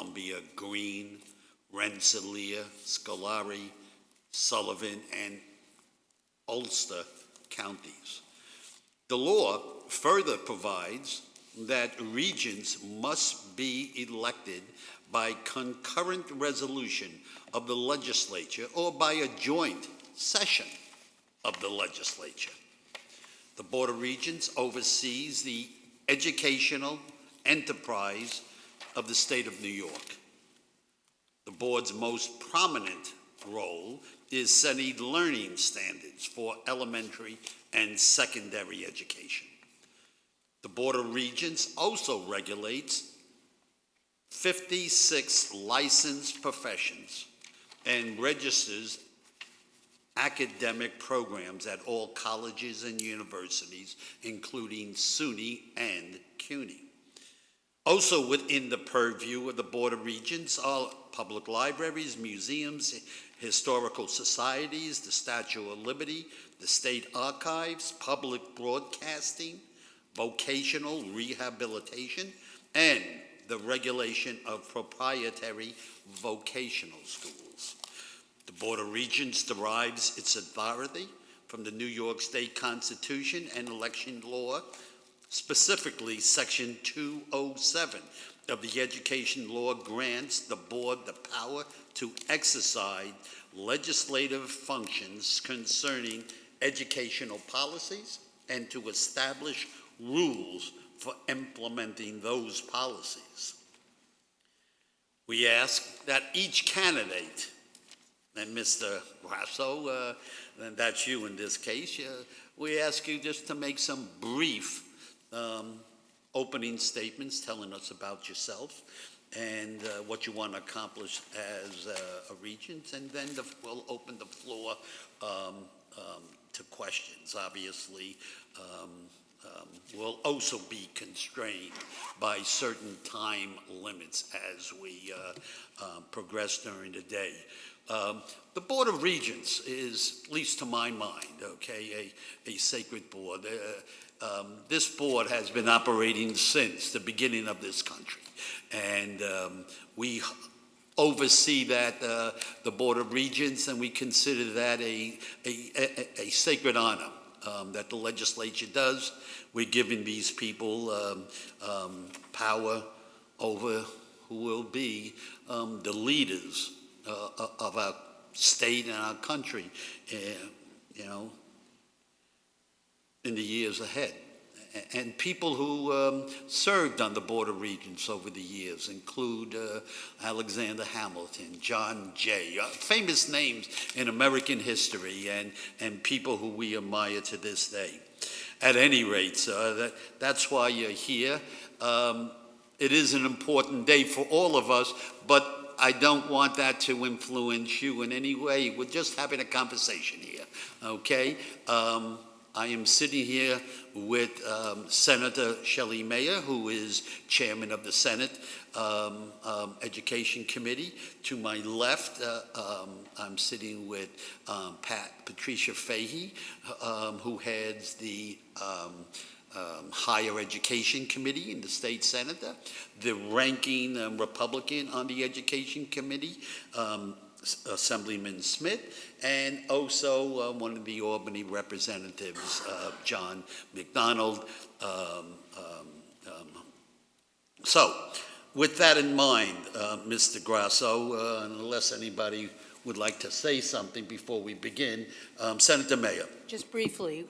Columbia, Greene, Rensselaer, Scolari, Sullivan, and Ulster counties. The law further provides that regents must be elected by concurrent resolution of the legislature or by a joint session of the legislature. The Board of Regents oversees the educational enterprise of the state of New York. The board's most prominent role is setting learning standards for elementary and secondary education. The Board of Regents also regulates 56 licensed professions and registers academic programs at all colleges and universities, including SUNY and CUNY. Also within the purview of the Board of Regents are public libraries, museums, historical societies, the Statue of Liberty, the State Archives, public broadcasting, vocational rehabilitation, and the regulation of proprietary vocational schools. The Board of Regents derives its authority from the New York State Constitution and election law, specifically Section 207 of the Education Law grants the board the power to exercise legislative functions concerning educational policies and to establish rules for implementing those policies. We ask that each candidate, and Mr. Grasso, and that's you in this case, we ask you just to make some brief opening statements telling us about yourself and what you want to accomplish as a regent, and then we'll open the floor to questions. Obviously, we'll also be constrained by certain time limits as we progress during the day. The Board of Regents is, at least to my mind, okay, a sacred board. This board has been operating since the beginning of this country, and we oversee that, the Board of Regents, and we consider that a sacred honor that the legislature does. We're giving these people power over who will be the leaders of our state and our country, in the years ahead. And people who served on the Board of Regents over the years include Alexander Hamilton, John Jay, famous names in American history, and people who we admire to this day. At any rate, that's why you're here. It is an important day for all of us, but I don't want that to influence you in any way. We're just having a conversation here, okay? I am sitting here with Senator Shelley Mayer, who is chairman of the Senate Education Committee. To my left, I'm sitting with Patricia Fahey, who heads the Higher Education Committee in the State Senate, the ranking Republican on the Education Committee, Assemblyman Smith, and also one of the Albany representatives, John McDonald. So, with that in mind, Mr. Grasso, unless anybody would like to say something before we begin, Senator Mayer. Just briefly,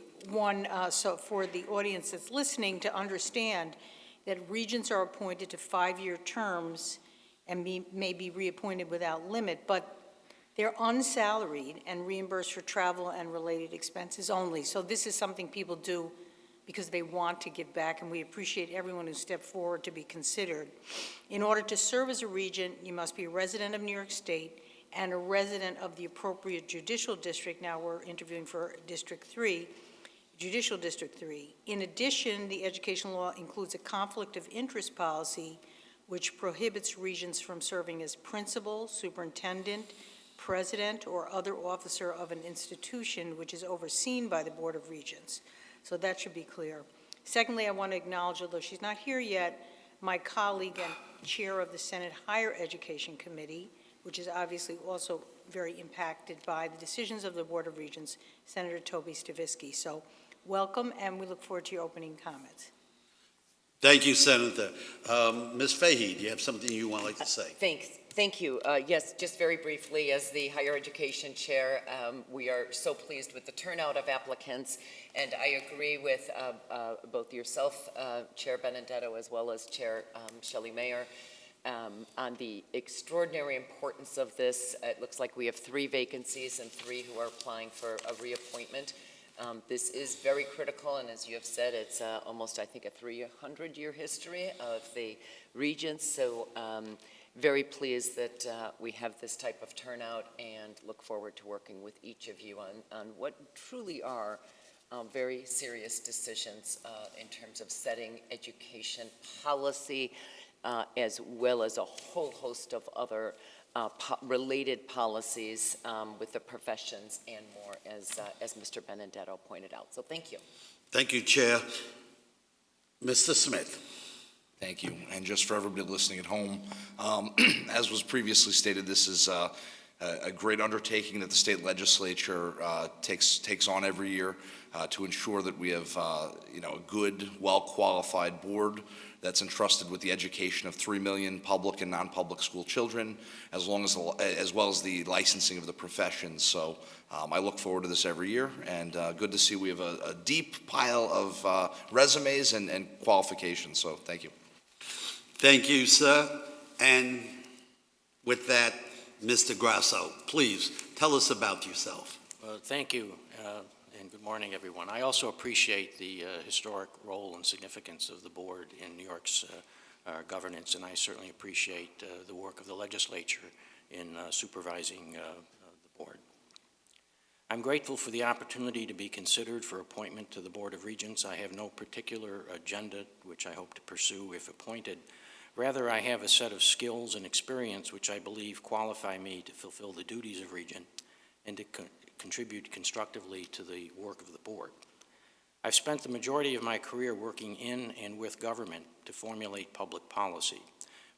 so for the audience that's listening to understand that regents are appointed to 5-year terms and may be reappointed without limit, but they're unsalaried and reimbursed for travel and related expenses only. So this is something people do because they want to give back, and we appreciate everyone who stepped forward to be considered. In order to serve as a regent, you must be a resident of New York State and a resident of the appropriate judicial district. Now we're interviewing for District 3, Judicial District 3. In addition, the education law includes a conflict of interest policy which prohibits regents from serving as principal, superintendent, president, or other officer of an institution which is overseen by the Board of Regents. So that should be clear. Secondly, I want to acknowledge, although she's not here yet, my colleague and Chair of the Senate Higher Education Committee, which is obviously also very impacted by the decisions of the Board of Regents, Senator Toby Stavisky. So welcome, and we look forward to your opening comments. Thank you, Senator. Ms. Fahey, do you have something you would like to say? Thank you. Yes, just very briefly, as the Higher Education Chair, we are so pleased with the turnout of applicants, and I agree with both yourself, Chair Benedetto, as well as Chair Shelley Mayer, on the extraordinary importance of this. It looks like we have 3 vacancies and 3 who are applying for a reappointment. This is very critical, and as you have said, it's almost, I think, a 300-year history of the Regents, so very pleased that we have this type of turnout and look forward to working with each of you on what truly are very serious decisions in terms of setting education policy, as well as a whole host of other related policies with the professions and more, as Mr. Benedetto pointed out. So thank you. Thank you, Chair. Mr. Smith. Thank you. And just for everybody listening at home, as was previously stated, this is a great undertaking that the state legislature takes on every year to ensure that we have a good, well-qualified board that's entrusted with the education of 3 million public and non-public school children, as well as the licensing of the professions. So I look forward to this every year, and good to see we have a deep pile of resumes and qualifications. So thank you. Thank you, sir. And with that, Mr. Grasso, please tell us about yourself. Thank you, and good morning, everyone. I also appreciate the historic role and significance of the board in New York's governance, and I certainly appreciate the work of the legislature in supervising the board. I'm grateful for the opportunity to be considered for appointment to the Board of Regents. I have no particular agenda which I hope to pursue if appointed. Rather, I have a set of skills and experience which I believe qualify me to fulfill the duties of Regent and to contribute constructively to the work of the board. I've spent the majority of my career working in and with government to formulate public policy.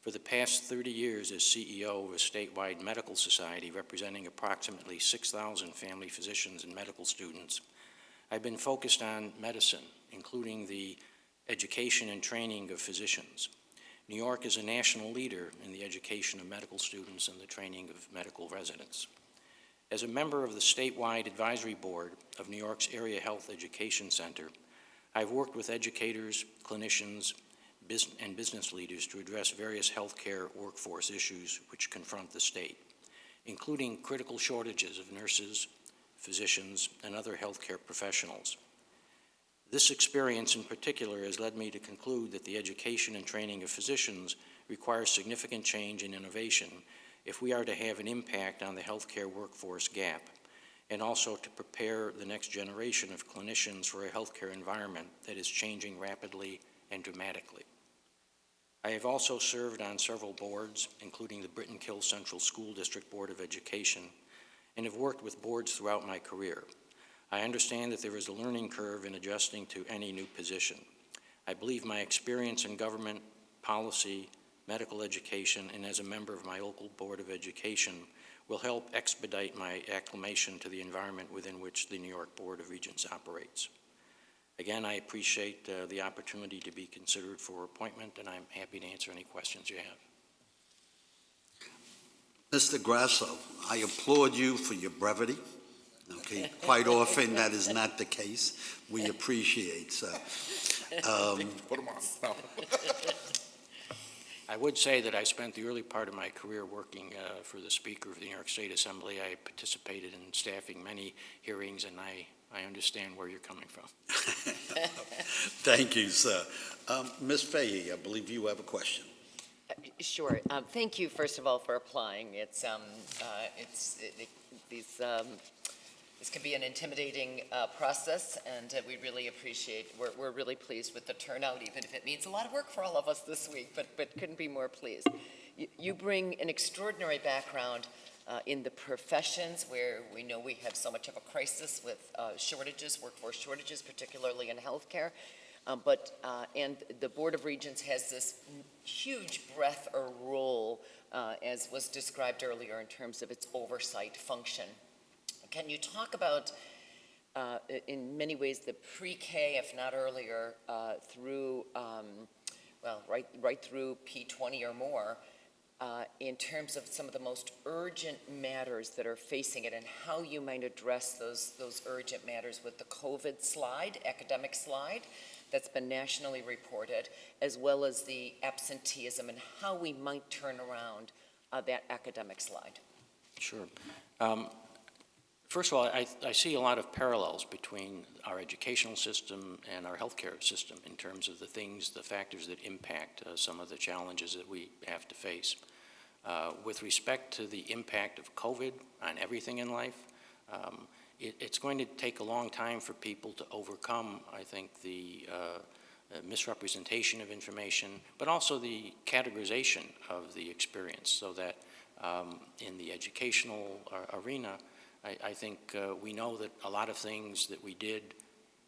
For the past 30 years as CEO of a statewide medical society representing approximately 6,000 family physicians and medical students, I've been focused on medicine, including the education and training of physicians. New York is a national leader in the education of medical students and the training of medical residents. As a member of the statewide advisory board of New York's Area Health Education Center, I've worked with educators, clinicians, and business leaders to address various healthcare workforce issues which confront the state, including critical shortages of nurses, physicians, and other healthcare professionals. This experience in particular has led me to conclude that the education and training of physicians requires significant change and innovation if we are to have an impact on the healthcare workforce gap, and also to prepare the next generation of clinicians for a healthcare environment that is changing rapidly and dramatically. I have also served on several boards, including the Brittenkill Central School District Board of Education, and have worked with boards throughout my career. I understand that there is a learning curve in adjusting to any new position. I believe my experience in government, policy, medical education, and as a member of my local Board of Education will help expedite my acclimation to the environment within which the New York Board of Regents operates. Again, I appreciate the opportunity to be considered for appointment, and I'm happy to answer any questions you have. Mr. Grasso, I applaud you for your brevity. Okay, quite often that is not the case. We appreciate, so. Put them on. No. I would say that I spent the early part of my career working for the Speaker of the New York State Assembly. I participated in staffing many hearings, and I understand where you're coming from. Thank you, sir. Ms. Fahey, I believe you have a question. Sure. Thank you, first of all, for applying. This can be an intimidating process, and we really appreciate, we're really pleased with the turnout, even if it means a lot of work for all of us this week, but couldn't be more pleased. You bring an extraordinary background in the professions where we know we have so much of a crisis with shortages, workforce shortages, particularly in healthcare. And the Board of Regents has this huge breadth or role, as was described earlier in terms of its oversight function. Can you talk about, in many ways, the pre-K, if not earlier, through, right through P20 or more, in terms of some of the most urgent matters that are facing it and how you might address those urgent matters with the COVID slide, academic slide, that's been nationally reported, as well as the absenteeism and how we might turn around that academic slide. Sure. First of all, I see a lot of parallels between our educational system and our healthcare system in terms of the factors that impact some of the challenges that we have to face. With respect to the impact of COVID on everything in life, it's going to take a long time for people to overcome, I think, the misrepresentation of information, but also the categorization of the experience, so that in the educational arena, I think we know that a lot of things that we did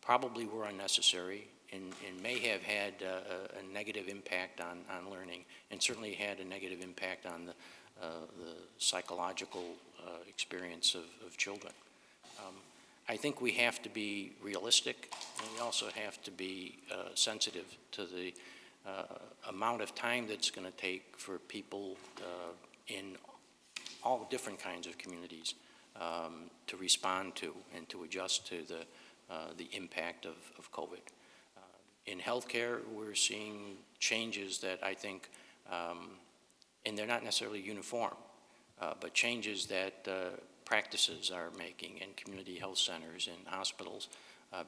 probably were unnecessary and may have had a negative impact on learning, and certainly had a negative impact on the psychological experience of children. I think we have to be realistic, and we also have to be sensitive to the amount of time that's going to take for people in all different kinds of communities to respond to and to adjust to the impact of COVID. In healthcare, we're seeing changes that I think, and they're not necessarily uniform, but changes that practices are making in community health centers and hospitals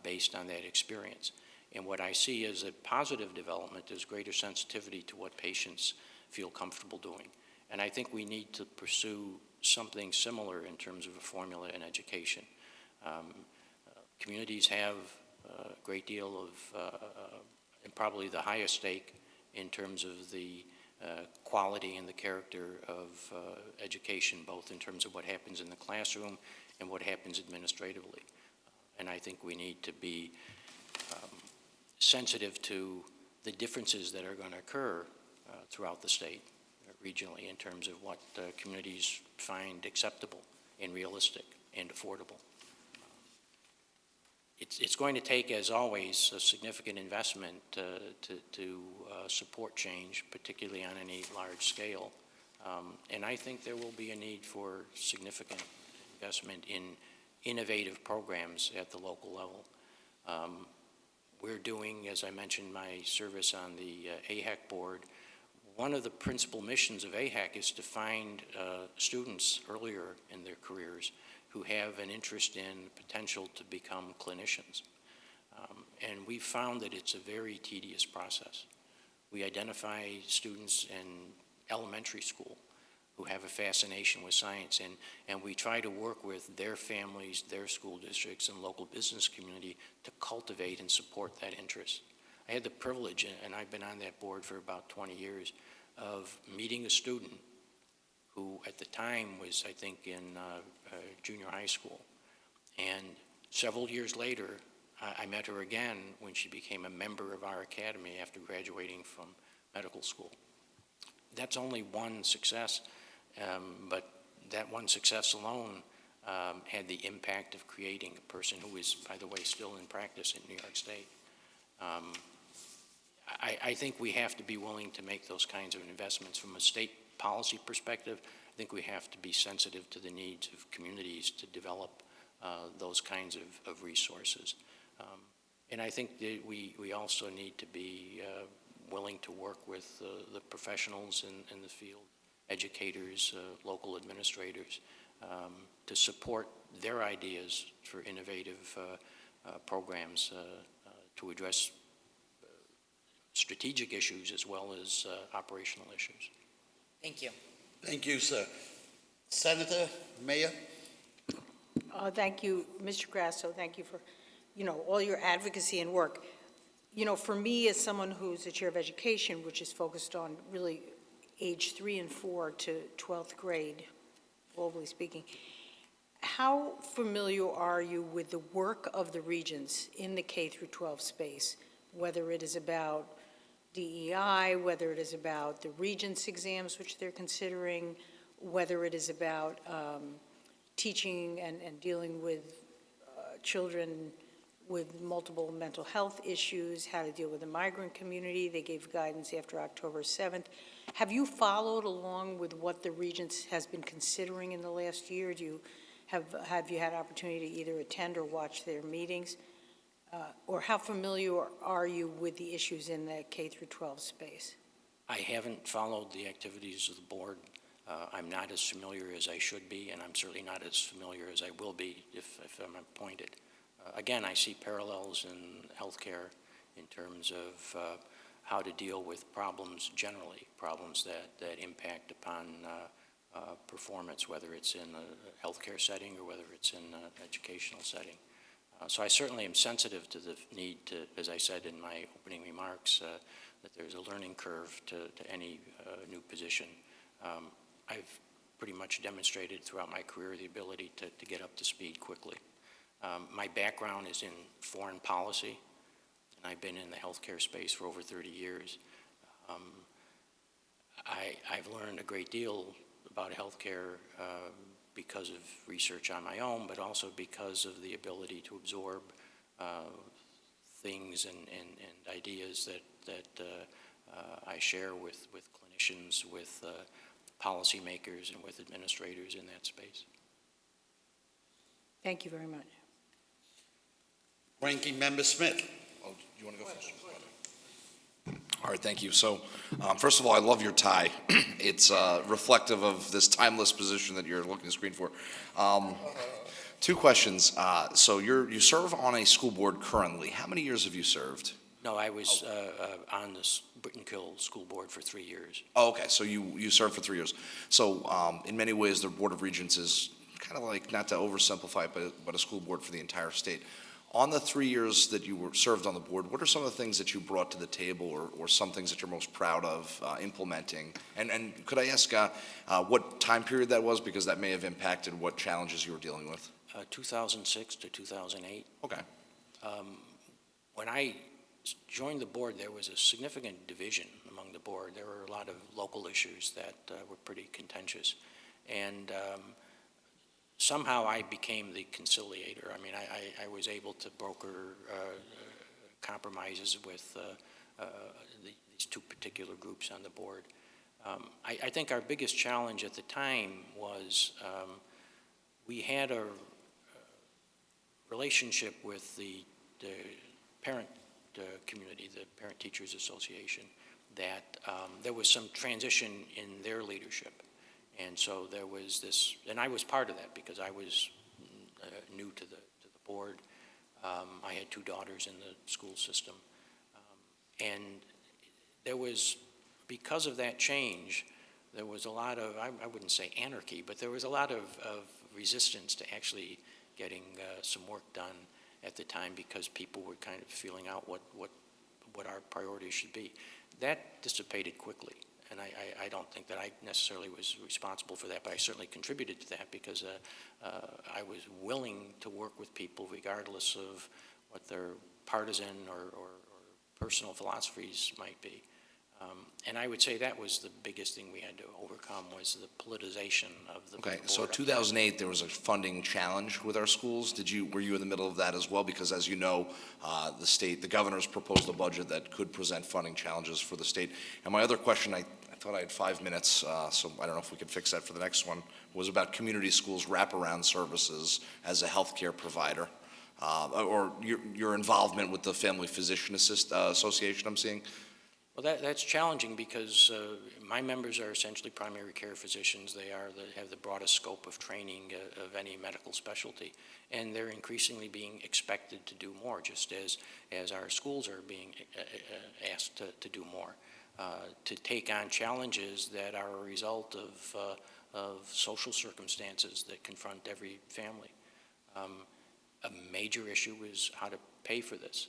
based on that experience. And what I see as a positive development is greater sensitivity to what patients feel comfortable doing. And I think we need to pursue something similar in terms of a formula in education. Communities have a great deal of, and probably the highest stake in terms of the quality and the character of education, both in terms of what happens in the classroom and what happens administratively. And I think we need to be sensitive to the differences that are going to occur throughout the state, regionally, in terms of what communities find acceptable and realistic and affordable. It's going to take, as always, a significant investment to support change, particularly on any large scale. And I think there will be a need for significant investment in innovative programs at the local level. We're doing, as I mentioned, my service on the AHEC board. One of the principal missions of AHEC is to find students earlier in their careers who have an interest in potential to become clinicians. And we've found that it's a very tedious process. We identify students in elementary school who have a fascination with science, and we try to work with their families, their school districts, and local business community to cultivate and support that interest. I had the privilege, and I've been on that board for about 20 years, of meeting a student who at the time was, I think, in junior high school. And several years later, I met her again when she became a member of our academy after graduating from medical school. That's only one success, but that one success alone had the impact of creating a person who is, by the way, still in practice in New York State. I think we have to be willing to make those kinds of investments. From a state policy perspective, I think we have to be sensitive to the needs of communities to develop those kinds of resources. And I think that we also need to be willing to work with the professionals in the field, educators, local administrators, to support their ideas for innovative programs to address strategic issues as well as operational issues. Thank you. Thank you, sir. Senator, Mayor? Thank you, Mr. Grasso. Thank you for, all your advocacy and work. For me, as someone who's the chair of education, which is focused on really age 3 and 4 to 12th grade, globally speaking, how familiar are you with the work of the regents in the K through 12 space whether it is about DEI, whether it is about the Regents exams, which they're considering, whether it is about teaching and dealing with children with multiple mental health issues, how to deal with the migrant community. They gave guidance after October 7th. Have you followed along with what the Regents has been considering in the last year? Have you had opportunity to either attend or watch their meetings? Or how familiar are you with the issues in the K through 12 space? I haven't followed the activities of the board. I'm not as familiar as I should be, and I'm certainly not as familiar as I will be if I'm appointed. Again, I see parallels in healthcare in terms of how to deal with problems generally, problems that impact upon performance, whether it's in a healthcare setting or whether it's in an educational setting. So I certainly am sensitive to the need to, as I said in my opening remarks, that there's a learning curve to any new position. I've pretty much demonstrated throughout my career the ability to get up to speed quickly. My background is in foreign policy, and I've been in the healthcare space for over 30 years. I've learned a great deal about healthcare because of research on my own, but also because of the ability to absorb things and ideas that I share with clinicians, with policymakers, and with administrators in that space. Thank you very much. Ranking Member Smith. Oh, do you want to go first? All right, thank you. So, first of all, I love your tie. It's reflective of this timeless position that you're looking to screen for. Two questions. So you serve on a school board currently. How many years have you served? No, I was on the Brittenkill School Board for 3 years. Oh, okay, so you served for 3 years. So in many ways, the Board of Regents is kind of like, not to oversimplify it, but a school board for the entire state. On the 3 years that you were served on the board, what are some of the things that you brought to the table, or some things that you're most proud of implementing? And could I ask what time period that was, because that may have impacted what challenges you were dealing with? 2006 to 2008. Okay. When I joined the board, there was a significant division among the board. There were a lot of local issues that were pretty contentious. And somehow I became the conciliator. I mean, I was able to broker compromises with these two particular groups on the board. I think our biggest challenge at the time was we had a relationship with the parent community, the Parent Teachers Association, that there was some transition in their leadership. And so there was this, and I was part of that because I was new to the board. I had 2 daughters in the school system. And there was, because of that change, there was a lot of, I wouldn't say anarchy, but there was a lot of resistance to actually getting some work done at the time, because people were kind of feeling out what our priorities should be. That dissipated quickly. And I don't think that I necessarily was responsible for that, but I certainly contributed to that because I was willing to work with people regardless of what their partisan or personal philosophies might be. And I would say that was the biggest thing we had to overcome, was the politicization of the Okay, board. so 2008, there was a funding challenge with our schools. Were you in the middle of that as well? Because as you know, the governor's proposed a budget that could present funding challenges for the state. And my other question, I thought I had 5 minutes, so I don't know if we could fix that for the next one, was about community schools wraparound services as a healthcare provider, or your involvement with the Family Physician Association I'm seeing. Well, that's challenging because my members are essentially primary care physicians. They have the broadest scope of training of any medical specialty, and they're increasingly being expected to do more, just as our schools are being asked to do more, to take on challenges that are a result of social circumstances that confront every family. A major issue is how to pay for this.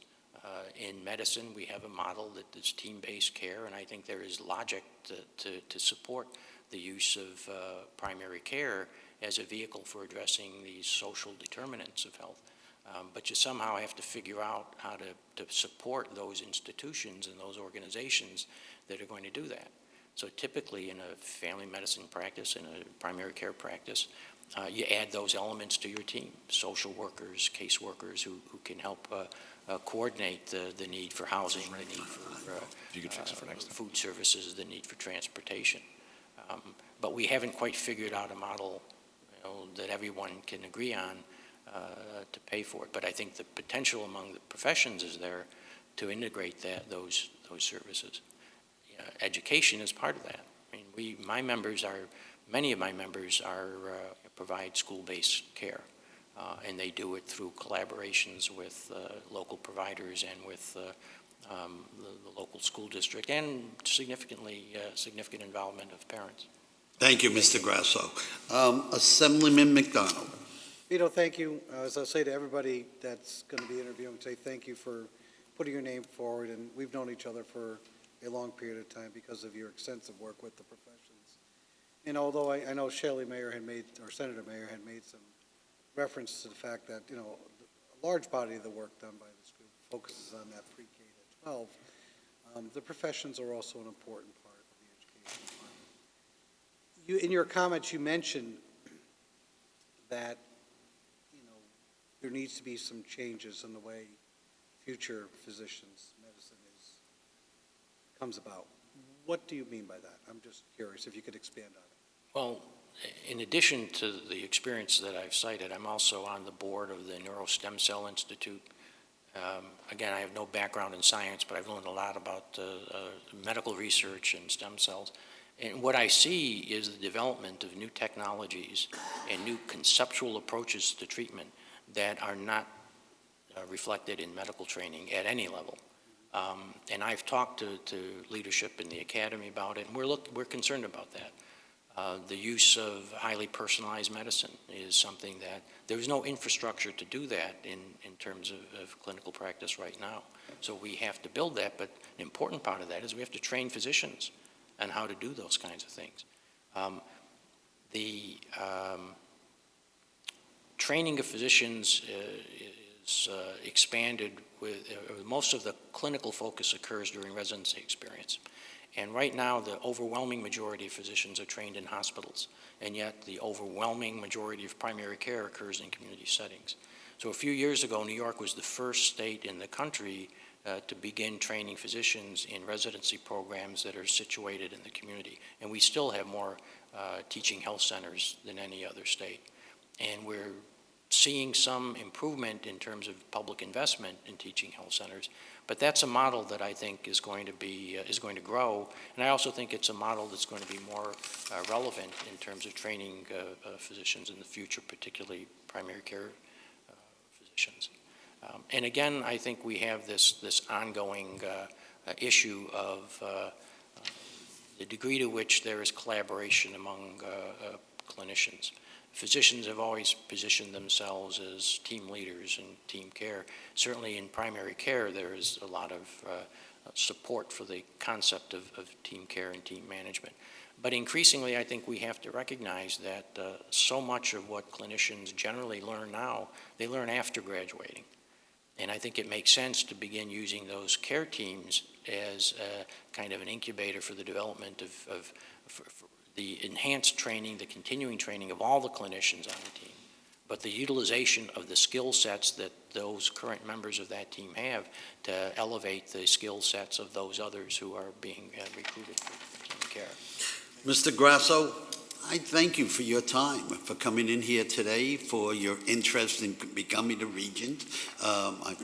In medicine, we have a model that is team-based care, and I think there is logic to support the use of primary care as a vehicle for addressing these social determinants of health. But you somehow have to figure out how to support those institutions and those organizations that are going to do that. So typically in a family medicine practice, in a primary care practice, you add those elements to your team, social workers, caseworkers who can help coordinate the need for housing, the need for If you could fix it for next time. food services, the need for transportation. But we haven't quite figured out a model, that everyone can agree on to pay for it. But I think the potential among the professions is there to integrate those services. Education is part of that. I mean, many of my members provide school-based care, and they do it through collaborations with local providers and with the local school district, and significant involvement of parents. Thank you, Mr. Grasso. Assemblyman McDonald. Vito, thank you. As I say to everybody that's going to be interviewing, say thank you for putting your name forward, and we've known each other for a long period of time because of your extensive work with the professions. And although I know Senator Mayer had made some reference to the fact that, a large body of the work done by this group focuses on that pre-K to 12, the professions are also an important part of the education department. In your comments, you mentioned that, there needs to be some changes in the way future physicians' medicine comes about. What do you mean by that? I'm just curious if you could expand on it. Well, in addition to the experience that I've cited, I'm also on the board of the Neurostem Cell Institute. Again, I have no background in science, but I've learned a lot about medical research and stem cells. And what I see is the development of new technologies and new conceptual approaches to treatment that are not reflected in medical training at any level. And I've talked to leadership in the academy about it, and we're concerned about that. The use of highly personalized medicine is something that there's no infrastructure to do that in terms of clinical practice right now. So we have to build that, but an important part of that is we have to train physicians on how to do those kinds of things. The training of physicians is expanded with, most of the clinical focus occurs during residency experience. And right now, the overwhelming majority of physicians are trained in hospitals, and yet the overwhelming majority of primary care occurs in community settings. So a few years ago, New York was the first state in the country to begin training physicians in residency programs that are situated in the community. And we still have more teaching health centers than any other state. And we're seeing some improvement in terms of public investment in teaching health centers, but that's a model that I think is going to grow, and I also think it's a model that's going to be more relevant in terms of training physicians in the future, particularly primary care physicians. And again, I think we have this ongoing issue of the degree to which there is collaboration among clinicians. Physicians have always positioned themselves as team leaders in team care. Certainly in primary care, there is a lot of support for the concept of team care and team management. But increasingly, I think we have to recognize that so much of what clinicians generally learn now, they learn after graduating. And I think it makes sense to begin using those care teams as kind of an incubator for the development of the enhanced training, the continuing training of all the clinicians on the team, but the utilization of the skill sets that those current members of that team have to elevate the skill sets of those others who are being recruited for team care. Mr. Grasso, I thank you for your time, for coming in here today, for your interest in becoming a regent. I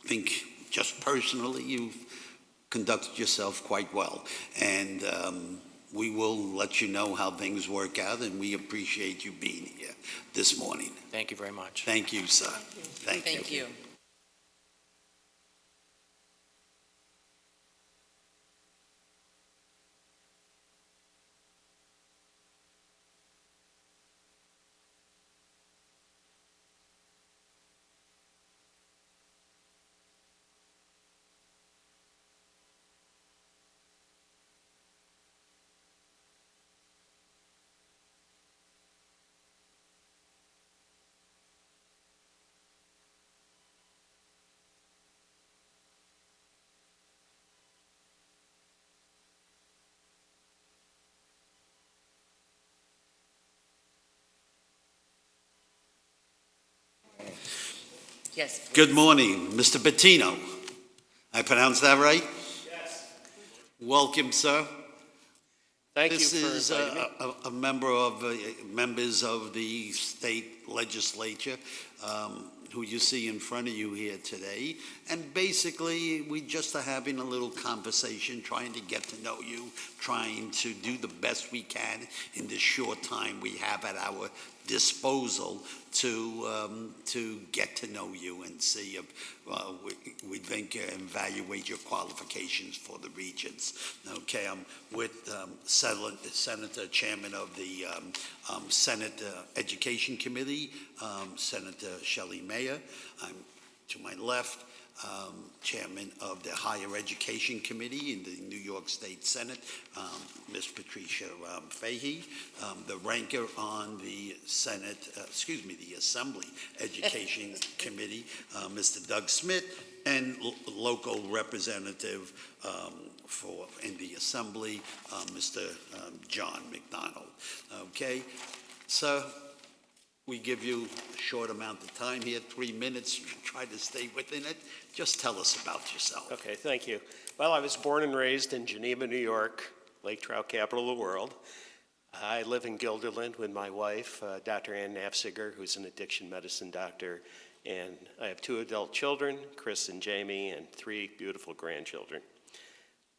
think just personally, you've conducted yourself quite well. And we will let you know how things work out, and we appreciate you being here this morning. Thank you very much. Thank you, sir. Thank you. Thank you. Yes. Good morning, Mr. Bettino. I pronounced that right? Yes. Welcome, sir. Thank you This for is inviting me. a member of, members of the state legislature who you see in front of you here today. And basically, we just are having a little conversation, trying to get to know you, trying to do the best we can in the short time we have at our disposal to get to know you and see if we think and evaluate your qualifications for the regents. Okay, I'm with Senator Chairman of the Senate Education Committee, Senator Shelley Mayer. I'm to my left, Chairman of the Higher Education Committee in the New York State Senate, Ms. Patricia Fahey, the ranker on the the Assembly Education Committee, Mr. Doug Smith, and local representative in the Assembly, Mr. John McDonald. Okay, so we give you a short amount of time here, 3 minutes. Try to stay within it. Just tell us about yourself. Okay, thank you. Well, I was born and raised in Geneva, New York, lake trout capital of the world. I live in Guilderland with my wife, Dr. Ann Nafziger, who's an addiction medicine doctor, and I have 2 adult children, Chris and Jamie, and 3 beautiful grandchildren.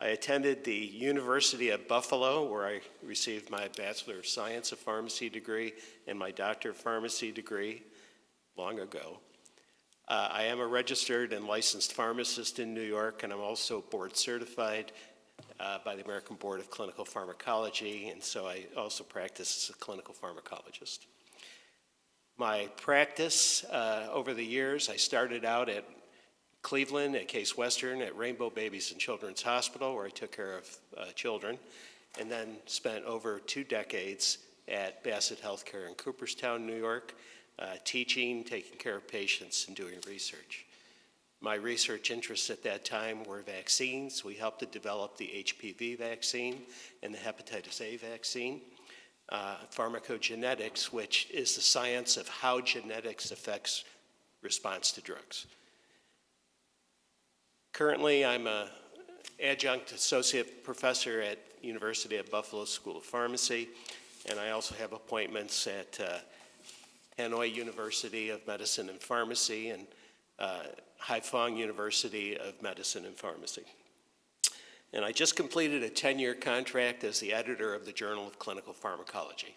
I attended the University of Buffalo, where I received my Bachelor of Science of Pharmacy degree and my Doctor of Pharmacy degree long ago. I am a registered and licensed pharmacist in New York, and I'm also board certified by the American Board of Clinical Pharmacology, and so I also practice as a clinical pharmacologist. My practice over the years, I started out at Cleveland, at Case Western, at Rainbow Babies and Children's Hospital, where I took care of children, and then spent over 2 decades at Bassett Healthcare in Cooperstown, New York, teaching, taking care of patients, and doing research. My research interests at that time were vaccines. We helped to develop the HPV vaccine and the hepatitis A vaccine. Pharmacogenetics, which is the science of how genetics affects response to drugs. Currently, I'm an adjunct associate professor at University of Buffalo School of Pharmacy, and I also have appointments at Hanoi University of Medicine and Pharmacy and Haiphong University of Medicine and Pharmacy. And I just completed a 10-year contract as the editor of the Journal of Clinical Pharmacology.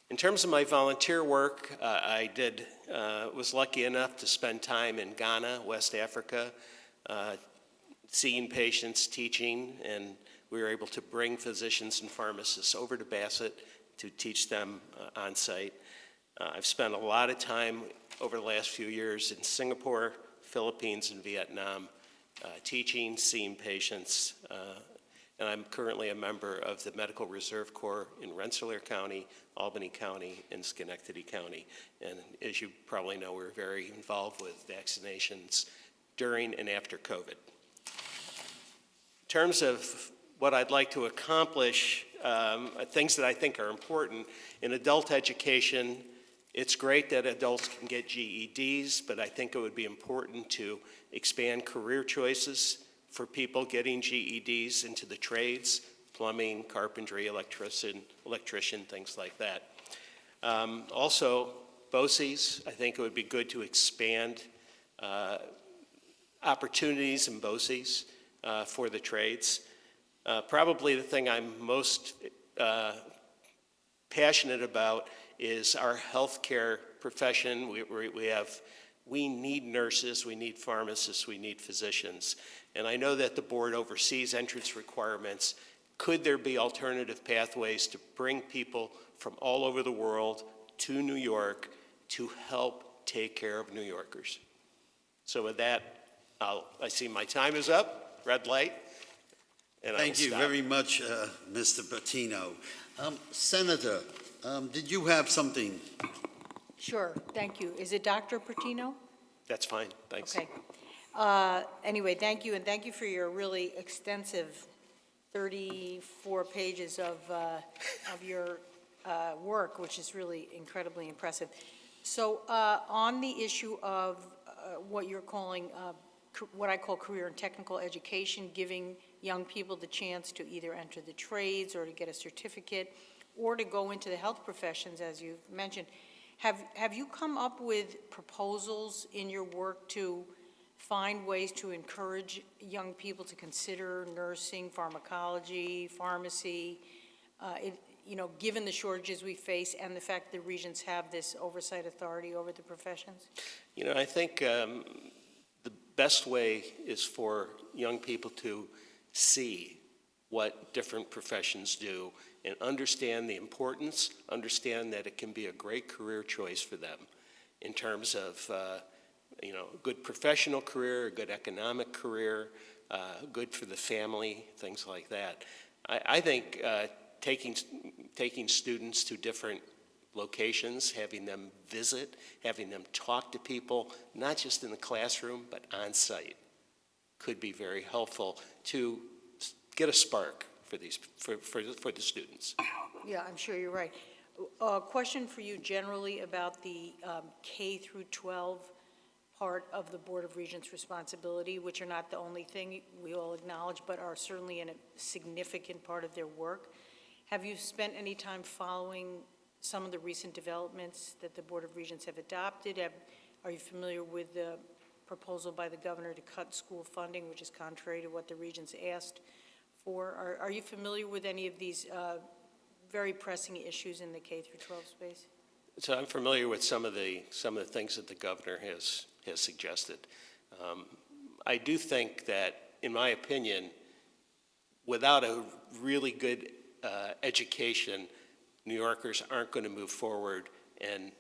In terms of my volunteer work, I was lucky enough to spend time in Ghana, West Africa, seeing patients, teaching, and we were able to bring physicians and pharmacists over to Bassett to teach them on site. I've spent a lot of time over the last few years in Singapore, Philippines, and Vietnam, teaching, seeing patients, and I'm currently a member of the Medical Reserve Corps in Rensselaer County, Albany County, and Schenectady County. And as you probably know, we're very involved with vaccinations during and after COVID. In terms of what I'd like to accomplish, things that I think are important, in adult education, it's great that adults can get GEDs, but I think it would be important to expand career choices for people getting GEDs into the trades, plumbing, carpentry, electrician, things like that. Also, BOCES, I think it would be good to expand opportunities in BOCES for the trades. Probably the thing I'm most passionate about is our healthcare profession. We need nurses, we need pharmacists, we need physicians. And I know that the board oversees entrance requirements. Could there be alternative pathways to bring people from all over the world to New York to help take care of New Yorkers? So with that, I see my time is up, red light. And Thank you very much, Mr. Bettino. Senator, did you have something? Sure, thank you. Is it Dr. Pertino? That's fine, thanks. Okay. Anyway, thank you, and thank you for your really extensive 34 pages of your work, which is really incredibly impressive. So on the issue of what you're calling, what I call career and technical education, giving young people the chance to either enter the trades or to get a certificate or to go into the health professions, as you've mentioned, have you come up with proposals in your work to find ways to encourage young people to consider nursing, pharmacology, pharmacy, given the shortages we face and the fact that the regents have this oversight authority over the professions? I think the best way is for young people to see what different professions do and understand the importance, understand that it can be a great career choice for them in terms of, a good professional career, a good economic career, good for the family, things like that. I think taking students to different locations, having them visit, having them talk to people, not just in the classroom, but on site, could be very helpful to get a spark for the students. Yeah, I'm sure you're right. A question for you generally about the K through 12 part of the Board of Regents' responsibility, which are not the only thing we all acknowledge, but are certainly a significant part of their work. Have you spent any time following some of the recent developments that the Board of Regents have adopted? Are you familiar with the proposal by the governor to cut school funding, which is contrary to what the regents asked for? Are you familiar with any of these very pressing issues in the K through 12 space? So I'm familiar with some of the things that the governor has suggested. I do think that, in my opinion, without a really good education, New Yorkers aren't going to move forward, and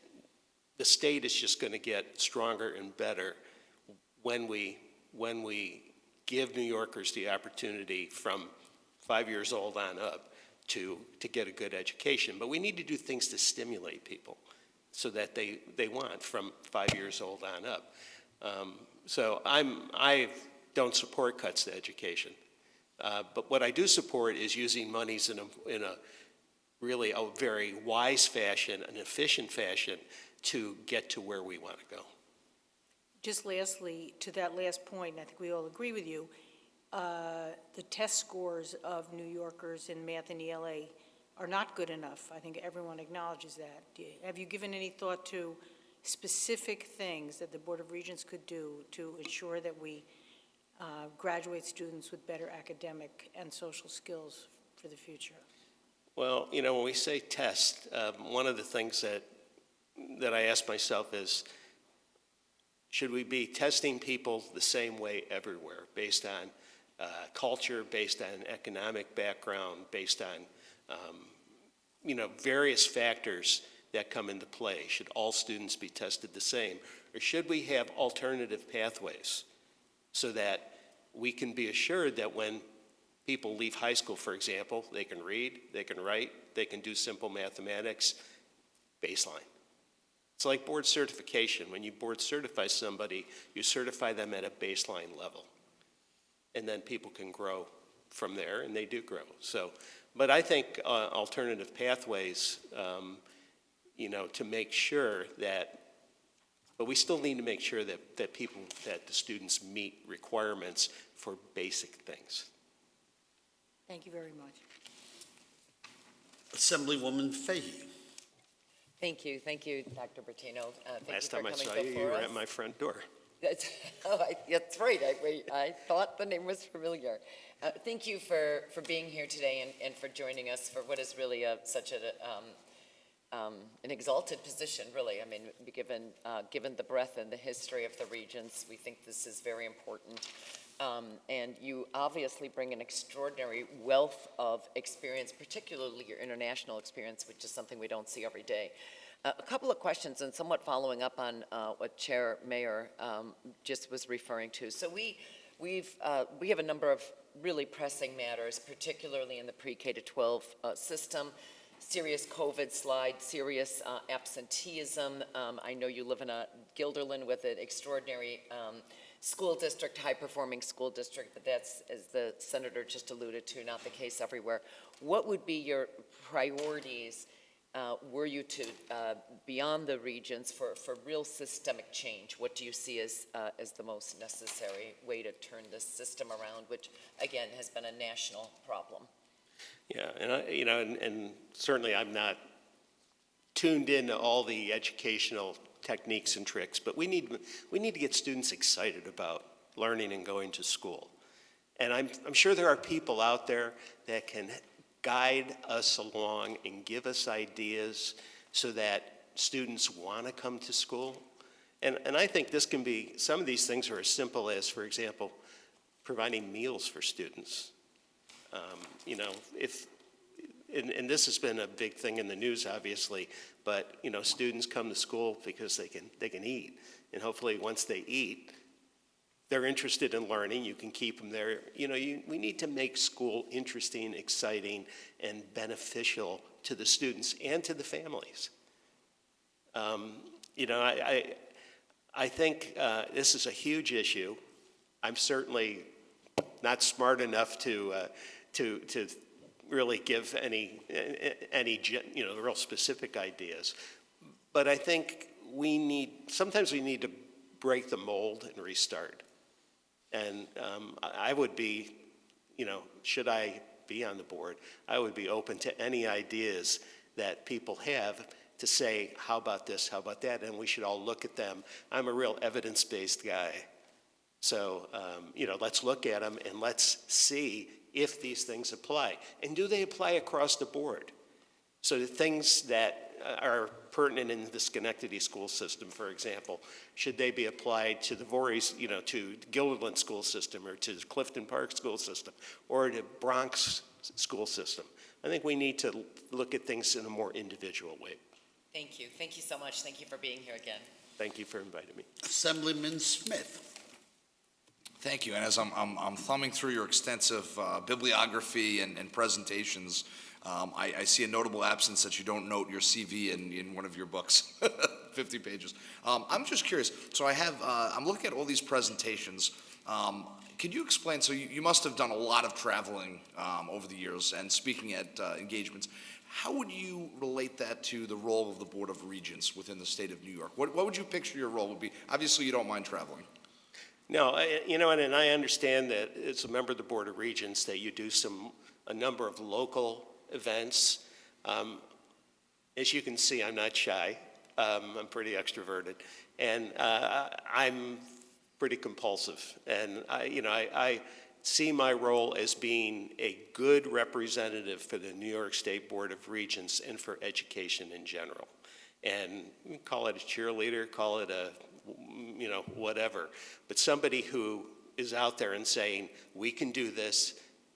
the state is just going to get stronger and better when we give New Yorkers the opportunity from 5 years old on up to get a good education. But we need to do things to stimulate people so that they want from 5 years old on up. So I don't support cuts to education. But what I do support is using monies in a really a very wise fashion, an efficient fashion, to get to where we want to go. Just lastly, to that last point, and I think we all agree with you, the test scores of New Yorkers in math and ELA are not good enough. I think everyone acknowledges that. Have you given any thought to specific things that the Board of Regents could do to ensure that we graduate students with better academic and social skills for the future? Well, when we say test, one of the things that I ask myself is, should we be testing people the same way everywhere, based on culture, based on economic background, based on various factors that come into play? Should all students be tested the same? Or should we have alternative pathways so that we can be assured that when people leave high school, for example, they can read, they can write, they can do simple mathematics, baseline. It's like board certification. When you board certify somebody, you certify them at a baseline level. And then people can grow from there, and they do grow. So, but I think alternative pathways, to make sure that, but we still need to make sure that the students meet requirements for basic things. Thank you very much. Assemblywoman Fahey. Thank you, Dr. Bertino. Last time I saw you, you were at my front door. That's right. I thought the name was familiar. Thank you for being here today and for joining us for what is really such an exalted position, really. I mean, given the breadth and the history of the Regents, we think this is very important. And you obviously bring an extraordinary wealth of experience, particularly your international experience, which is something we don't see every day. A couple of questions, and somewhat following up on what Chair Mayer just was referring to. So we have a number of really pressing matters, particularly in the pre-K to 12 system. Serious COVID slide, serious absenteeism. I know you live in a Guilderland with an extraordinary school district, high-performing school district, but that's, as the Senator just alluded to, not the case everywhere. What would be your priorities were you to, beyond the regions, for real systemic change, what do you see as the most necessary way to turn this system around, which, again, has been a national problem? Yeah, and certainly I'm not tuned into all the educational techniques and tricks, but we need to get students excited about learning and going to school. And I'm sure there are people out there that can guide us along and give us ideas so that students want to come to school. And I think this can be, some of these things are as simple as, for example, providing meals for students. And this has been a big thing in the news, obviously, but, students come to school because they can eat. And hopefully, once they eat, they're interested in learning. You can keep them there. We need to make school interesting, exciting, and beneficial to the students and to the families. I think this is a huge issue. I'm certainly not smart enough to really give any real specific ideas. But I think sometimes we need to break the mold and restart. And I would be, should I be on the board, I would be open to any ideas that people have to say, how about this, how about that, and we should all look at them. I'm a real evidence-based guy. So, let's look at them and let's see if these things apply. And do they apply across the board? So the things that are pertinent in the Schenectady school system, for example, should they be applied to the Voorhees, to Gilderland school system, or to Clifton Park school system, or to Bronx school system? I think we need to look at things in a more individual way. Thank you. Thank you so much. Thank you for being here again. Thank you for inviting me. Assemblyman Smith. Thank you. And as I'm thumbing through your extensive bibliography and presentations, I see a notable absence that you don't note your CV in one of your books, 50 pages. I'm just curious. So I'm looking at all these presentations. Could you explain, so you must have done a lot of traveling over the years and speaking at engagements. How would you relate that to the role of the Board of Regents within the state of New York? What would you picture your role would be? Obviously, you don't mind traveling. No, and I understand that as a member of the Board of Regents that you do a number of local events. As you can see, I'm not shy. I'm pretty extroverted, and I'm pretty compulsive. And I see my role as being a good representative for the New York State Board of Regents and for education in general. And call it a cheerleader, call it a whatever, but somebody who is out there and saying, we can do this.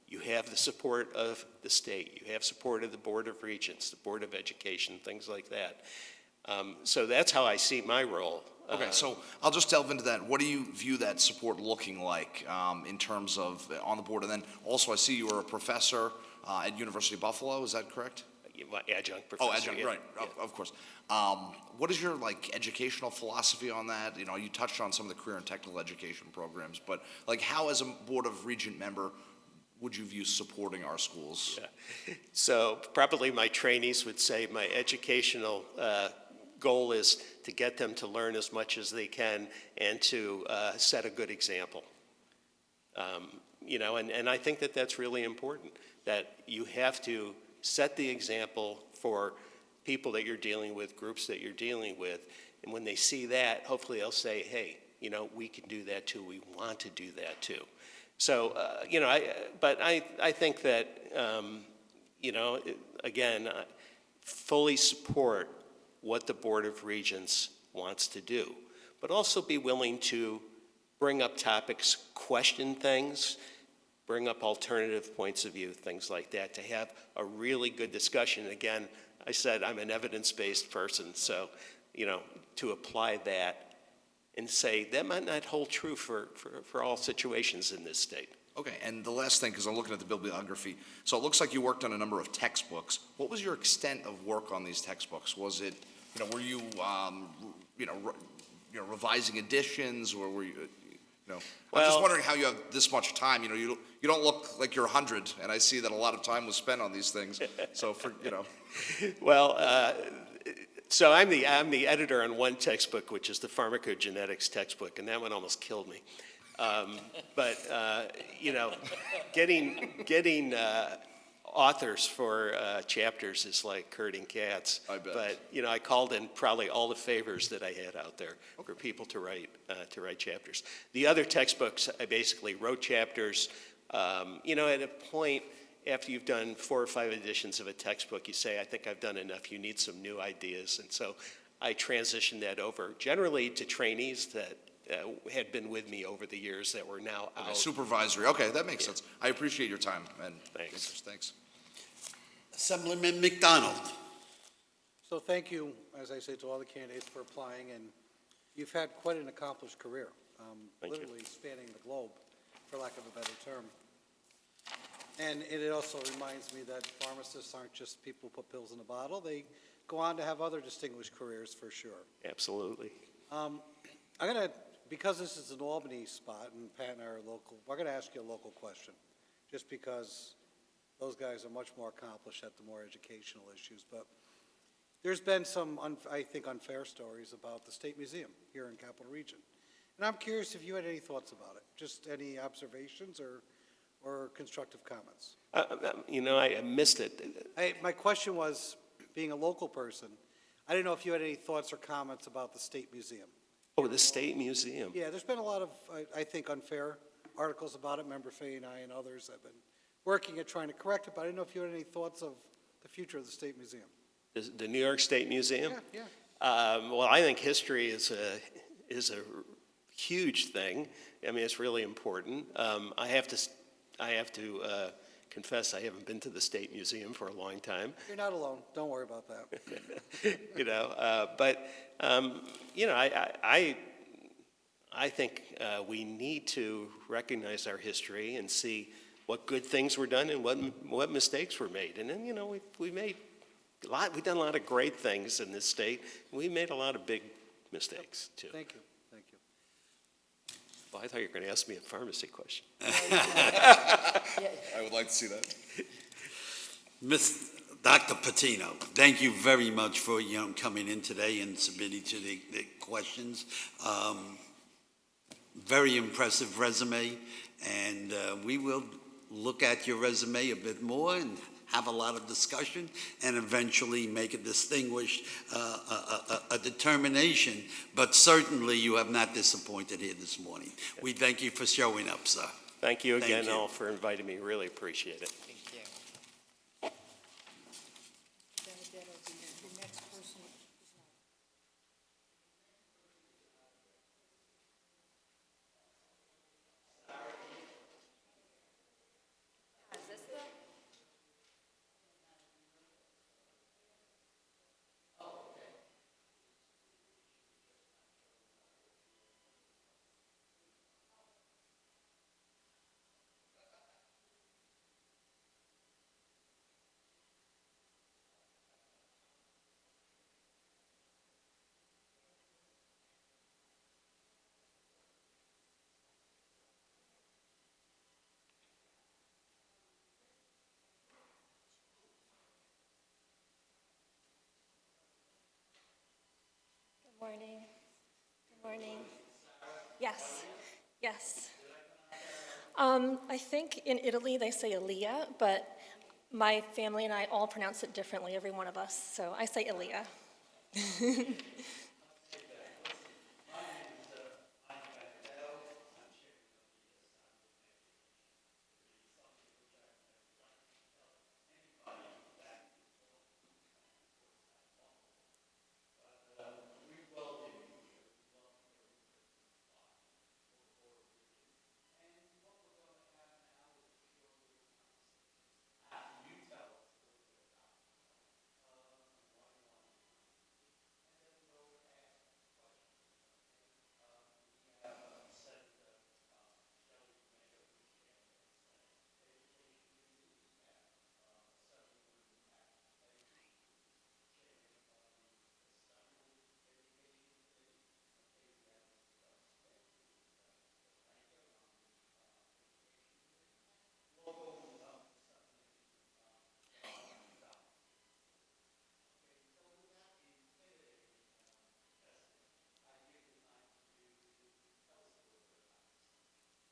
You have the support of the state. You have support of the Board of Regents, the Board of Education, things like that. So that's how I see my role. Okay, so I'll just delve into that. What do you view that support looking like in terms of on the board? And then also I see you were a professor at University of Buffalo, is that correct? Adjunct professor. Oh, adjunct, yeah. right, Yeah. of course. What is your educational philosophy on that? You touched on some of the career and technical education programs, but how as a Board of Regent member would you view supporting our schools? Yeah. So probably my trainees would say my educational goal is to get them to learn as much as they can and to set a good example. And I think that that's really important, that you have to set the example for people that you're dealing with, groups that you're dealing with, and when they see that, hopefully they'll say, hey, we can do that too, we want to do that too. So, I think that, again, I fully support what the Board of Regents wants to do, but also be willing to bring up topics, question things, bring up alternative points of view, things like that, to have a really good discussion. Again, I said I'm an evidence-based person, so, to apply that and say that might not hold true for all situations in this state. Okay, and the last thing, because I'm looking at the bibliography, so it looks like you worked on a number of textbooks. What was your extent of work on these textbooks? Was it, were you, revising editions, or were you, I'm Well- just wondering how you have this much time, you don't look like you're 100, and I see that a lot of time was spent on these things, so Well, so I'm the editor on one textbook, which is the pharmacogenetics textbook, and that one almost killed me. But getting authors for chapters is like herding cats. I bet. But I called in probably all the favors that I had out there for people to write chapters. The other textbooks, I basically wrote chapters. At a point after you've done 4 or 5 editions of a textbook, you say, I think I've done enough, you need some new ideas. And so I transitioned that over, generally to trainees that had been with me over the years that were now out. supervisory, okay, that makes sense. I appreciate your time and Thanks. interest, thanks. Assemblyman McDonald. So thank you, as I say, to all the candidates for applying, and you've had quite an accomplished career, Thank you. literally spanning the globe, for lack of a better term. And it also reminds me that pharmacists aren't just people who put pills in a bottle. They go on to have other distinguished careers, for sure. Absolutely. Because this is an Albany spot, and Pat and I are local, we're going to ask you a local question, just because those guys are much more accomplished at the more educational issues. But there's been some, I think, unfair stories about the State Museum here in Capital Region. And I'm curious if you had any thoughts about it, just any observations or constructive comments. I missed it. My question was, being a local person, I didn't know if you had any thoughts or comments about the State Museum. Oh, the State Museum. Yeah, there's been a lot of, I think, unfair articles about it. Member Fay and I and others have been working at trying to correct it, but I didn't know if you had any thoughts of the future of the State Museum. The New York State Museum? Yeah. Well, I think history is a huge thing. I mean, it's really important. I have to confess I haven't been to the State Museum for a long time. You're not alone. Don't worry about that. I think we need to recognize our history and see what good things were done and what mistakes were made. And then, we've done a lot of great things in this state. We made a lot of big mistakes, too. Thank you. Thank you. Well, I thought you were going to ask me a pharmacy question. I would like to see that. Dr. Patino, thank you very much for, coming in today and submitting to the questions. Very impressive resume, and we will look at your resume a bit more and have a lot of discussion and eventually make a distinguished, a determination. But certainly you have not disappointed here this morning. We thank you for showing up, sir. Thank you again, Thank you. all, for inviting me. Really appreciate it. Thank you. Benedetto, the next person is not. Good morning. Good morning. Yes, yes. I think in Italy they say Elia, but my family and I all pronounce it differently, every one of us, so I say Elia.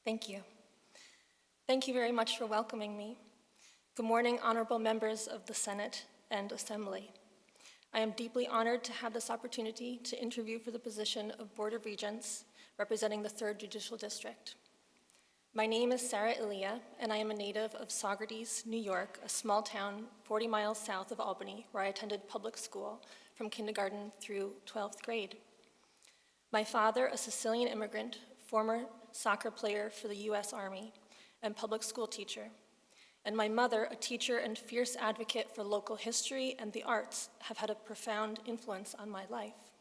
Thank you. Thank you very much for welcoming me. Good morning, honorable members of the Senate and Assembly. I am deeply honored to have this opportunity to interview for the position of Board of Regents representing the 3rd Judicial District. My name is Sarah Ilia, and I am a native of Saugerties, New York, a small town 40 miles south of Albany, where I attended public school from kindergarten through 12th grade. My father, a Sicilian immigrant, former soccer player for the U.S. Army, and public school teacher, and my mother, a teacher and fierce advocate for local history and the arts, have had a profound influence on my life.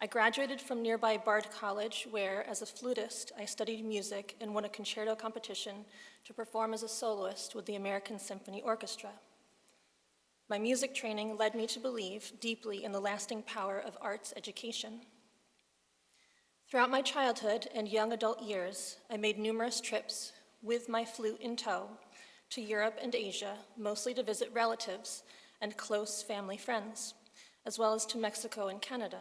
I graduated from nearby Bard College, where, as a flutist, I studied music and won a concerto competition to perform as a soloist with the American Symphony Orchestra. My music training led me to believe deeply in the lasting power of arts education. Throughout my childhood and young adult years, I made numerous trips with my flute in tow to Europe and Asia, mostly to visit relatives and close family friends, as well as to Mexico and Canada.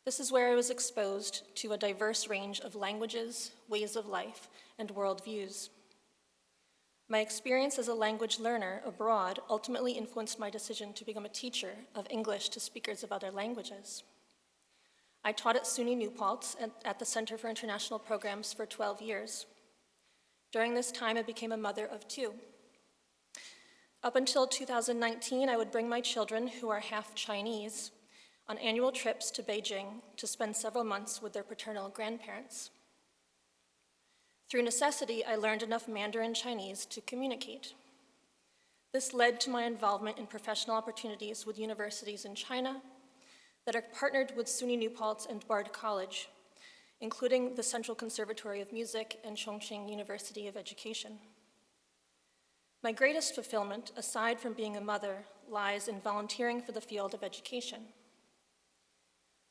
This is where I was exposed to a diverse range of languages, ways of life, and worldviews. My experience as a language learner abroad ultimately influenced my decision to become a teacher of English to speakers of other languages. I taught at SUNY New Paltz at the Center for International Programs for 12 years. During this time, I became a mother of 2. Up until 2019, I would bring my children, who are half Chinese, on annual trips to Beijing to spend several months with their paternal grandparents. Through necessity, I learned enough Mandarin Chinese to communicate. This led to my involvement in professional opportunities with universities in China that are partnered with SUNY New Paltz and Bard College, including the Central Conservatory of Music and Chongqing University of Education. My greatest fulfillment, aside from being a mother, lies in volunteering for the field of education.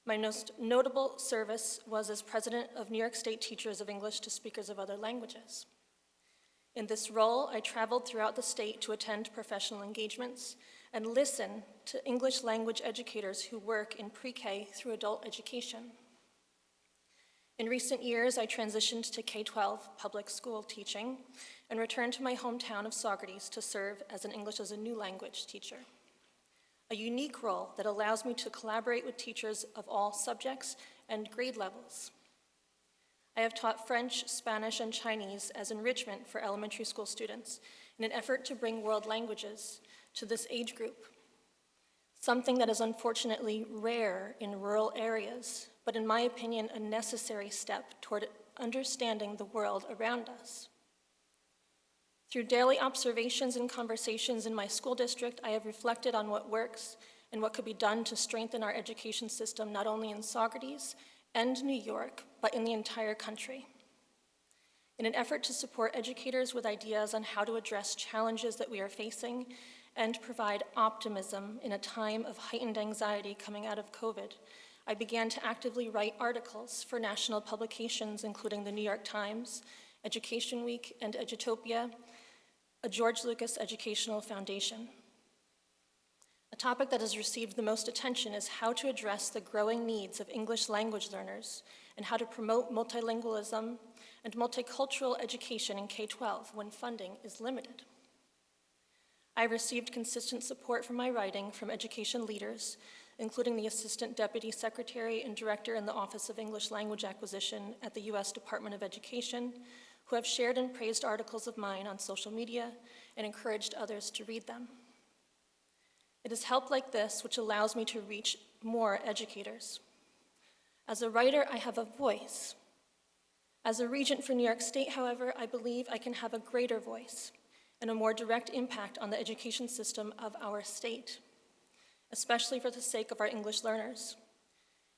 My most notable service was as president of New York State Teachers of English to Speakers of Other Languages. In this role, I traveled throughout the state to attend professional engagements and listen to English language educators who work in pre-K through adult education. In recent years, I transitioned to K-12 public school teaching and returned to my hometown of Saugerties to serve as an English as a new language teacher, a unique role that allows me to collaborate with teachers of all subjects and grade levels. I have taught French, Spanish, and Chinese as enrichment for elementary school students in an effort to bring world languages to this age group, something that is unfortunately rare in rural areas, but in my opinion, a necessary step toward understanding the world around us. Through daily observations and conversations in my school district, I have reflected on what works and what could be done to strengthen our education system, not only in Saugerties and New York, but in the entire country. In an effort to support educators with ideas on how to address challenges that we are facing and provide optimism in a time of heightened anxiety coming out of COVID, I began to actively write articles for national publications, including the New York Times, Education Week, and Edutopia, a George Lucas Educational Foundation. A topic that has received the most attention is how to address the growing needs of English language learners and how to promote multilingualism and multicultural education in K-12 when funding is limited. I received consistent support for my writing from education leaders, including the Assistant Deputy Secretary and Director in the Office of English Language Acquisition at the U.S. Department of Education, who have shared and praised articles of mine on social media and encouraged others to read them. It is help like this which allows me to reach more educators. As a writer, I have a voice. As a regent for New York State, however, I believe I can have a greater voice and a more direct impact on the education system of our state, especially for the sake of our English learners.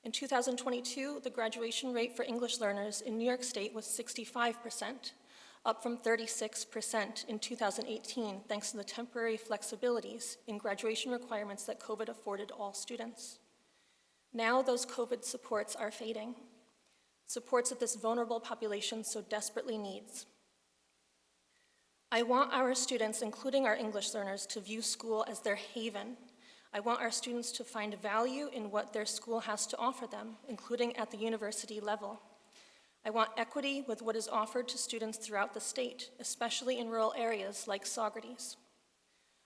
In 2022, the graduation rate for English learners in New York State was 65%, up from 36% in 2018, thanks to the temporary flexibilities in graduation requirements that COVID afforded all students. Now those COVID supports are fading, supports that this vulnerable population so desperately needs. I want our students, including our English learners, to view school as their haven. I want our students to find value in what their school has to offer them, including at the university level. I want equity with what is offered to students throughout the state, especially in rural areas like Saugerties.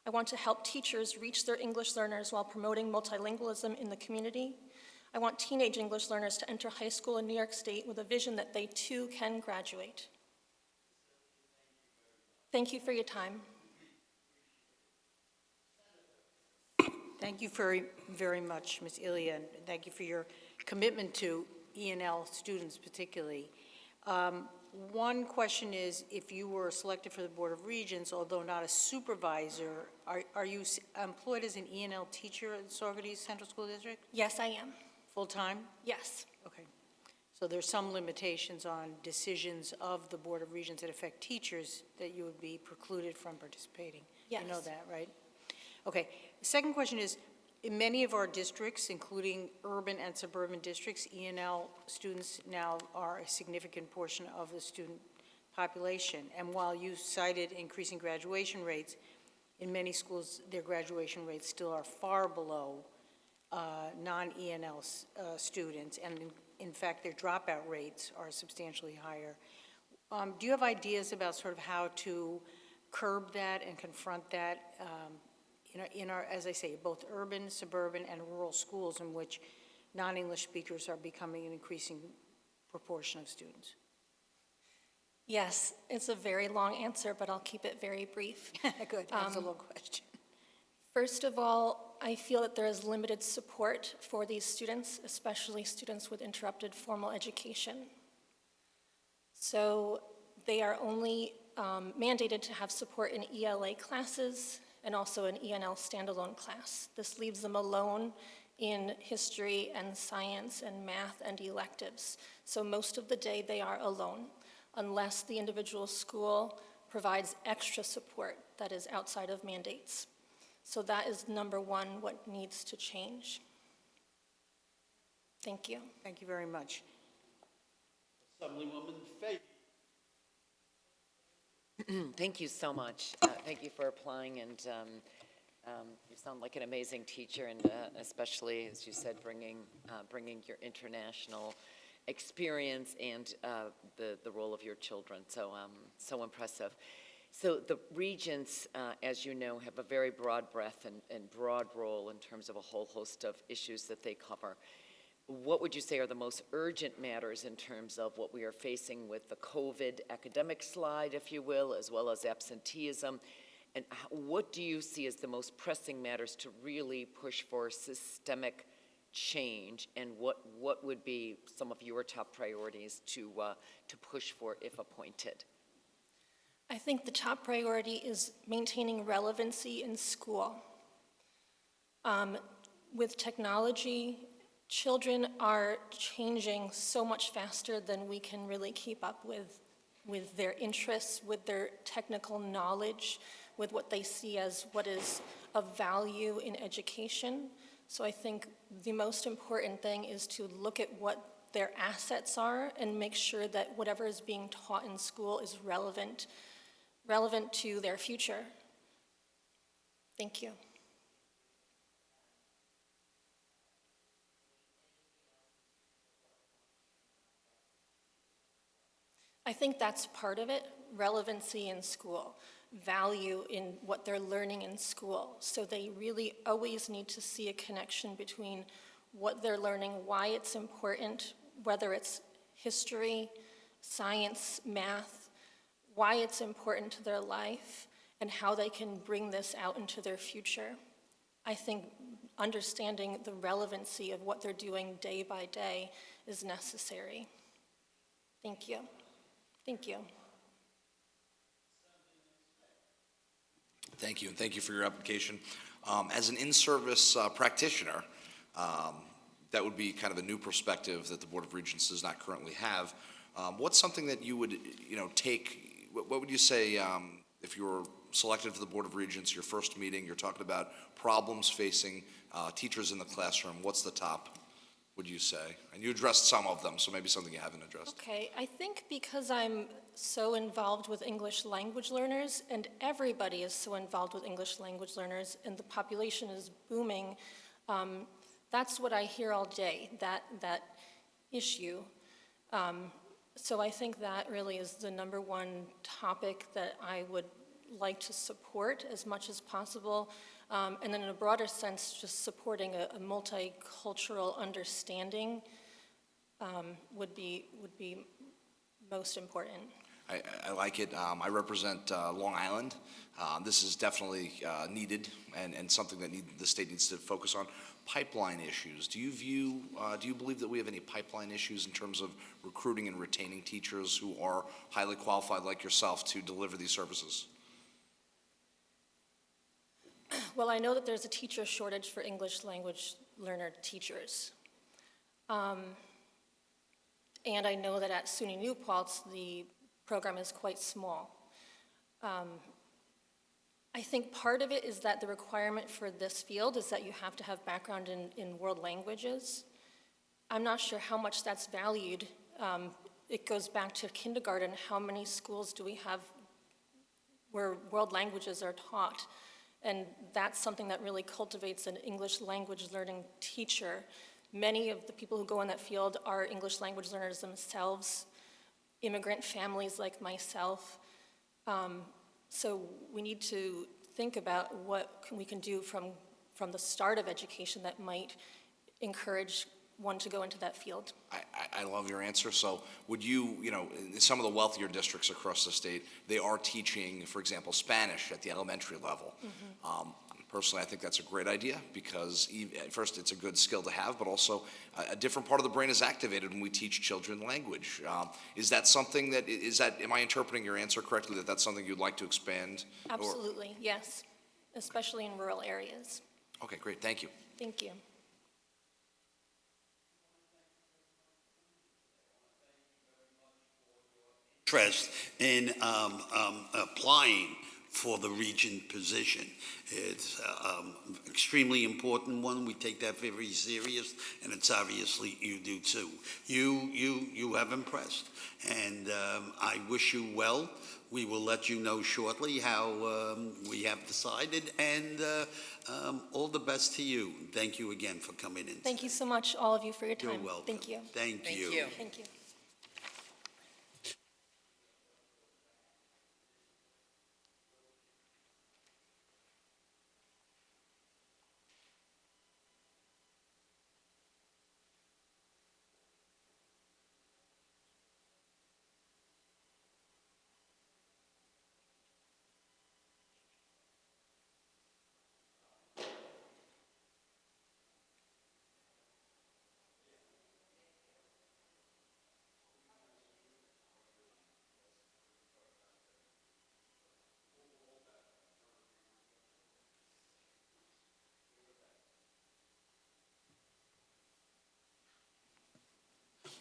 I want to help teachers reach their English learners while promoting multilingualism in the community. I want teenage English learners to enter high school in New York State with a vision that they too can graduate. Thank you for your time. Thank you very much, Ms. Ilya, and thank you for your commitment to E&L students particularly. One question is, if you were selected for the Board of Regents, although not a supervisor, are you employed as an E&L teacher at Saugerties Central School District? Yes, I am. Full-time? Yes. Okay. So there's some limitations on decisions of the Board of Regents that affect teachers that you would be precluded from participating. Yes. You know that, right? Okay. The second question is, in many of our districts, including urban and suburban districts, E&L students now are a significant portion of the student population. And while you cited increasing graduation rates, in many schools, their graduation rates still are far below non-E&L students, and in fact, their dropout rates are substantially higher. Do you have ideas about sort of how to curb that and confront that in our, as I say, both urban, suburban, and rural schools in which non-English speakers are becoming an increasing proportion of students? Yes, it's a very long answer, but I'll keep it very brief. Good, that's a long question. First of all, I feel that there is limited support for these students, especially students with interrupted formal education. So they are only mandated to have support in ELA classes and also an E&L standalone class. This leaves them alone in history and science and math and electives. So most of the day they are alone, unless the individual school provides extra support that is outside of mandates. So that is number one, what needs to change. Thank you. Thank you very much. Assemblywoman Fahey. Thank you so much. Thank you for applying, and you sound like an amazing teacher, and especially, as you said, bringing your international experience and the role of your children. So, so impressive. So the regents, as you know, have a very broad breadth and broad role in terms of a whole host of issues that they cover. What would you say are the most urgent matters in terms of what we are facing with the COVID academic slide, if you will, as well as absenteeism? And what do you see as the most pressing matters to really push for systemic change? And what would be some of your top priorities to push for if appointed? I think the top priority is maintaining relevancy in school. With technology, children are changing so much faster than we can really keep up with their interests, with their technical knowledge, with what they see as what is of value in education. So I think the most important thing is to look at what their assets are and make sure that whatever is being taught in school is relevant to their future. Thank you. I think that's part of it, relevancy in school, value in what they're learning in school. So they really always need to see a connection between what they're learning, why it's important, whether it's history, science, math, why it's important to their life, and how they can bring this out into their future. I think understanding the relevancy of what they're doing day by day is necessary. Thank you. Thank you. Thank you, and thank you for your application. As an in-service practitioner, that would be kind of a new perspective that the Board of Regents does not currently have. What's something that you would, take, what would you say if you were selected for the Board of Regents, your first meeting, you're talking about problems facing teachers in the classroom, what's the top, would you say? And you addressed some of them, so maybe something you haven't addressed. Okay, I think because I'm so involved with English language learners, and everybody is so involved with English language learners, and the population is booming, that's what I hear all day, that issue. So I think that really is the number one topic that I would like to support as much as possible. And then in a broader sense, just supporting a multicultural understanding would be most important. I like it. I represent Long Island. This is definitely needed and something that the state needs to focus on. Pipeline issues. Do you believe that we have any pipeline issues in terms of recruiting and retaining teachers who are highly qualified like yourself to deliver these services? Well, I know that there's a teacher shortage for English language learner teachers. And I know that at SUNY New Paltz, the program is quite small. I think part of it is that the requirement for this field is that you have to have background in world languages. I'm not sure how much that's valued. It goes back to kindergarten. How many schools do we have where world languages are taught? And that's something that really cultivates an English language learning teacher. Many of the people who go in that field are English language learners themselves, immigrant families like myself. So we need to think about what we can do from the start of education that might encourage one to go into that field. I love your answer. So would you know, in some of the wealthier districts across the state, they are teaching, for example, Spanish at the elementary level. Mm-hmm. Personally, I think that's a great idea because first, it's a good skill to have, but also a different part of the brain is activated when we teach children language. Is that something am I interpreting your answer correctly, that that's something you'd like to expand? Absolutely, yes, especially in rural areas. Okay, great, thank you. Thank you. Interest in applying for the regent position. It's extremely important one. We take that very serious, and it's obviously you do too. You have impressed, and I wish you well. We will let you know shortly how we have decided, and all the best to you. Thank you again for coming in. Thank you so much, all of you, for your time. You're welcome. Thank you. Thank you. Thank you. Thank you.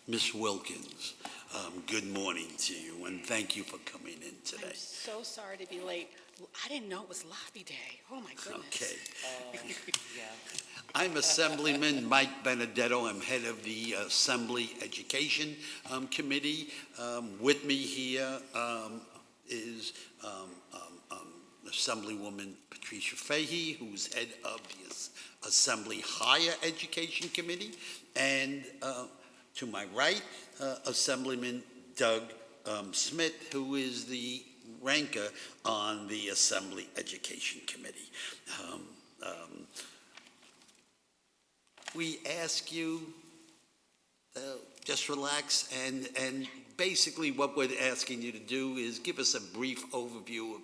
Ms. Wilkins, good morning to you, and thank you for coming in today. I'm so sorry to be late. I didn't know it was lobby day. Oh, my goodness. Okay. I'm Assemblyman Mike Benedetto. I'm head of the Assembly Education Committee. With me here is Assemblywoman Patricia Fahey, who's head of the Assembly Higher Education Committee, and to my right, Assemblyman Doug Smith, who is the ranker on the Assembly Education Committee. We ask you just relax, and basically what we're asking you to do is give us a brief overview of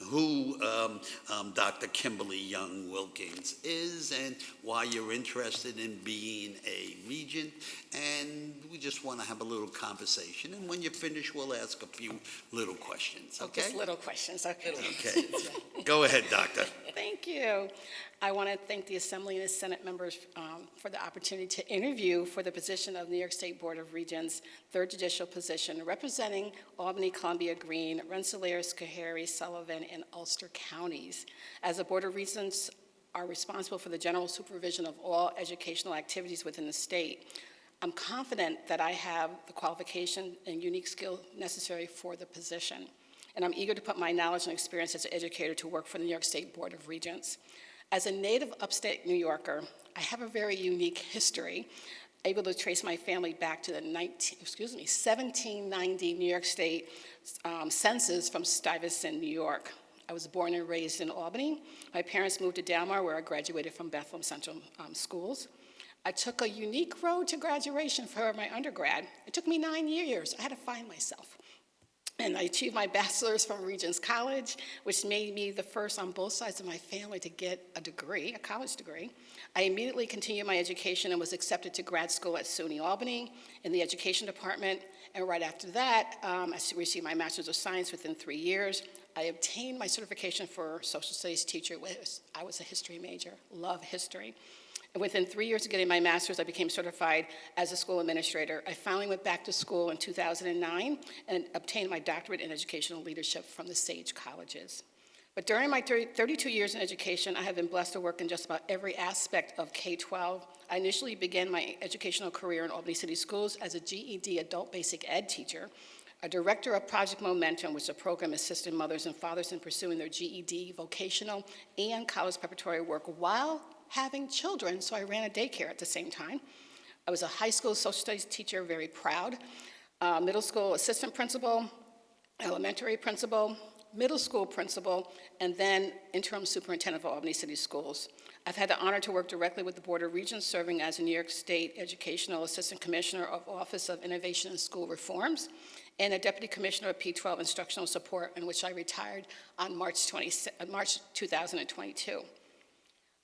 who Dr. Kimberly Young Wilkins is and why you're interested in being a regent, and we just want to have a little conversation, and when you finish, we'll ask a few little questions, okay? Just little questions, okay. Okay. Go ahead, Doctor. Thank you. I want to thank the Assembly and the Senate members for the opportunity to interview for the position of New York State Board of Regents, third judicial position, representing Albany, Columbia, Greene, Rensselaer, Schoharie, Sullivan, and Ulster counties. As the Board of Regents are responsible for the general supervision of all educational activities within the state, I'm confident that I have the qualification and unique skill necessary for the position. And I'm eager to put my knowledge and experience as an educator to work for the New York State Board of Regents. As a native upstate New Yorker, I have a very unique history. able to trace my family back to the 1790 New York State census from Stuyvesant, New York. I was born and raised in Albany. My parents moved to Delmar, where I graduated from Bethlehem Central Schools. I took a unique road to graduation for my undergrad. It took me 9 years. I had to find myself. And I achieved my bachelor's from Regents College, which made me the first on both sides of my family to get a degree, a college degree. I immediately continued my education and was accepted to grad school at SUNY Albany in the education department. And right after that, I received my master's of science within 3 years. I obtained my certification for social studies teacher. I was a history major, love history. And within 3 years of getting my master's, I became certified as a school administrator. I finally went back to school in 2009 and obtained my doctorate in educational leadership from the Sage Colleges. But during my 32 years in education, I have been blessed to work in just about every aspect of K-12. I initially began my educational career in Albany City Schools as a GED adult basic ed teacher, a director of Project Momentum, which is a program assisting mothers and fathers in pursuing their GED, vocational, and college preparatory work while having children, so I ran a daycare at the same time. I was a high school social studies teacher, very proud, middle school assistant principal, elementary principal, middle school principal, and then interim superintendent of Albany City Schools. I've had the honor to work directly with the Board of Regents, serving as a New York State Educational Assistant Commissioner of Office of Innovation and School Reforms, and a Deputy Commissioner of P-12 Instructional Support, in which I retired on March 2022.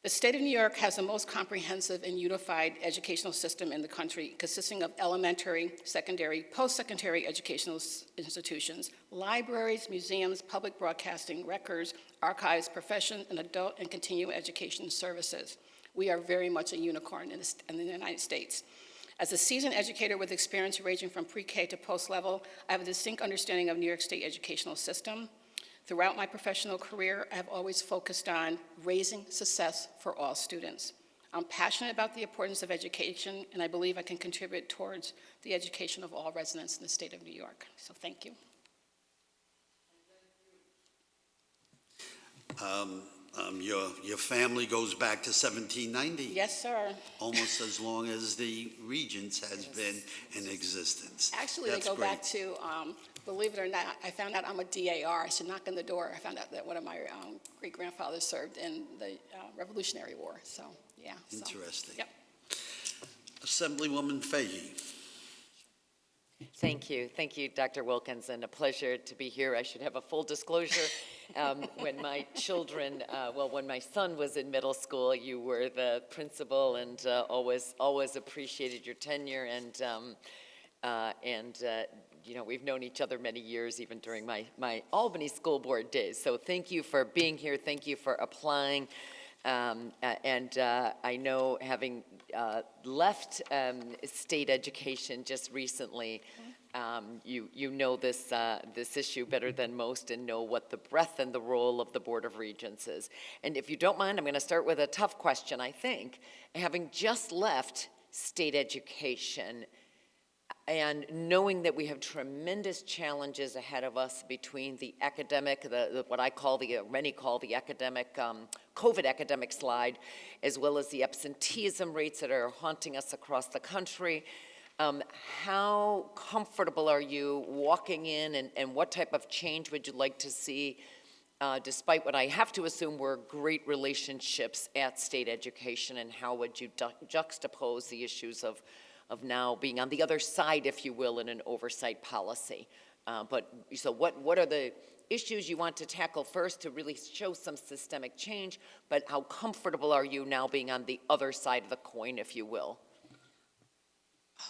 The state of New York has the most comprehensive and unified educational system in the country, consisting of elementary, secondary, post-secondary educational institutions, libraries, museums, public broadcasting, records, archives, profession, and adult and continuing education services. We are very much a unicorn in the United States. As a seasoned educator with experience ranging from pre-K to post-level, I have a distinct understanding of New York State educational system. Throughout my professional career, I have always focused on raising success for all students. I'm passionate about the importance of education, and I believe I can contribute towards the education of all residents in the state of New York. So thank you. Your family goes back to 1790. Yes, sir. Almost as long as the Regents has been in existence. Actually, That's they go great. back to, believe it or not, I found out I'm a DAR. I should knock on the door. I found out that one of my great-grandfathers served in the Revolutionary War. So, yeah. So, Interesting. yep. Assemblywoman Fahey. Thank you, Dr. Wilkins, and a pleasure to be here. I should have a full disclosure. When my children, when my son was in middle school, you were the principal, and always appreciated your tenure, and you know, we've known each other many years, even during my Albany School Board days. So thank you for being here. Thank you for applying. I know, having left state education just recently, you know this issue better than most and know what the breadth and the role of the Board of Regents is. And if you don't mind, I'm going to start with a tough question, I think. Having just left state education, and knowing that we have tremendous challenges ahead of us between the academic, what many call the academic, COVID academic slide, as well as the absenteeism rates that are haunting us across the country, how comfortable are you walking in, and what type of change would you like to see, despite what I have to assume were great relationships at state education, and how would you juxtapose the issues of now being on the other side, if you will, in an oversight policy? So what are the issues you want to tackle first to really show some systemic change, but how comfortable are you now being on the other side of the coin, if you will?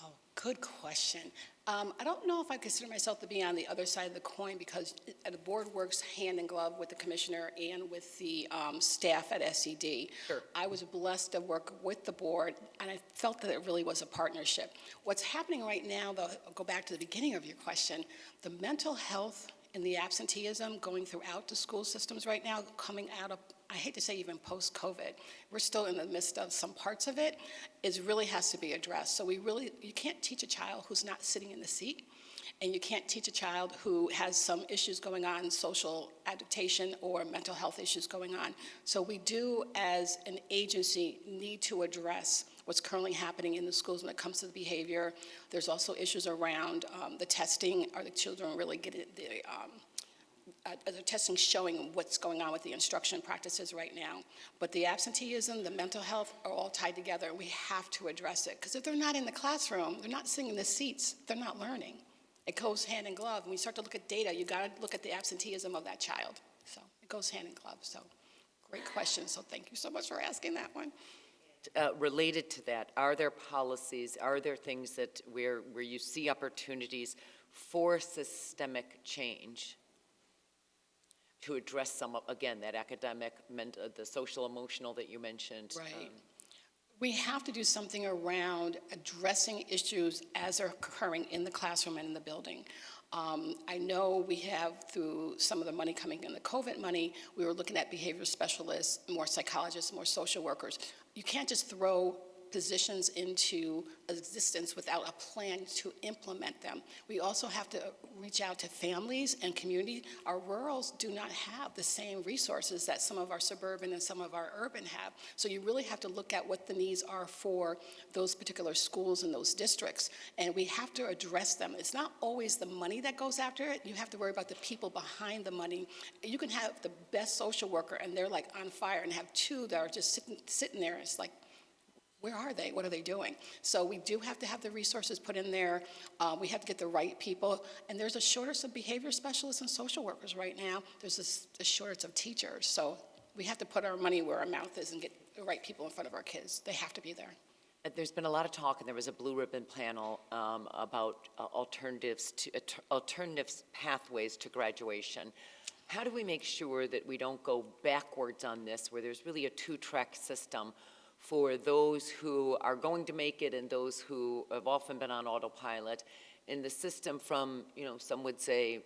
Oh, good question. I don't know if I consider myself to be on the other side of the coin, because the board works hand in glove with the commissioner and with the staff at SED. Sure. I was blessed to work with the board, and I felt that it really was a partnership. What's happening right now, though, I'll go back to the beginning of your question, the mental health and the absenteeism going throughout the school systems right now, coming out of, I hate to say even post-COVID, we're still in the midst of some parts of it, really has to be addressed. So you can't teach a child who's not sitting in the seat, and you can't teach a child who has some issues going on, social adaptation or mental health issues going on. So we do, as an agency, need to address what's currently happening in the schools when it comes to the behavior. There's also issues around the testing. Are the children really getting the testing showing what's going on with the instruction practices right now? But the absenteeism, the mental health are all tied together, and we have to address it. Because if they're not in the classroom, they're not sitting in the seats, they're not learning. It goes hand in glove. When you start to look at data, you got to look at the absenteeism of that child. So it goes hand in glove. So great question. So thank you so much for asking that one. Related to that, are there policies, are there things that where you see opportunities for systemic change to address some of, again, that academic, the social, emotional that you mentioned? Right. We have to do something around addressing issues as they're occurring in the classroom and in the building. I know we have, through some of the money coming in, the COVID money, we were looking at behavioral specialists, more psychologists, more social workers. You can't just throw positions into existence without a plan to implement them. We also have to reach out to families and community. Our rurals do not have the same resources that some of our suburban and some of our urban have. So you really have to look at what the needs are for those particular schools and those districts. And we have to address them. It's not always the money that goes after it. You have to worry about the people behind the money. You can have the best social worker and they're like on fire, and have two that are just sitting there. It's like, where are they? What are they doing? So we do have to have the resources put in there. We have to get the right people. And there's a shortage of behavior specialists and social workers right now. There's a shortage of teachers. So we have to put our money where our mouth is and get the right people in front of our kids. They have to be there. There's been a lot of talk, and there was a blue ribbon panel about alternatives pathways to graduation. How do we make sure that we don't go backwards on this, where there's really a two-track system for those who are going to make it and those who have often been on autopilot in the system from, some would say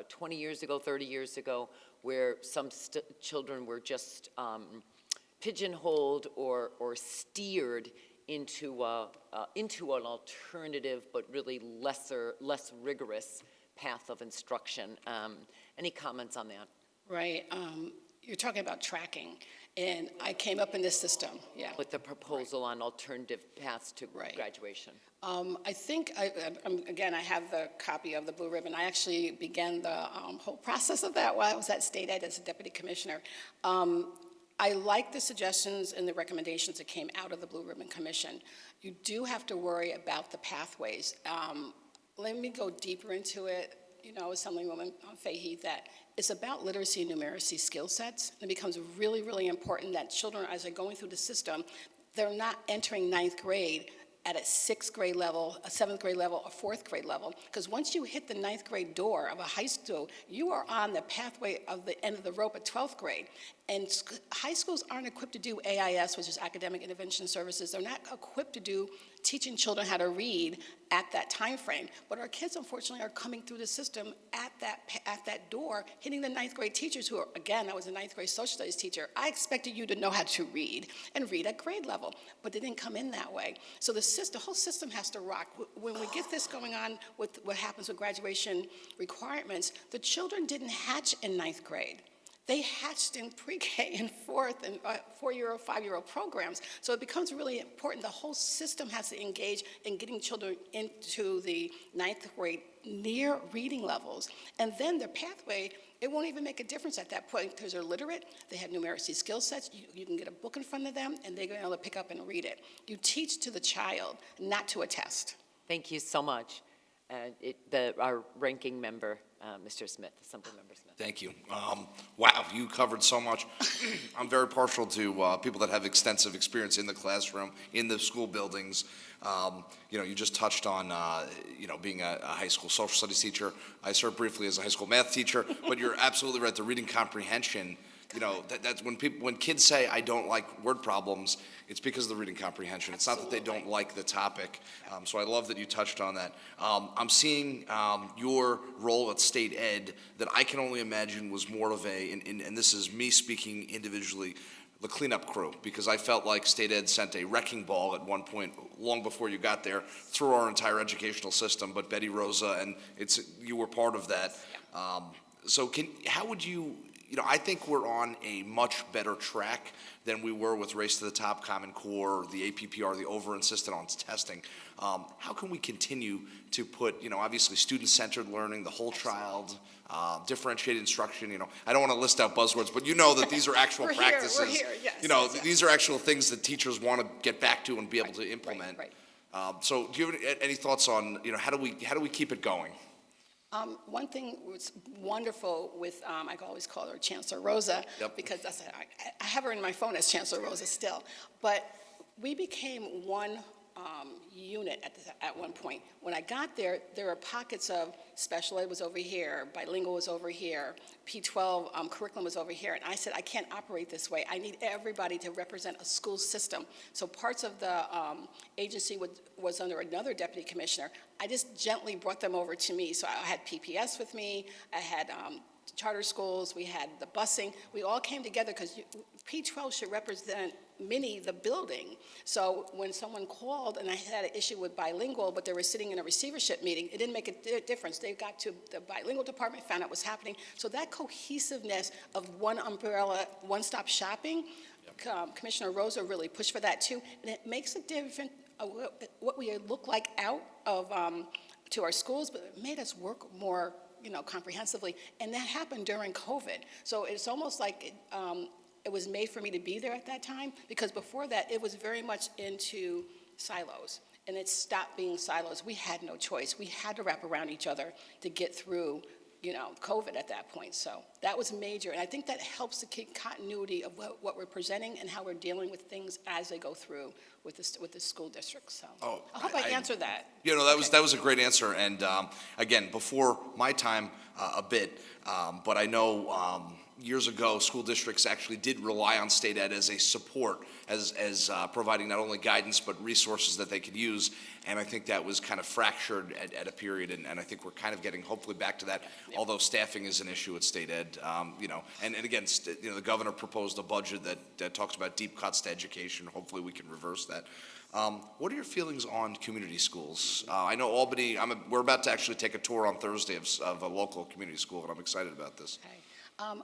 20 years ago, 30 years ago, where some children were just pigeonholed or steered into an alternative but really less rigorous path of instruction. Any comments on that? Right. You're talking about tracking. And I came up in this system, yeah. With the proposal on alternative paths to graduation. I think, again, I have the copy of the Blue Ribbon. I actually began the whole process of that while I was at State Ed as a deputy commissioner. I like the suggestions and the recommendations that came out of the Blue Ribbon Commission. You do have to worry about the pathways. Let me go deeper into it. I was telling Assemblywoman Fahey that it's about literacy and numeracy skill sets. It becomes really, really important that children, as they're going through the system, they're not entering ninth grade at a sixth grade level, a seventh grade level, a fourth grade level. Because once you hit the ninth grade door of a high school, you are on the pathway of the end of the rope at 12th grade. And high schools aren't equipped to do AIS, which is Academic Intervention Services. They're not equipped to do teaching children how to read at that time frame. But our kids, unfortunately, are coming through the system at that door, hitting the ninth grade teachers who are, again, I was a ninth grade social studies teacher. I expected you to know how to read and read at grade level, but they didn't come in that way. So the whole system has to rock. When we get this going on with what happens with graduation requirements, the children didn't hatch in ninth grade. They hatched in pre-K and fourth and 4-year-old, 5-year-old programs. So it becomes really important. The whole system has to engage in getting children into the ninth grade near reading levels. And then their pathway, it won't even make a difference at that point because they're literate, they have numeracy skill sets, you can get a book in front of them, and they're going to be able to pick up and read it. You teach to the child, not to a test. Thank you so much. Our ranking member, Mr. Smith, Assemblymember Smith. Thank you. Wow, you covered so much. I'm very partial to people that have extensive experience in the classroom, in the school buildings. You just touched on, being a high school social studies teacher. I served briefly as a high school math teacher, but you're absolutely right. The reading comprehension, that's when kids say, I don't like word problems, it's because of the reading comprehension. It's not that they don't like the topic. So I love that you touched on that. I'm seeing your role at State Ed that I can only imagine was more of and this is me speaking individually, the cleanup crew, because I felt like State Ed sent a wrecking ball at one point, long before you got there, through our entire educational system. But Betty Rosa, and you were part of that. So how would you I think we're on a much better track than we were with Race to the Top, Common Core, the APPR, the over-insisted on testing. How can we continue to put, obviously student-centered learning, the whole child, differentiated instruction, I don't want to list out buzzwords, but you know that these are actual We're practices. here, yes, yes. These are actual things that teachers want to get back to and be able to implement. Right. So do you have any thoughts on, how do we keep it going? One thing was wonderful with, I always call her Chancellor Rosa, Yep. because I have her in my phone as Chancellor Rosa still, but we became one unit at one point. When I got there, there were pockets of special ed was over here, bilingual was over here, P12 curriculum was over here, and I said, I can't operate this way. I need everybody to represent a school system. So parts of the agency was under another deputy commissioner. I just gently brought them over to me. So I had PPS with me, I had charter schools, we had the busing. We all came together because P12 should represent the building. So when someone called and I had an issue with bilingual, but they were sitting in a receivership meeting, it didn't make a difference. They got to the bilingual department, found out what's happening. So that cohesiveness of one umbrella, one-stop shopping, Commissioner Rosa really pushed for that too. And it makes a difference what we look like out of to our schools, but it made us work more comprehensively. And that happened during COVID. So it's almost like it was made for me to be there at that time, because before that, it was very much into silos. And it stopped being silos. We had no choice. We had to wrap around each other to get through, COVID at that point. So that was major. And I think that helps to keep continuity of what we're presenting and how we're dealing with things as they go through with the school district. So I hope I answered that. That was a great answer. And again, before my time a bit, but I know years ago, school districts actually did rely on state ed as a support, as providing not only guidance but resources that they could use. And I think that was kind of fractured at a period, and I think we're kind of getting hopefully back to that. Although staffing is an issue at state ed, and again, the governor proposed a budget that talks about deep cuts to education. Hopefully, we can reverse that. What are your feelings on community schools? I know Albany. We're about to actually take a tour on Thursday of a local community school, and I'm excited about this. Okay.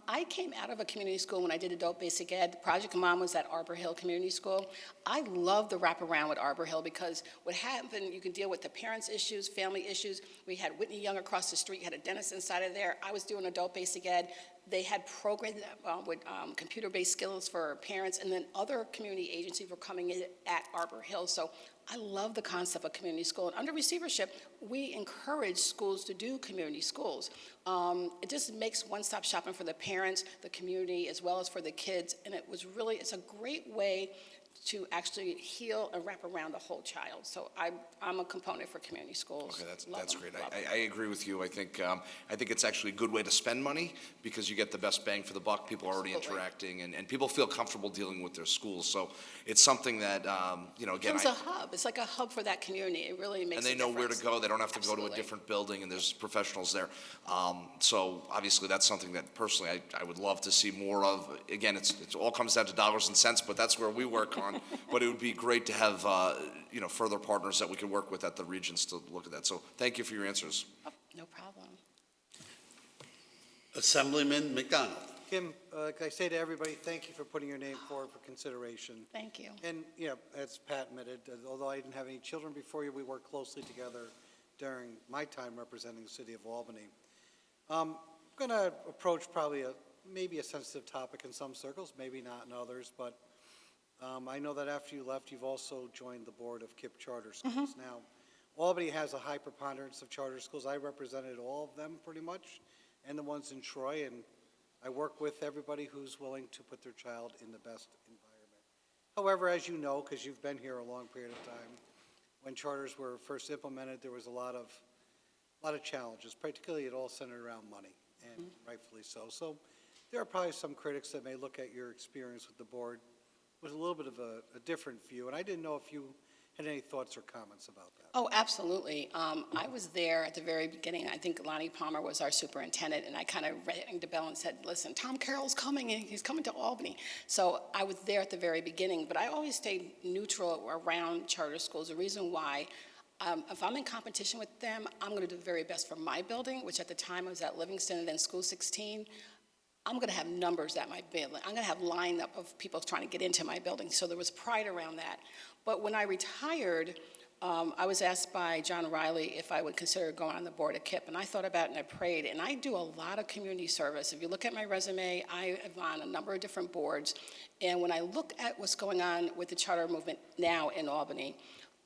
I came out of a community school when I did adult basic ed. Project Mom was at Arbor Hill Community School. I love the wraparound with Arbor Hill because what happened, you can deal with the parents' issues, family issues. We had Whitney Young across the street, had a dentist inside of there. I was doing adult basic ed. They had programs with computer-based skills for parents, and then other community agencies were coming in at Arbor Hill. So I love the concept of community school. And under receivership, we encourage schools to do community schools. It just makes one-stop shopping for the parents, the community, as well as for the kids. And it's a great way to actually heal and wrap around the whole child. So I'm a component for community schools. Okay, that's great. I agree with you. I think it's actually a good way to spend money because you get the best bang for the buck. People are already interacting, and people feel comfortable dealing with their schools. So it's something that, again. It's a hub. It's like a hub for that community. It really makes a difference. And they know where to go. They don't have to go to a different building, and there's professionals there. So obviously, that's something that personally I would love to see more of. Again, it all comes down to dollars and cents, but that's where we work on. But it would be great to have, further partners that we can work with at the regions to look at that. So thank you for your answers. Oh, no problem. Assemblyman McDonald. Kim, like I say to everybody, thank you for putting your name forward for consideration. Thank you. And, as Pat admitted, although I didn't have any children before you, we worked closely together during my time representing the city of Albany. I'm going to approach probably maybe a sensitive topic in some circles, maybe not in others, but I know that after you left, you've also joined the board of KIPP charter schools. Now, Albany has a high preponderance of charter schools. I represented all of them pretty much, and the ones in Troy, and I work with everybody who's willing to put their child in the best environment. However, as you know, because you've been here a long period of time, when charters were first implemented, there was a lot of challenges, particularly it all centered around money, and rightfully so. So there are probably some critics that may look at your experience with the board with a little bit of a different view, and I didn't know if you had any thoughts or comments about that. Oh, absolutely. I was there at the very beginning. I think Lonnie Palmer was our superintendent, and I kind of rang the bell and said, listen, Tom Carroll's coming, and he's coming to Albany. So I was there at the very beginning, but I always stayed neutral around charter schools. The reason why, if I'm in competition with them, I'm going to do the very best for my building, which at the time I was at Livingston and then School 16. I'm going to have numbers at my building. I'm going to have lineup of people trying to get into my building. So there was pride around that. But when I retired, I was asked by John Riley if I would consider going on the board of KIPP, and I thought about it and I prayed, and I do a lot of community service. If you look at my resume, I am on a number of different boards, and when I look at what's going on with the charter movement now in Albany,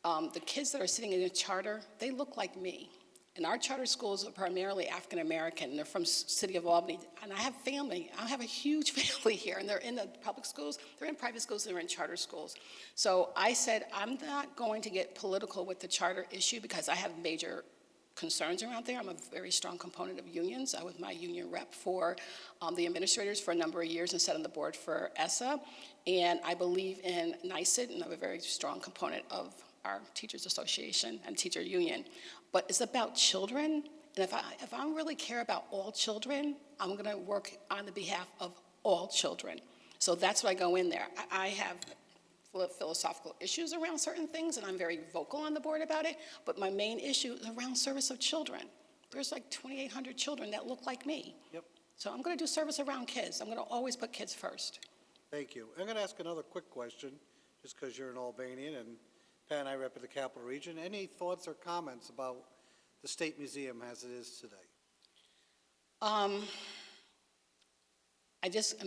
the kids that are sitting in the charter, they look like me. And our charter schools are primarily African-American. They're from city of Albany. And I have family. I have a huge family here. And they're in the public schools. They're in private schools. They're in charter schools. So I said, I'm not going to get political with the charter issue because I have major concerns around there. I'm a very strong component of unions. I was my union rep for the administrators for a number of years and sat on the board for ESSA. And I believe in NYSID, and I'm a very strong component of our Teachers Association and teacher union. But it's about children, and if I really care about all children, I'm going to work on the behalf of all children. So that's what I go in there. I have philosophical issues around certain things, and I'm very vocal on the board about it, but my main issue is around service of children. There's like 2,800 children that look like me. Yep. So I'm going to do service around kids. I'm going to always put kids first. Thank you. I'm going to ask another quick question, just because you're an Albanian, and Pat and I rep the Capital Region. Any thoughts or comments about the State Museum as it is today? I'm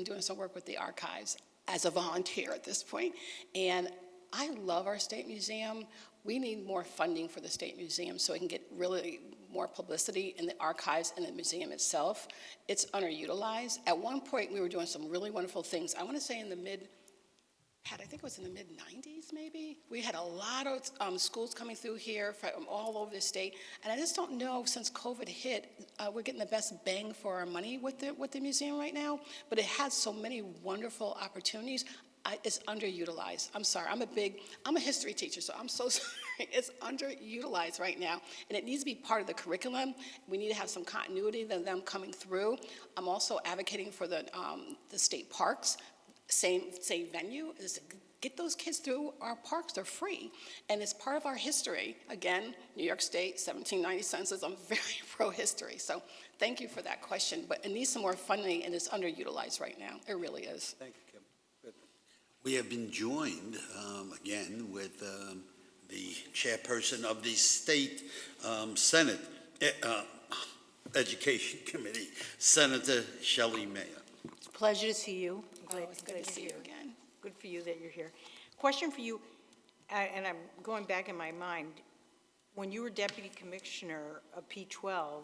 doing some work with the archives as a volunteer at this point, and I love our State Museum. We need more funding for the State Museum so it can get really more publicity in the archives and the museum itself. It's underutilized. At one point, we were doing some really wonderful things. I want to say in the I think it was in the mid-90s, maybe. We had a lot of schools coming through here from all over the state. And I just don't know, since COVID hit, we're getting the best bang for our money with the museum right now. But it has so many wonderful opportunities. It's underutilized. I'm sorry. I'm a history teacher, so I'm so sorry. It's underutilized right now. And it needs to be part of the curriculum. We need to have some continuity of them coming through. I'm also advocating for the state parks. Same venue, is get those kids through our parks. They're free, and it's part of our history. Again, New York State, 1790 census. I'm very pro-history, so thank you for that question. But it needs some more funding, and it's underutilized right now. It really is. Thank you, Kim. Good. We have been joined again with the chairperson of the State Senate Education Committee, Senator Shelley Mayer. It's a pleasure to see you. It's good to see you again. Good for you that you're here. Question for you, and I'm going back in my mind. When you were deputy commissioner of P12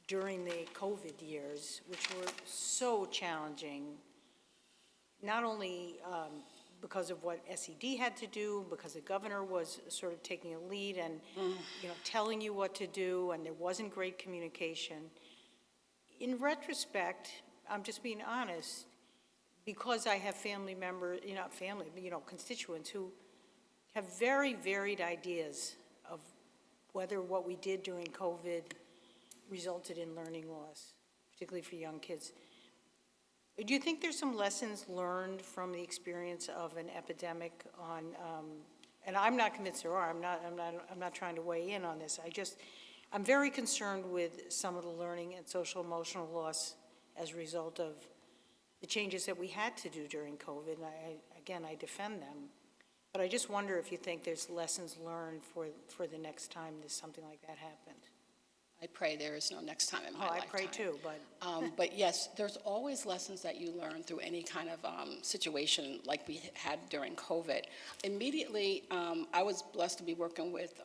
during the COVID years, which were so challenging, not only because of what SED had to do, because the governor was sort of taking a lead and telling you what to do, and there wasn't great communication. In retrospect, I'm just being honest, because I have family members, not family, but constituents who have very varied ideas of whether what we did during COVID resulted in learning loss, particularly for young kids. Do you think there's some lessons learned from the experience of an epidemic on, and I'm not convinced there are, I'm not trying to weigh in on this. I'm very concerned with some of the learning and social emotional loss as a result of the changes that we had to do during COVID, and I defend them. But I just wonder if you think there's lessons learned for the next time something like that happened. I pray there is no next time in my lifetime. I pray too, but. But yes, there's always lessons that you learn through any kind of situation like we had during COVID. Immediately, I was blessed to be working with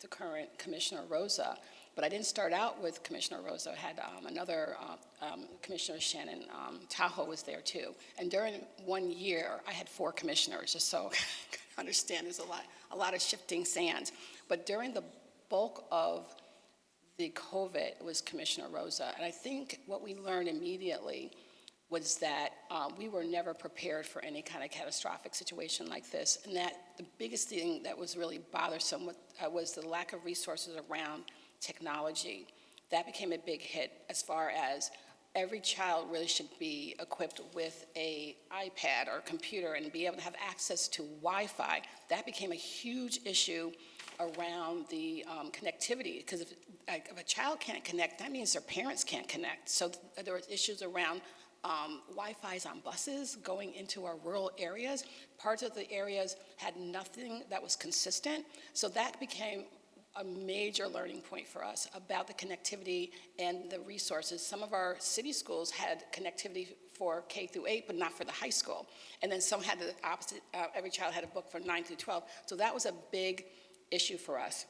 the current Commissioner Rosa, but I didn't start out with Commissioner Rosa. I had another Commissioner, Shannon Tahoe, was there too. And during 1 year, I had 4 commissioners, just so you can understand there's a lot of shifting sands. But during the bulk of the COVID, it was Commissioner Rosa. And I think what we learned immediately was that we were never prepared for any kind of catastrophic situation like this. And that the biggest thing that was really bothersome was the lack of resources around technology. That became a big hit as far as every child really should be equipped with an iPad or computer and be able to have access to Wi-Fi. That became a huge issue around the connectivity, because if a child can't connect, that means their parents can't connect. So there were issues around Wi-Fi's on buses going into our rural areas. Parts of the areas had nothing that was consistent, so that became a major learning point for us about the connectivity and the resources. Some of our city schools had connectivity for K through 8, but not for the high school. And then some had the opposite, every child had a book for 9 through 12. So that was a big issue for us.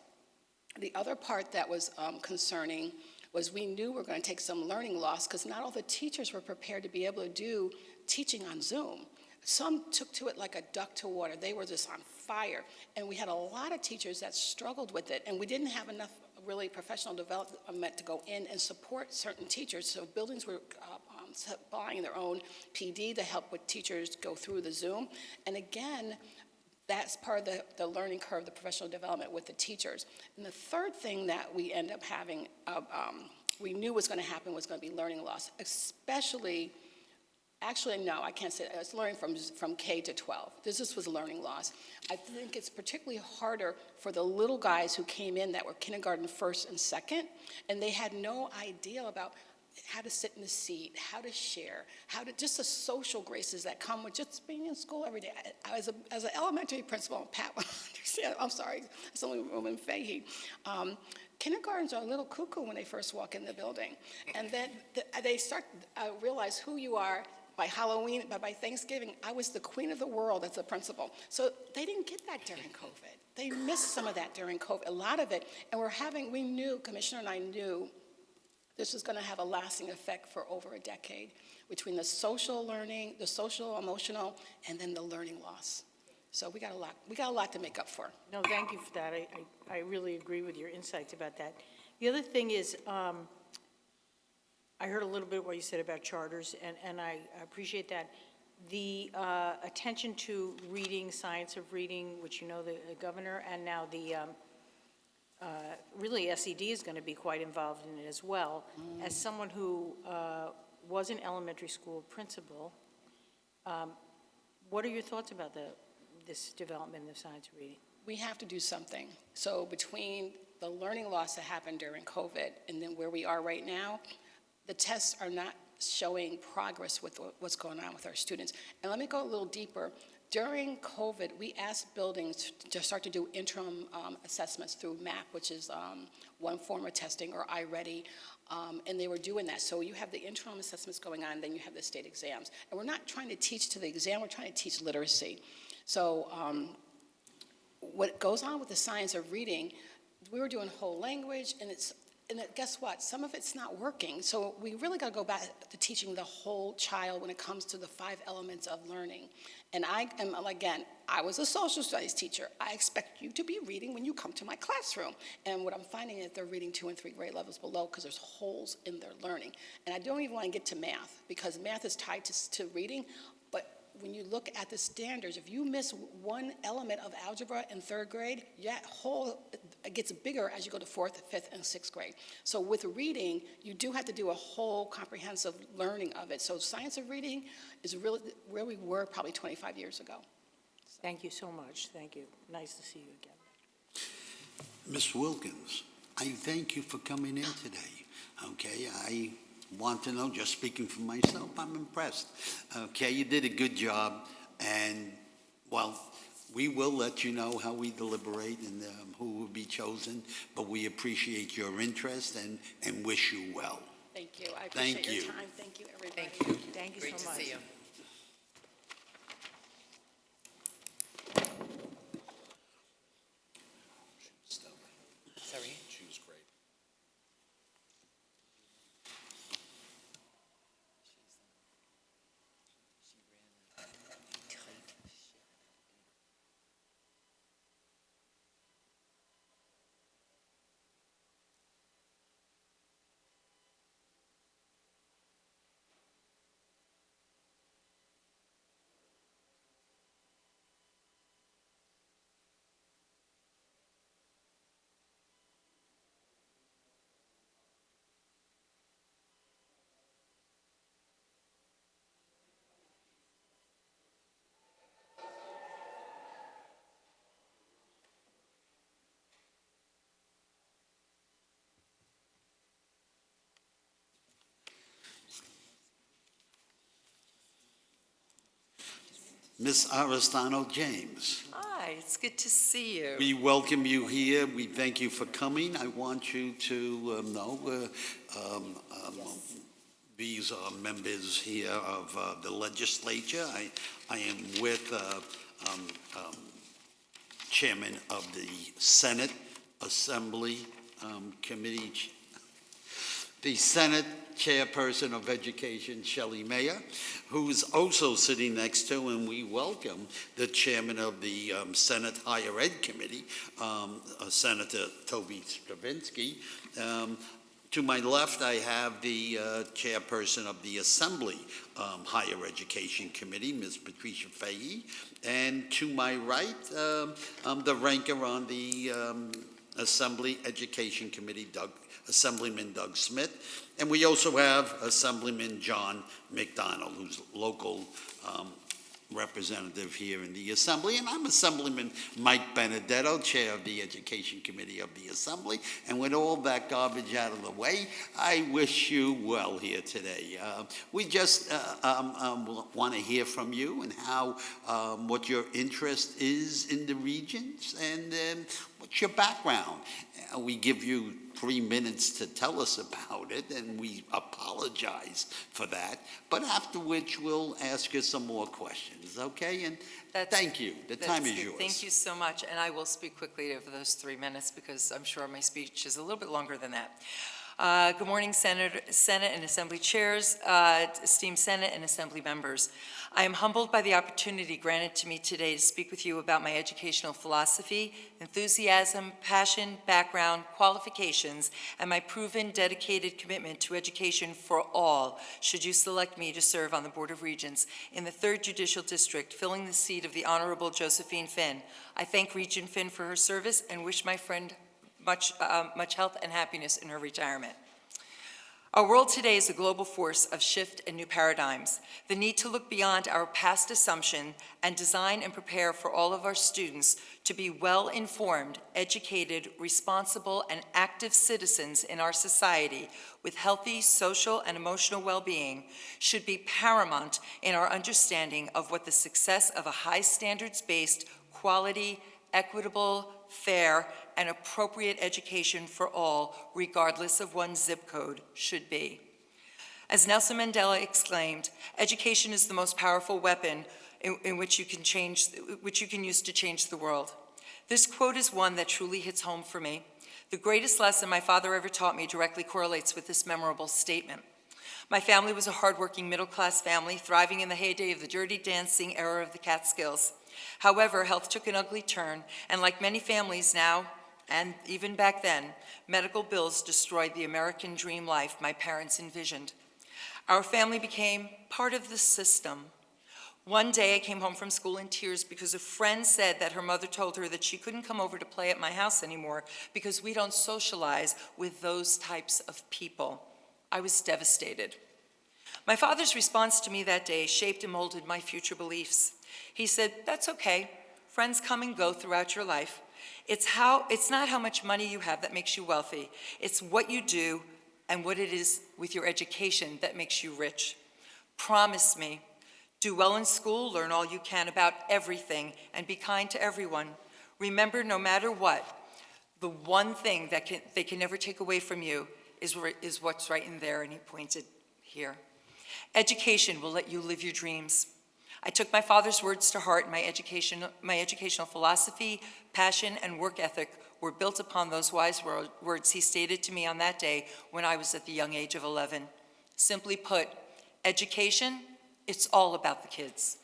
The other part that was concerning was we knew we were going to take some learning loss because not all the teachers were prepared to be able to do teaching on Zoom. Some took to it like a duck to water. They were just on fire. And we had a lot of teachers that struggled with it, and we didn't have enough really professional development to go in and support certain teachers. So buildings were buying their own PD to help with teachers go through the Zoom. And again, that's part of the learning curve, the professional development with the teachers. And the third thing that we end up having, we knew was going to happen was going to be learning loss, especially. Actually, no, I can't say that. It's learning from K to 12. This was learning loss. I think it's particularly harder for the little guys who came in that were kindergarten first and second, and they had no idea about how to sit in the seat, how to share, just the social graces that come with just being in school every day. As an elementary principal, Pat will understand, I'm sorry, it's only Roman Fahey. Kindergartens are a little cuckoo when they first walk in the building. And then they start realize who you are by Halloween, but by Thanksgiving, I was the queen of the world as a principal. So they didn't get that during COVID. They missed some of that during COVID, a lot of it. And we knew, Commissioner and I knew, this was going to have a lasting effect for over a decade between the social learning, the social, emotional, and then the learning loss. So we got a lot to make up for. No, thank you for that. I really agree with your insights about that. The other thing is, I heard a little bit what you said about charters, and I appreciate that. The attention to reading, science of reading, which you know the governor, and now the really SED is going to be quite involved in it as well. As someone who was an elementary school principal, what are your thoughts about this development of science of reading? We have to do something. So between the learning loss that happened during COVID and then where we are right now, the tests are not showing progress with what's going on with our students. And let me go a little deeper. During COVID, we asked buildings to start to do interim assessments through MAP, which is one form of testing, or iReady, and they were doing that. So you have the interim assessments going on, then you have the state exams. And we're not trying to teach to the exam, we're trying to teach literacy. So what goes on with the science of reading, we were doing whole language, and guess what? Some of it's not working. So we really got to go back to teaching the whole child when it comes to the 5 elements of learning. And I was a social studies teacher. I expect you to be reading when you come to my classroom. And what I'm finding is they're reading 2 and 3 grade levels below because there's holes in their learning. And I don't even want to get to math because math is tied to reading. When you look at the standards, if you miss one element of algebra in 3rd grade, that hole gets bigger as you go to 4th, 5th, and 6th grade. So with reading, you do have to do a whole comprehensive learning of it. So science of reading is really where we were probably 25 years ago. Thank you so much. Thank you. Nice to see you again. Ms. Wilkins, I thank you for coming in today. Okay, I want to know, just speaking for myself, I'm impressed. Okay, you did a good job, and, well, we will let you know how we deliberate and who will be chosen, but we appreciate your interest and wish you well. Thank you. I appreciate Thank your you. time. Thank you, everybody. Thank you. Thank you Great so to much. see you. Sorry? She was great. Ms. Aristano James. Hi, it's good to see you. We welcome you here. We thank you for coming. I want you to know these are members here of the legislature. I am with Chairman of the Senate Assembly Committee, the Senate Chairperson of Education, Shelley Mayer, who's also sitting next to, and we welcome the Chairman of the Senate Higher Ed Committee, Senator Toby Stravinsky. To my left, I have the Chairperson of the Assembly Higher Education Committee, Ms. Patricia Fahey, and to my right, the ranker on the Assembly Education Committee, Assemblyman Doug Smith. And we also have Assemblyman John McDonald, who's local representative here in the Assembly. And I'm Assemblyman Mike Benedetto, Chair of the Education Committee of the Assembly. And with all that garbage out of the way, I wish you well here today. We just want to hear from you and how, what your interest is in the regions and what's your background. We give you 3 minutes to tell us about it, and we apologize for that. But after which, we'll ask you some more questions, okay? And thank you. The time is yours. Thank you so much, and I will speak quickly over those 3 minutes because I'm sure my speech is a little bit longer than that. Good morning, Senate and Assembly chairs, esteemed Senate and Assembly members. I am humbled by the opportunity granted to me today to speak with you about my educational philosophy, enthusiasm, passion, background, qualifications, and my proven dedicated commitment to education for all, should you select me to serve on the Board of Regents in the 3rd Judicial District, filling the seat of the Honorable Josephine Finn. I thank Regent Finn for her service and wish my friend much health and happiness in her retirement. Our world today is a global force of shift and new paradigms. The need to look beyond our past assumption and design and prepare for all of our students to be well-informed, educated, responsible, and active citizens in our society with healthy social and emotional well-being should be paramount in our understanding of what the success of a high standards-based, quality, equitable, fair, and appropriate education for all, regardless of one's zip code, should be. As Nelson Mandela exclaimed, education is the most powerful weapon in which you can use to change the world. This quote is one that truly hits home for me. The greatest lesson my father ever taught me directly correlates with this memorable statement. My family was a hardworking middle-class family, thriving in the heyday of the Dirty Dancing era of the Catskills. However, health took an ugly turn, and like many families now, and even back then, medical bills destroyed the American dream life my parents envisioned. Our family became part of the system. One day I came home from school in tears because a friend said that her mother told her that she couldn't come over to play at my house anymore because we don't socialize with those types of people. I was devastated. My father's response to me that day shaped and molded my future beliefs. He said, "That's okay. Friends come and go throughout your life. It's not how much money you have that makes you wealthy. It's what you do and what it is with your education that makes you rich. Promise me, do well in school, learn all you can about everything, and be kind to everyone. Remember, no matter what, the one thing that they can never take away from you is what's right in there," and he pointed here. Education will let you live your dreams. I took my father's words to heart. My educational philosophy, passion, and work ethic were built upon those wise words he stated to me on that day when I was at the young age of 11. Simply put, education, it's all about the kids.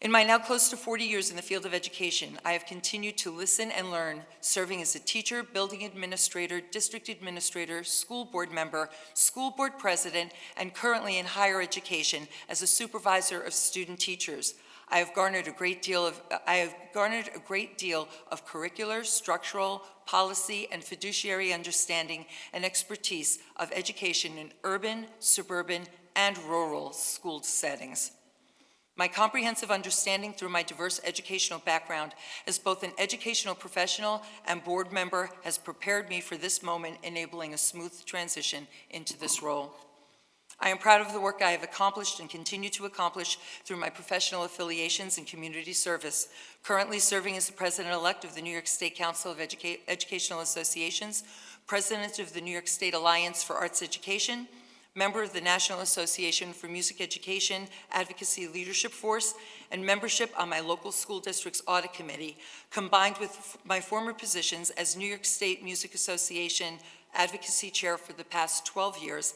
In my now close to 40 years in the field of education, I have continued to listen and learn, serving as a teacher, building administrator, district administrator, school board member, school board president, and currently in higher education as a supervisor of student teachers. I have garnered a great deal of curricular, structural, policy, and fiduciary understanding and expertise of education in urban, suburban, and rural school settings. My comprehensive understanding through my diverse educational background as both an educational professional and board member has prepared me for this moment, enabling a smooth transition into this role. I am proud of the work I have accomplished and continue to accomplish through my professional affiliations and community service, currently serving as the president-elect of the New York State Council of Educational Associations, president of the New York State Alliance for Arts Education, member of the National Association for Music Education Advocacy Leadership Force, and membership on my local school district's audit committee, combined with my former positions as New York State Music Association Advocacy Chair for the past 12 years,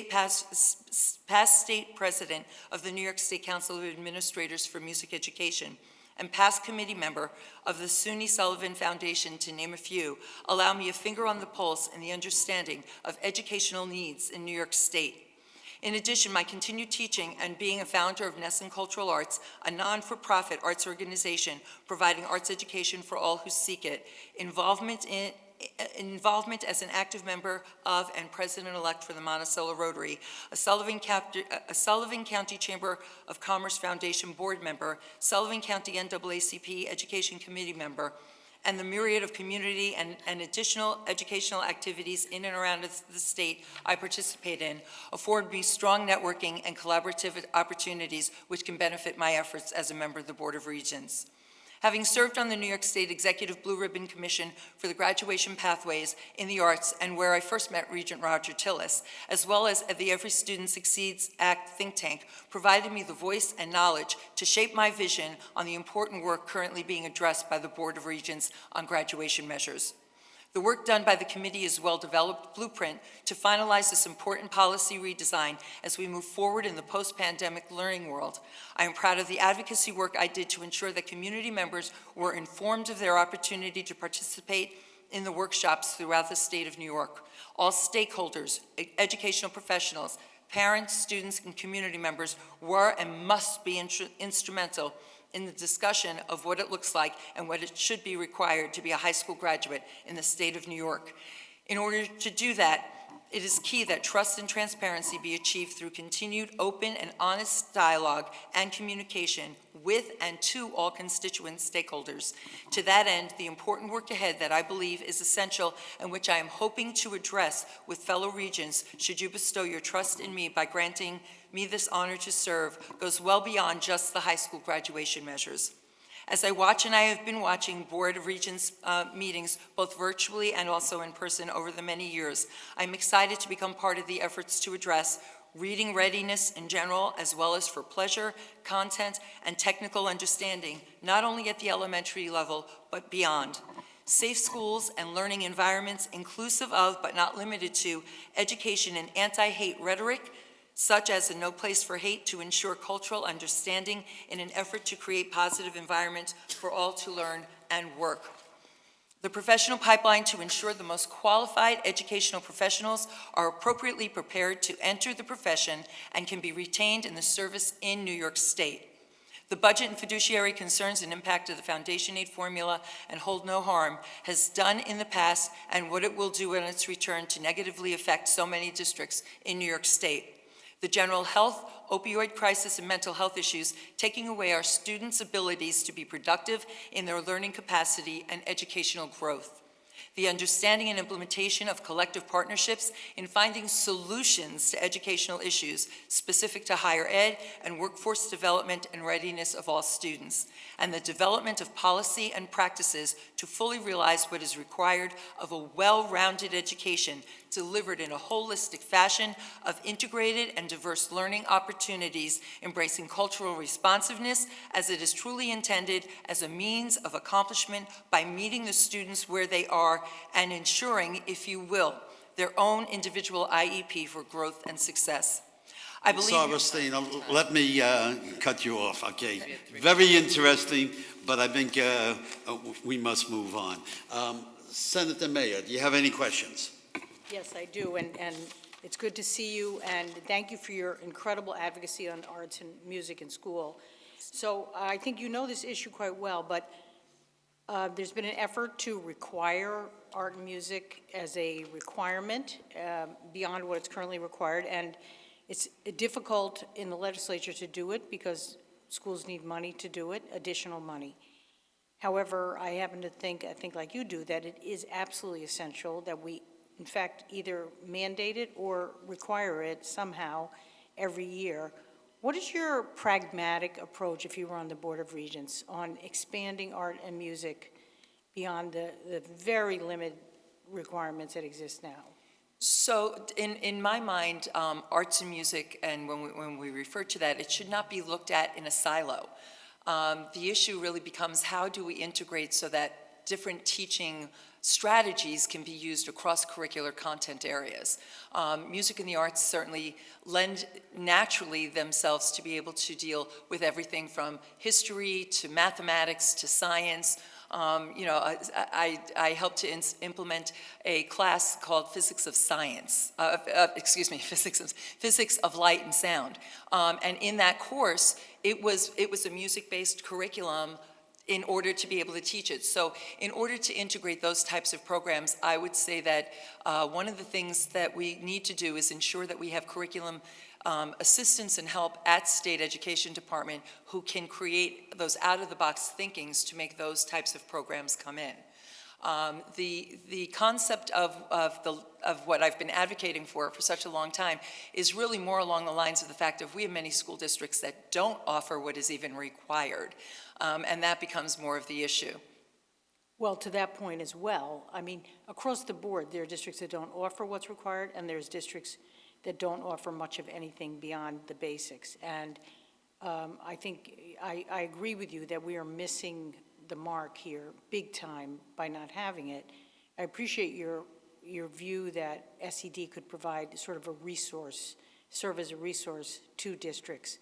past state president of the New York State Council of Administrators for Music Education, and past committee member of the SUNY Sullivan Foundation, to name a few, allow me a finger on the pulse in the understanding of educational needs in New York State. In addition, my continued teaching and being a founder of Nesson Cultural Arts, a non-for-profit arts organization providing arts education for all who seek it, involvement as an active member of and president-elect for the Monticello Rotary, a Sullivan County Chamber of Commerce Foundation board member, Sullivan County NAACP Education Committee member, and the myriad of community and additional educational activities in and around the state I participate in afford me strong networking and collaborative opportunities which can benefit my efforts as a member of the Board of Regents. Having served on the New York State Executive Blue Ribbon Commission for the Graduation Pathways in the Arts, and where I first met Regent Roger Tillis, as well as at the Every Student Succeeds Act think tank, provided me the voice and knowledge to shape my vision on the important work currently being addressed by the Board of Regents on graduation measures. The work done by the committee is a well-developed blueprint to finalize this important policy redesign as we move forward in the post-pandemic learning world. I am proud of the advocacy work I did to ensure that community members were informed of their opportunity to participate in the workshops throughout the state of New York. All stakeholders, educational professionals, parents, students, and community members were and must be instrumental in the discussion of what it looks like and what it should be required to be a high school graduate in the state of New York. In order to do that, it is key that trust and transparency be achieved through continued open and honest dialogue and communication with and to all constituent stakeholders. To that end, the important work ahead that I believe is essential and which I am hoping to address with fellow regents, should you bestow your trust in me by granting me this honor to serve, goes well beyond just the high school graduation measures. As I watch, and I have been watching Board of Regents meetings, both virtually and also in person over the many years, I'm excited to become part of the efforts to address reading readiness in general, as well as for pleasure, content, and technical understanding, not only at the elementary level, but beyond. Safe schools and learning environments inclusive of, but not limited to, education and anti-hate rhetoric, such as a no place for hate, to ensure cultural understanding in an effort to create positive environments for all to learn and work. The professional pipeline to ensure the most qualified educational professionals are appropriately prepared to enter the profession and can be retained in the service in New York State. The budget and fiduciary concerns and impact of the foundation aid formula and hold no harm has done in the past and what it will do in its return to negatively affect so many districts in New York State. The general health, opioid crisis, and mental health issues taking away our students' abilities to be productive in their learning capacity and educational growth. The understanding and implementation of collective partnerships in finding solutions to educational issues specific to higher ed and workforce development and readiness of all students, and the development of policy and practices to fully realize what is required of a well-rounded education delivered in a holistic fashion of integrated and diverse learning opportunities, embracing cultural responsiveness as it is truly intended as a means of accomplishment by meeting the students where they are and ensuring, if you will, their own individual IEP for growth and success. I believe— Augustine, let me cut you off, okay? Very interesting, but I think we must move on. Senator Mayer, do you have any questions? Yes, I do, and it's good to see you, and thank you for your incredible advocacy on arts and music in school. So I think you know this issue quite well, but there's been an effort to require art and music as a requirement beyond what it's currently required, and it's difficult in the legislature to do it because schools need money to do it, additional money. However, I happen to think, I think like you do, that it is absolutely essential that we in fact, either mandate it or require it somehow every year. What is your pragmatic approach, if you were on the Board of Regents, on expanding art and music beyond the very limited requirements that exist now? So in my mind, arts and music, and when we refer to that, it should not be looked at in a silo. The issue really becomes, how do we integrate so that different teaching strategies can be used across curricular content areas? Music and the arts certainly lend naturally themselves to be able to deal with everything from history to mathematics to science. I helped to implement a class called Physics of Science, Physics of Light and Sound. And in that course, it was a music-based curriculum in order to be able to teach it. So in order to integrate those types of programs, I would say that one of the things that we need to do is ensure that we have curriculum assistance and help at State Education Department who can create those out-of-the-box thinkings to make those types of programs come in. The concept of what I've been advocating for such a long time is really more along the lines of the fact that we have many school districts that don't offer what is even required, and that becomes more of the issue. Well, to that point as well, I mean, across the board, there are districts that don't offer what's required, and there's districts that don't offer much of anything beyond the basics. And I think I agree with you that we are missing the mark here big time by not having it. I appreciate your view that SED could provide sort of a resource, serve as a resource to districts.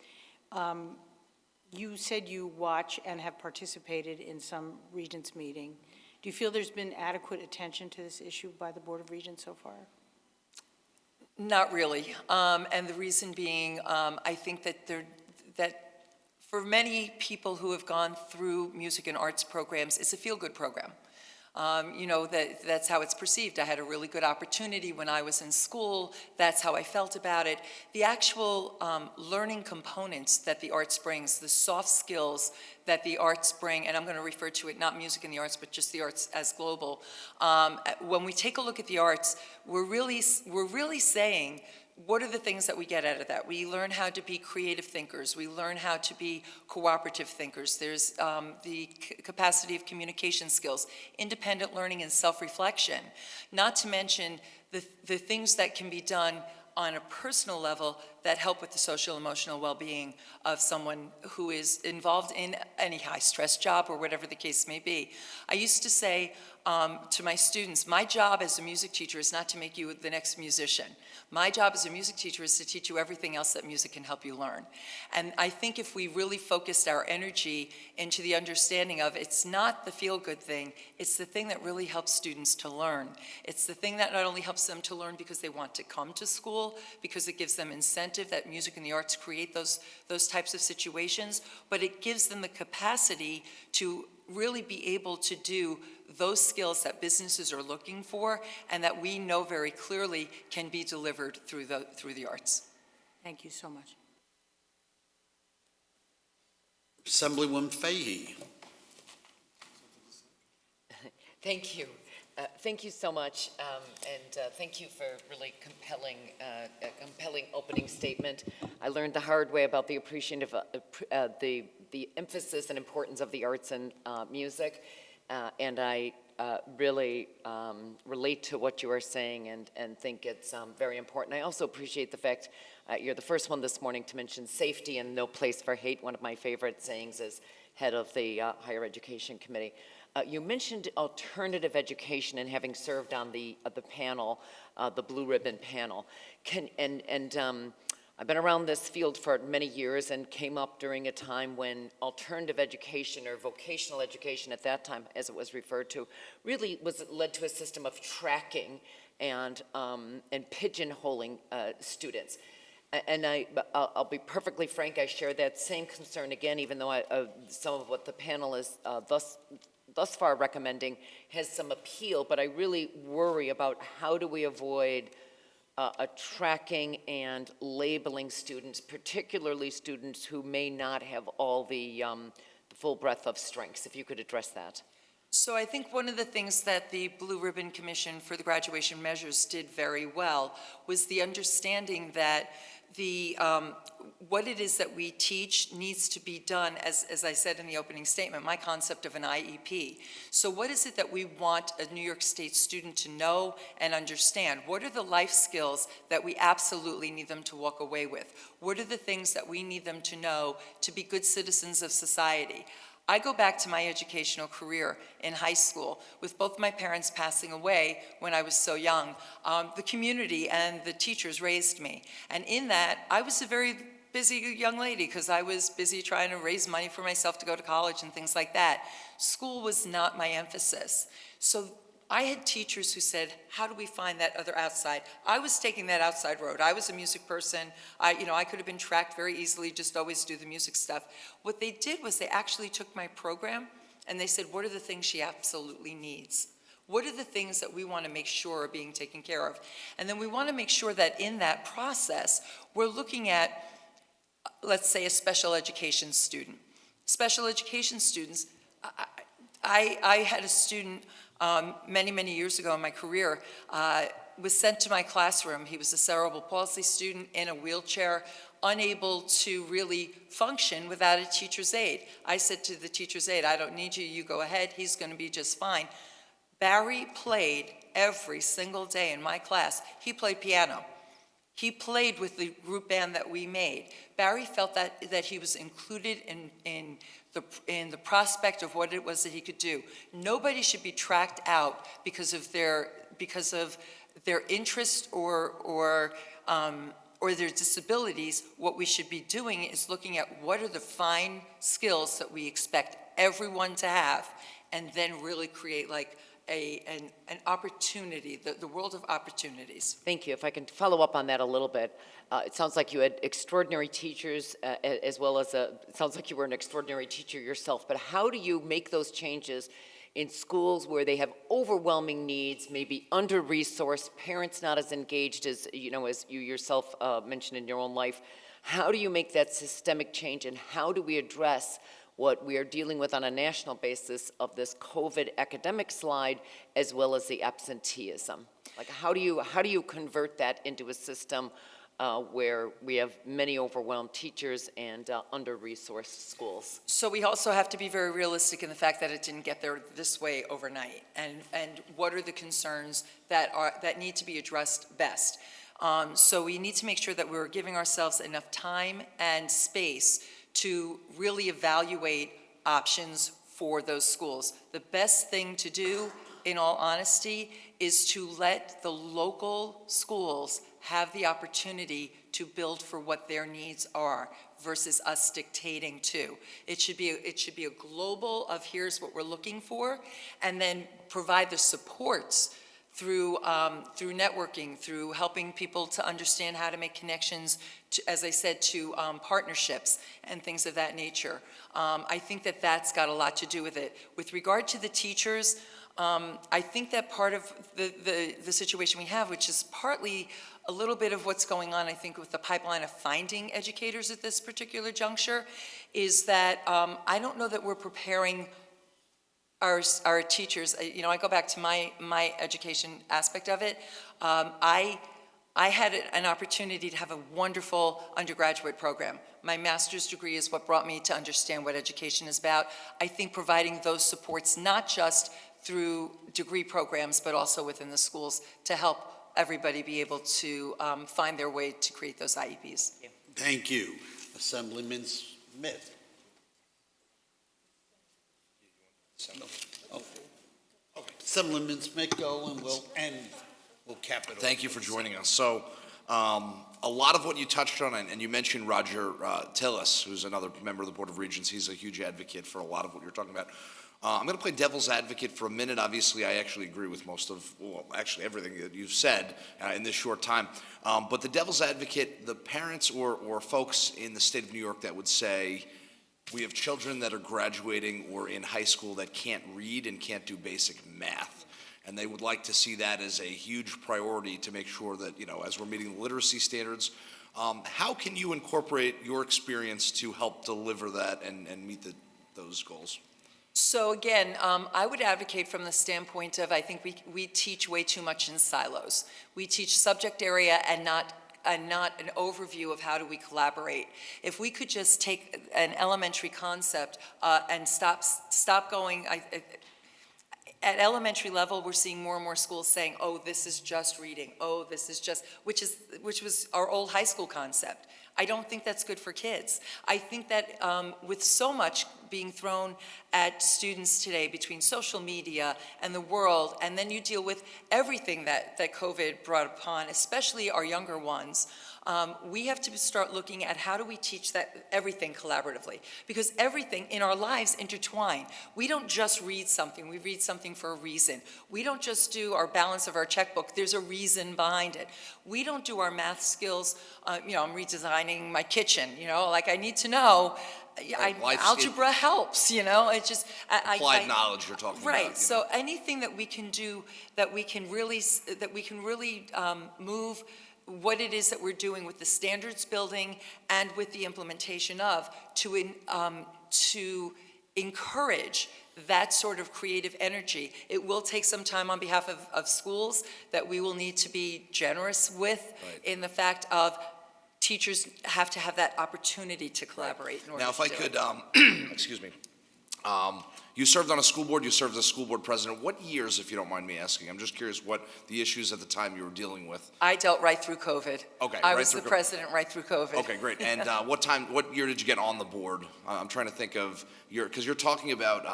You said you watch and have participated in some Regents meeting. Do you feel there's been adequate attention to this issue by the Board of Regents so far? Not really, and the reason being, I think that for many people who have gone through music and arts programs, it's a feel-good program. That's how it's perceived. I had a really good opportunity when I was in school. That's how I felt about it. The actual learning components that the arts brings, the soft skills that the arts bring, and I'm going to refer to it not music and the arts, but just the arts as global. When we take a look at the arts, we're really saying, what are the things that we get out of that? We learn how to be creative thinkers. We learn how to be cooperative thinkers. There's the capacity of communication skills, independent learning and self-reflection, not to mention the things that can be done on a personal level that help with the social emotional well-being of someone who is involved in any high-stress job or whatever the case may be. I used to say to my students, my job as a music teacher is not to make you the next musician. My job as a music teacher is to teach you everything else that music can help you learn. And I think if we really focused our energy into the understanding of it's not the feel-good thing, it's the thing that really helps students to learn. It's the thing that not only helps them to learn because they want to come to school, because it gives them incentive that music and the arts create those types of situations, but it gives them the capacity to really be able to do those skills that businesses are looking for and that we know very clearly can be delivered through the arts. Thank you so much. Assemblywoman Fahey. Thank you. Thank you so much, and thank you for really a compelling opening statement. I learned the hard way about the appreciation of the emphasis and importance of the arts and music, and I really relate to what you are saying and think it's very important. I also appreciate the fact you're the first one this morning to mention safety and no place for hate, one of my favorite sayings as head of the Higher Education Committee. You mentioned alternative education and having served on the panel, the Blue Ribbon panel. I've been around this field for many years and came up during a time when alternative education or vocational education at that time, as it was referred to, really led to a system of tracking and pigeonholing students. And I'll be perfectly frank, I share that same concern again, even though some of what the panel is thus far recommending has some appeal, but I really worry about how do we avoid tracking and labeling students, particularly students who may not have all the full breadth of strengths, if you could address that. So I think one of the things that the Blue Ribbon Commission for the Graduation Measures did very well was the understanding that the, what it is that we teach needs to be done, as I said in the opening statement, my concept of an IEP. So what is it that we want a New York State student to know and understand? What are the life skills that we absolutely need them to walk away with? What are the things that we need them to know to be good citizens of society? I go back to my educational career in high school with both my parents passing away when I was so young. The community and the teachers raised me. And in that, I was a very busy young lady because I was busy trying to raise money for myself to go to college and things like that. School was not my emphasis. So I had teachers who said, how do we find that other outside? I was taking that outside road. I was a music person. I could have been tracked very easily, just always do the music stuff. What they did was they actually took my program and they said, what are the things she absolutely needs? What are the things that we want to make sure are being taken care of? And then we want to make sure that in that process, we're looking at, let's say, a special education student. Special education students, I had a student many, many years ago in my career, was sent to my classroom. He was a cerebral palsy student in a wheelchair, unable to really function without a teacher's aid. I said to the teacher's aide, I don't need you, you go ahead, he's going to be just fine. Barry played every single day in my class. He played piano. He played with the group band that we made. Barry felt that he was included in the prospect of what it was that he could do. Nobody should be tracked out because of their interest or their disabilities. What we should be doing is looking at what are the fine skills that we expect everyone to have, and then really create like an opportunity, the world of opportunities. Thank you. If I can follow up on that a little bit. It sounds like you had extraordinary teachers as well as it sounds like you were an extraordinary teacher yourself, but how do you make those changes in schools where they have overwhelming needs, maybe under-resourced, parents not as engaged as you yourself mentioned in your own life? How do you make that systemic change, and how do we address what we are dealing with on a national basis of this COVID academic slide, as well as the absenteeism? Like, how do you convert that into a system where we have many overwhelmed teachers and under-resourced schools? So we also have to be very realistic in the fact that it didn't get there this way overnight, and what are the concerns that need to be addressed best. So we need to make sure that we're giving ourselves enough time and space to really evaluate options for those schools. The best thing to do, in all honesty, is to let the local schools have the opportunity to build for what their needs are versus us dictating to. It should be a global of here's what we're looking for, and then provide the supports through networking, through helping people to understand how to make connections, as I said, to partnerships and things of that nature. I think that that's got a lot to do with it. With regard to the teachers, I think that part of the situation we have, which is partly a little bit of what's going on, I think, with the pipeline of finding educators at this particular juncture, is that I don't know that we're preparing our teachers. I go back to my education aspect of it. I had an opportunity to have a wonderful undergraduate program. My master's degree is what brought me to understand what education is about. I think providing those supports, not just through degree programs, but also within the schools, to help everybody be able to find their way to create those IEPs. Thank you. Assemblyman Smith. Assemblyman Smith, go, and we'll cap it off. Thank you for joining us. So a lot of what you touched on, and you mentioned Roger Tillis, who's another member of the Board of Regents. He's a huge advocate for a lot of what you're talking about. I'm going to play devil's advocate for a minute. Obviously, I actually agree with actually everything that you've said in this short time. But the devil's advocate, the parents or folks in the state of New York that would say, we have children that are graduating or in high school that can't read and can't do basic math. And they would like to see that as a huge priority to make sure that, as we're meeting the literacy standards, how can you incorporate your experience to help deliver that and meet those goals? So again, I would advocate from the standpoint of, I think we teach way too much in silos. We teach subject area and not an overview of how do we collaborate. If we could just take an elementary concept and stop going, at elementary level, we're seeing more and more schools saying, oh, this is just reading, oh, this is just, which was our old high school concept. I don't think that's good for kids. I think that with so much being thrown at students today between social media and the world, and then you deal with everything that COVID brought upon, especially our younger ones, we have to start looking at how do we teach that everything collaboratively, because everything in our lives intertwine. We don't just read something, we read something for a reason. We don't just do our balance of our checkbook, there's a reason behind it. We don't do our math skills, I'm redesigning my kitchen, like I need to know, algebra helps, it just. Applied knowledge you're talking about. Right, so anything that we can do, that we can really move what it is that we're doing with the standards building and with the implementation of to encourage that sort of creative energy. It will take some time on behalf of schools that we will need to be generous with in the fact of teachers have to have that opportunity to collaborate. In order Now, if I could, excuse me, you served on a school board, you served as a school board president. What years, if you don't mind me asking? I'm just curious what the issues at the time you were dealing with. I dealt right through COVID. Okay, I right was through the president right through COVID. Okay, great. And what year did you get on the board? I'm trying to think of because you're talking about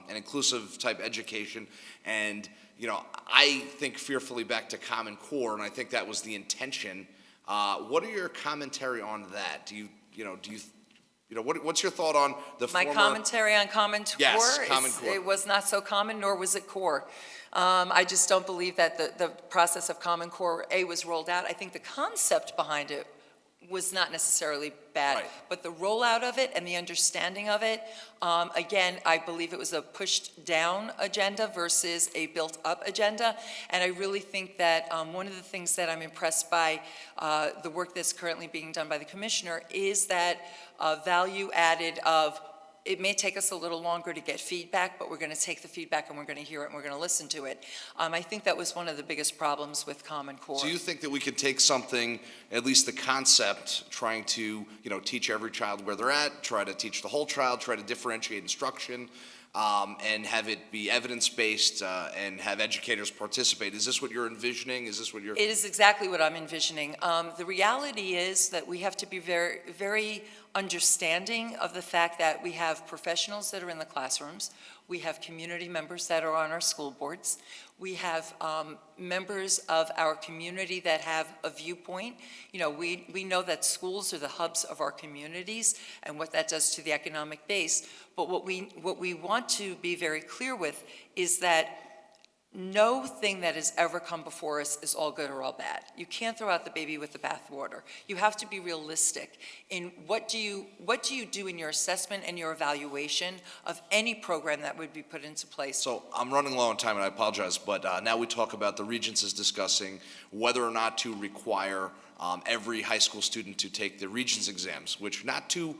an inclusive type education, and I think fearfully back to Common Core, and I think that was the intention. What are your commentary on that? What's your thought on the My former? commentary on Common Core? Yes, Common Core. It was not so common, nor was it core. I just don't believe that the process of Common Core A was rolled out. I think the concept behind it was not necessarily bad, Right. but the rollout of it and the understanding of it, again, I believe it was a pushed down agenda versus a built up agenda. And I really think that one of the things that I'm impressed by the work that's currently being done by the commissioner is that value added of it may take us a little longer to get feedback, but we're going to take the feedback and we're going to hear it and we're going to listen to it. I think that was one of the biggest problems with Common Core. So you think that we could take something, at least the concept, trying to, teach every child where they're at, try to teach the whole child, try to differentiate instruction, and have it be evidence-based and have educators participate. Is this what you're envisioning? Is this what you're? It is exactly what I'm envisioning. The reality is that we have to be very, very understanding of the fact that we have professionals that are in the classrooms, we have community members that are on our school boards, we have members of our community that have a viewpoint. We know that schools are the hubs of our communities and what that does to the economic base, but what we want to be very clear with is that no thing that has ever come before us is all good or all bad. You can't throw out the baby with the bathwater. You have to be realistic in what do you do in your assessment and your evaluation of any program that would be put into place. So I'm running low on time, and I apologize, but now we talk about the Regents is discussing whether or not to require every high school student to take the Regents exams, which not too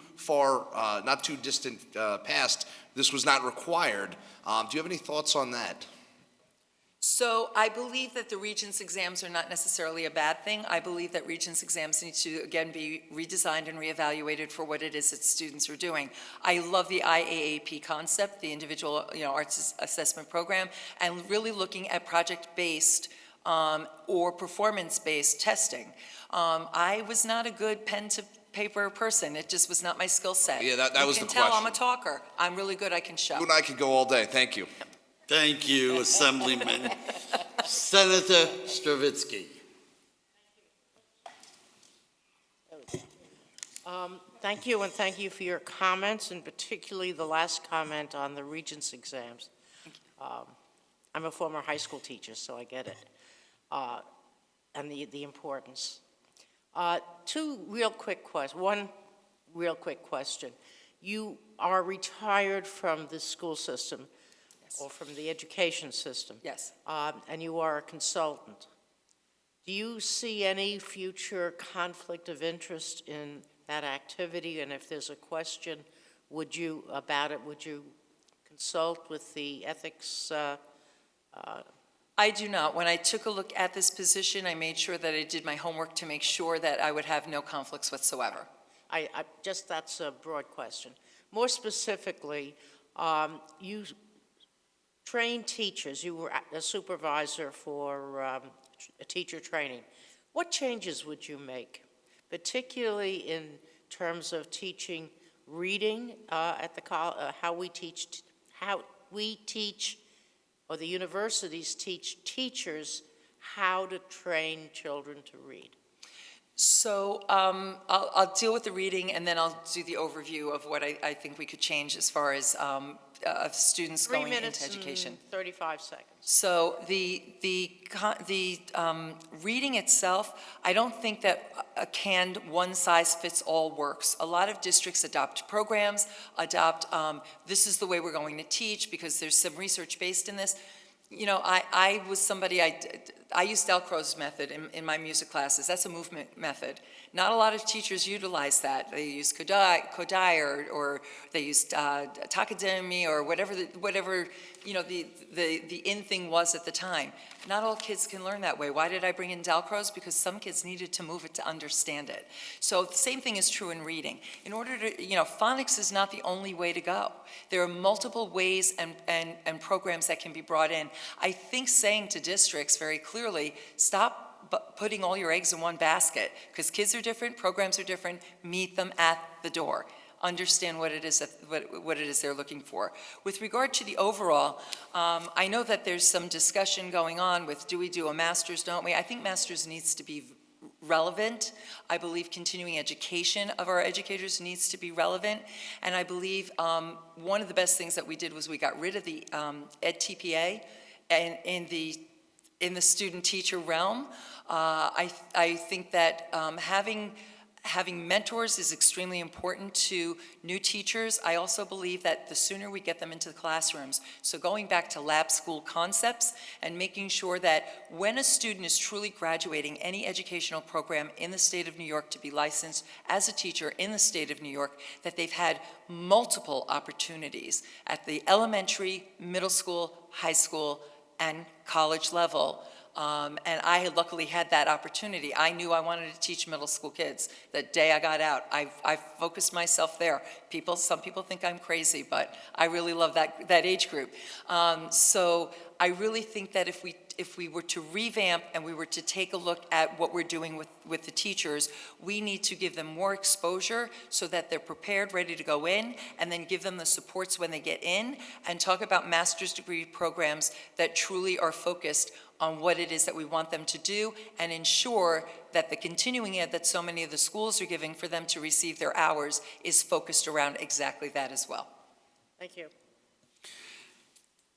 distant past, this was not required. Do you have any thoughts on that? So I believe that the Regents exams are not necessarily a bad thing. I believe that Regents exams need to, again, be redesigned and reevaluated for what it is that students are doing. I love the IAAP concept, the Individual Arts Assessment Program, and really looking at project-based or performance-based testing. I was not a good pen-to-paper person. It just was not my skill set. Yeah, that was the You can tell I'm a question. talker. I'm really good. I can show. You and I could go all day. Thank you. Thank you, Assemblyman. Senator Stravitsky. Thank you, and thank you for your comments, and particularly the last comment on the Regents exams. I'm a former high school teacher, so I get it, and the importance. Two real quick questions. One real quick question. You are retired from the school system, or from the education system. Yes. And you are a consultant. Do you see any future conflict of interest in that activity? And if there's a question, would you consult with the ethics? I do not. When I took a look at this position, I made sure that I did my homework to make sure that I would have no conflicts whatsoever. That's a broad question. More specifically, you train teachers. You were a supervisor for teacher training. What changes would you make, particularly in terms of teaching reading at the how we teach, or the universities teach teachers how to train children to read? So I'll deal with the reading, and then I'll do the overview of what I think we could change as far as of students 3 going minutes into education. and 35 seconds. So the reading itself, I don't think that a canned one-size-fits-all works. A lot of districts adopt programs, this is the way we're going to teach because there's some research based in this. You know, I was somebody, I used Dalcroze's method in my music classes. That's a movement method. Not a lot of teachers utilize that. They use Kodai or they used Takademi or whatever you know, the in thing was at the time. Not all kids can learn that way. Why did I bring in Dalcroze? Because some kids needed to move it to understand it. So the same thing is true in reading. In order to, you know, phonics is not the only way to go. There are multiple ways and programs that can be brought in. I think saying to districts very clearly, stop putting all your eggs in one basket, because kids are different, programs are different, meet them at the door. Understand what it is what it is they're looking for. With regard to the overall, I know that there's some discussion going on with do we do a master's, don't we? I think master's needs to be relevant. I believe continuing education of our educators needs to be relevant. And I believe one of the best things that we did was we got rid of the EdTPA and in the student-teacher realm. I think that having mentors is extremely important to new teachers. I also believe that the sooner we get them into the classrooms, so going back to lab school concepts and making sure that when a student is truly graduating any educational program in the state of New York to be licensed as a teacher in the state of New York, that they've had multiple opportunities at the elementary, middle school, high school, and college level. And I had luckily had that opportunity. I knew I wanted to teach middle school kids. The day I got out, I focused myself there. Some people think I'm crazy, but I really love that age group. So I really think that if we were to revamp and we were to take a look at what we're doing with the teachers, we need to give them more exposure so that they're prepared, ready to go in, and then give them the supports when they get in, and talk about master's degree programs that truly are focused on what it is that we want them to do, and ensure that the continuing ed that so many of the schools are giving for them to receive their hours is focused around exactly that as well. Thank you.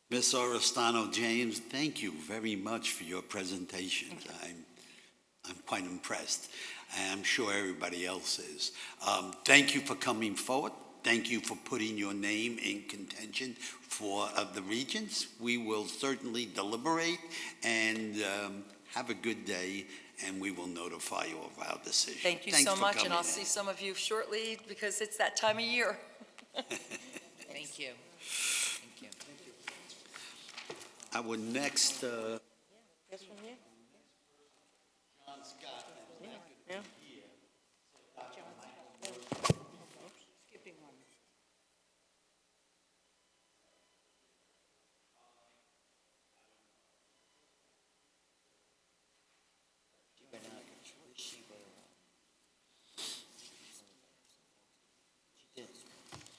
Ms. Oristano James, thank you very much for your presentation. I'm quite impressed, and I'm sure everybody else is. Thank you for coming forward. Thank you for putting your name in contention for the Regents. We will certainly deliberate and have a good day, and we will notify you of our decision. Thank you so much, and I'll see some of you shortly because it's that time of year. Thank you. Our next, This one here? John Scott. Yeah.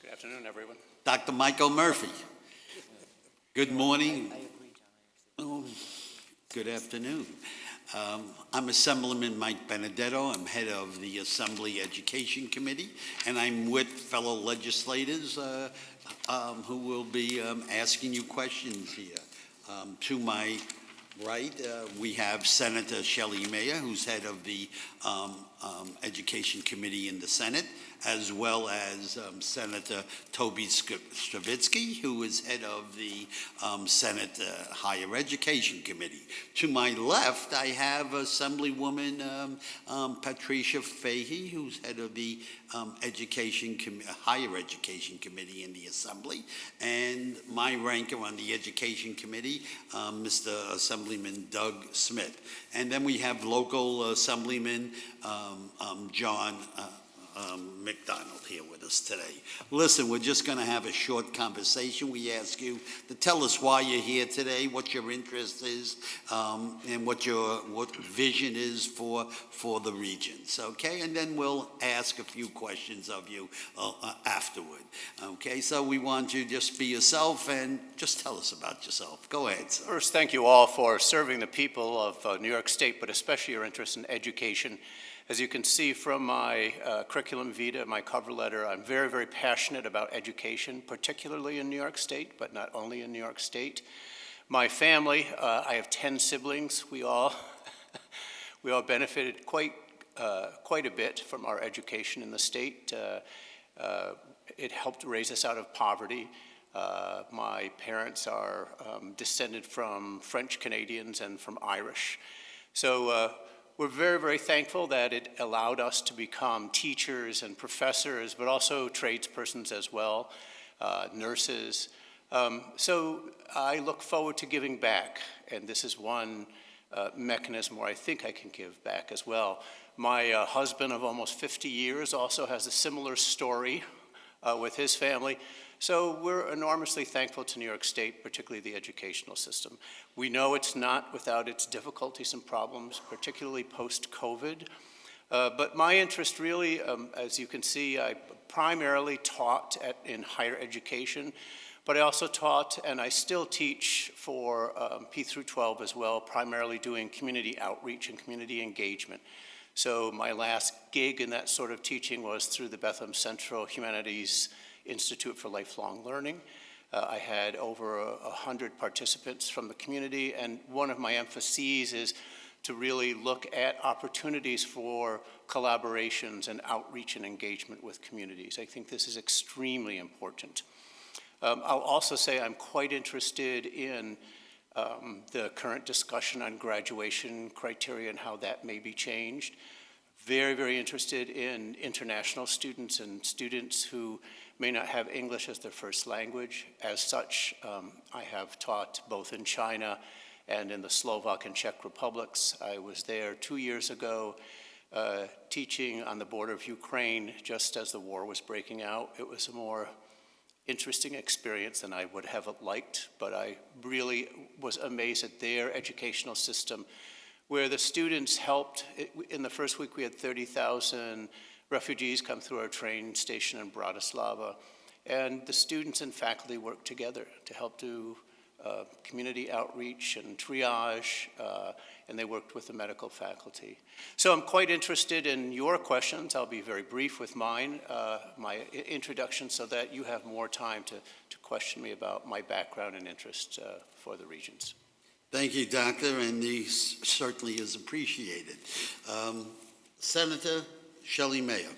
Good afternoon, everyone. Dr. Michael Murphy. Good morning. Oh, good afternoon. I'm Assemblyman Mike Benedetto. I'm head of the Assembly Education Committee, and I'm with fellow legislators who will be asking you questions here. To my right, we have Senator Shelley Mayer, who's head of the Education Committee in the Senate, as well as Senator Toby Stravitsky, who is head of the Senate Higher Education Committee. To my left, I have Assemblywoman Patricia Fahey, who's head of the Higher Education Committee in the Assembly, and my ranker on the Education Committee, Mr. Assemblyman Doug Smith. And then we have local Assemblyman John McDonald here with us today. Listen, we're just going to have a short conversation. We ask you to tell us why you're here today, what your interest is, and what vision is for the regions, okay? And then we'll ask a few questions of you afterward, okay? So we want you to just be yourself and just tell us about yourself. Go ahead, sir. First, thank you all for serving the people of New York State, but especially your interest in education. As you can see from my curriculum vitae, my cover letter, I'm very, very passionate about education, particularly in New York State, but not only in New York State. My family, I have 10 siblings. We all benefited quite a bit from our education in the state. It helped raise us out of poverty. My parents are descended from French Canadians and from Irish. So we're very, very thankful that it allowed us to become teachers and professors, but also tradespersons as well, nurses. So I look forward to giving back, and this is one mechanism where I think I can give back as well. My husband of almost 50 years also has a similar story with his family. So we're enormously thankful to New York State, particularly the educational system. We know it's not without its difficulties and problems, particularly post-COVID. But my interest really, as you can see, I primarily taught in higher education, but I also taught and I still teach for P through 12 as well, primarily doing community outreach and community engagement. So my last gig in that sort of teaching was through the Bethlehem Central Humanities Institute for Lifelong Learning. I had over 100 participants from the community, and one of my emphases is to really look at opportunities for collaborations and outreach and engagement with communities. I think this is extremely important. I'll also say I'm quite interested in the current discussion on graduation criteria and how that may be changed. Very, very interested in international students and students who may not have English as their first language. As such, I have taught both in China and in the Slovak and Czech republics. I was there 2 years ago teaching on the border of Ukraine just as the war was breaking out. It was a more interesting experience than I would have liked, but I really was amazed at their educational system, where the students helped. In the first week, we had 30,000 refugees come through our train station in Bratislava, and the students and faculty worked together to help do community outreach and triage, and they worked with the medical faculty. So I'm quite interested in your questions. I'll be very brief with mine, my introduction, so that you have more time to question me about my background and interest for the regions. Thank you, Doctor, and this certainly is appreciated. Senator Shelley Mayer.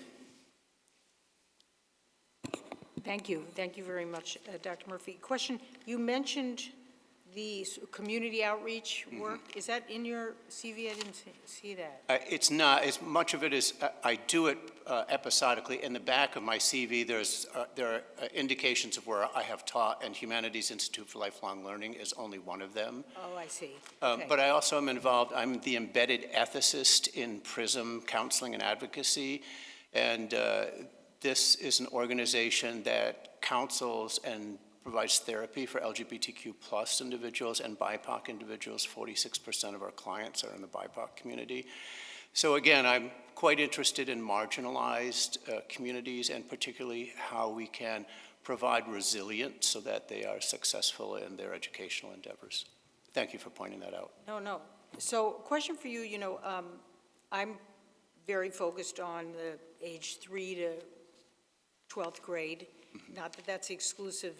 Thank you. Thank you very much, Dr. Murphy. Question, you mentioned the community outreach work. Is that in your CV? I didn't see that. It's not. Much of it is, I do it episodically. In the back of my CV, there are indications of where I have taught, and Humanities Institute for Lifelong Learning is only one of them. Oh, I see. Okay. But I also am involved, I'm the embedded ethicist in PRISM Counseling and Advocacy, and this is an organization that counsels and provides therapy for LGBTQ plus individuals and BIPOC individuals. 46% of our clients are in the BIPOC community. So again, I'm quite interested in marginalized communities, and particularly how we can provide resilience so that they are successful in their educational endeavors. Thank you for pointing that out. No. So question for you, I'm very focused on the age 3 to 12th grade. Not that that's the exclusive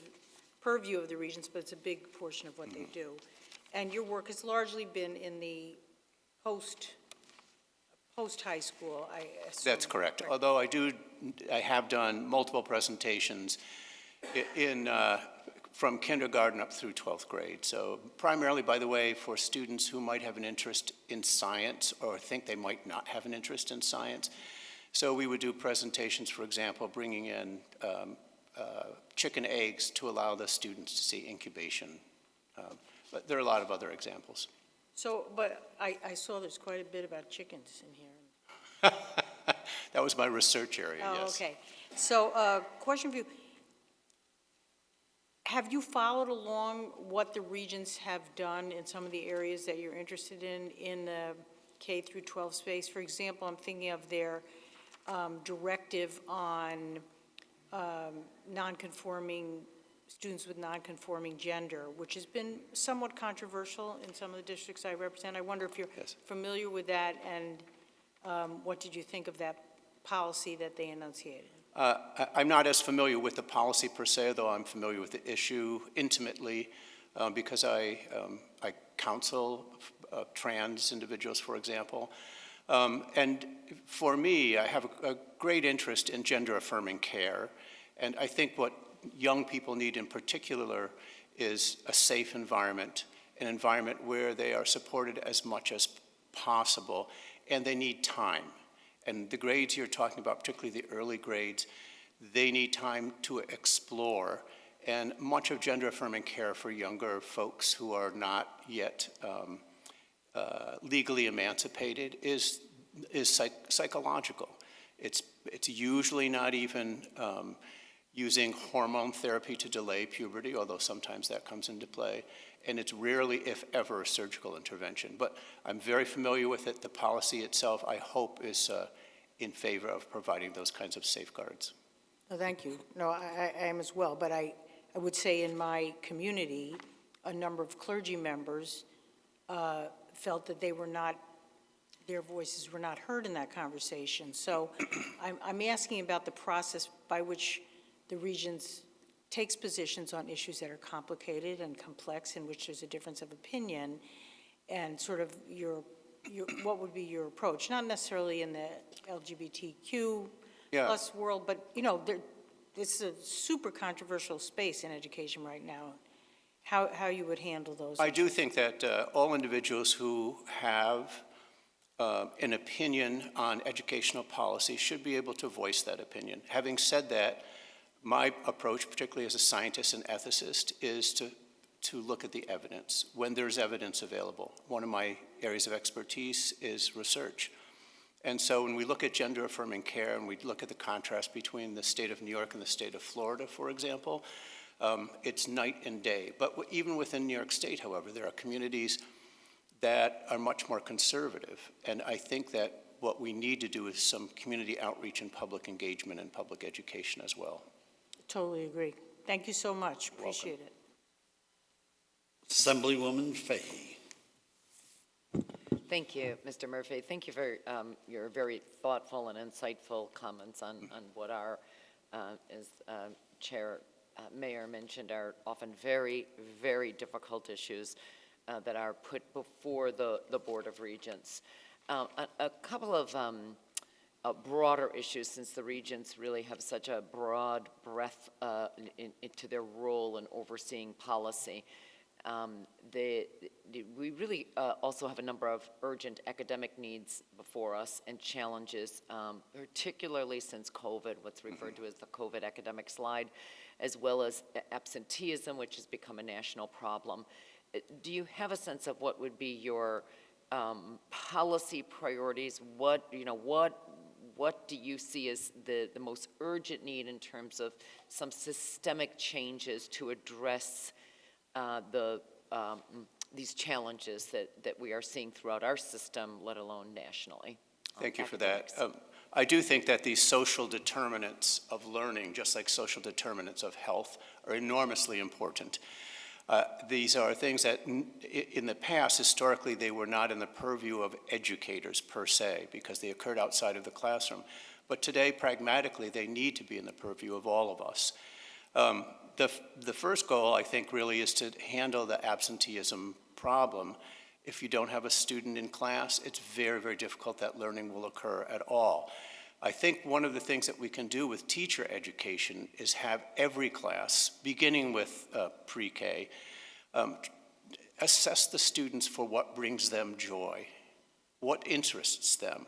purview of the regions, but it's a big portion of what they do. And your work has largely been in the post-high school, I assume. That's correct. Although I do have done multiple presentations from kindergarten up through 12th grade. So primarily, by the way, for students who might have an interest in science or think they might not have an interest in science. So we would do presentations, for example, bringing in chicken eggs to allow the students to see incubation. But there are a lot of other examples. So, but I saw there's quite a bit about chickens in here. That was my research area, Oh, yes. okay. So, question for you. Have you followed along what the regions have done in some of the areas that you're interested in the K through 12 space? For example, I'm thinking of their directive on non-conforming, students with non-conforming gender, which has been somewhat controversial in some of the districts I represent. I wonder if you're Yes. familiar with that, and what did you think of that policy that they enunciated? I'm not as familiar with the policy per se, though I'm familiar with the issue intimately because I counsel trans individuals, for example. And for me, I have a great interest in gender-affirming care. And I think what young people need in particular is a safe environment, an environment where they are supported as much as possible, and they need time. And the grades you're talking about, particularly the early grades, they need time to explore. And much of gender-affirming care for younger folks who are not yet legally emancipated is psychological. It's usually not even using hormone therapy to delay puberty, although sometimes that comes into play. And it's rarely, if ever, a surgical intervention. But I'm very familiar with it. The policy itself, I hope, is in favor of providing those kinds of safeguards. Oh, thank you. No, I am as well, but I would say in my community, a number of clergy members felt that they were not, their voices were not heard in that conversation. So I'm asking about the process by which the Regents takes positions on issues that are complicated and complex, in which there's a difference of opinion, and sort of what would be your approach? Not necessarily in the LGBTQ plus world, but this is a super controversial space in education right now. How you would handle those? I do think that all individuals who have an opinion on educational policy should be able to voice that opinion. Having said that, my approach, particularly as a scientist and ethicist, is to look at the evidence when there's evidence available. One of my areas of expertise is research. And so when we look at gender-affirming care and we look at the contrast between the state of New York and the state of Florida, for example, it's night and day. But even within New York State, however, there are communities that are much more conservative. And I think that what we need to do is some community outreach and public engagement and public education as well. Totally agree. Thank you so much. Appreciate it. Assemblywoman Fahey. Thank you, Mr. Murphy. Thank you for your very thoughtful and insightful comments on what are, as Chair Mayor mentioned, are often very, very difficult issues that are put before the Board of Regents. A couple of broader issues, since the Regents really have such a broad breadth into their role in overseeing policy. We really also have a number of urgent academic needs before us and challenges, particularly since COVID, what's referred to as the COVID academic slide, as well as absenteeism, which has become a national problem. Do you have a sense of what would be your policy priorities? What do you see as the most urgent need in terms of some systemic changes to address these challenges that we are seeing throughout our system, let alone nationally? Thank you for that. I do think that these social determinants of learning, just like social determinants of health, are enormously important. These are things that in the past, historically, they were not in the purview of educators per se, because they occurred outside of the classroom. But today, pragmatically, they need to be in the purview of all of us. The first goal, I think, really is to handle the absenteeism problem. If you don't have a student in class, it's very, very difficult that learning will occur at all. I think one of the things that we can do with teacher education is have every class, beginning with pre-K, assess the students for what brings them joy, what interests them.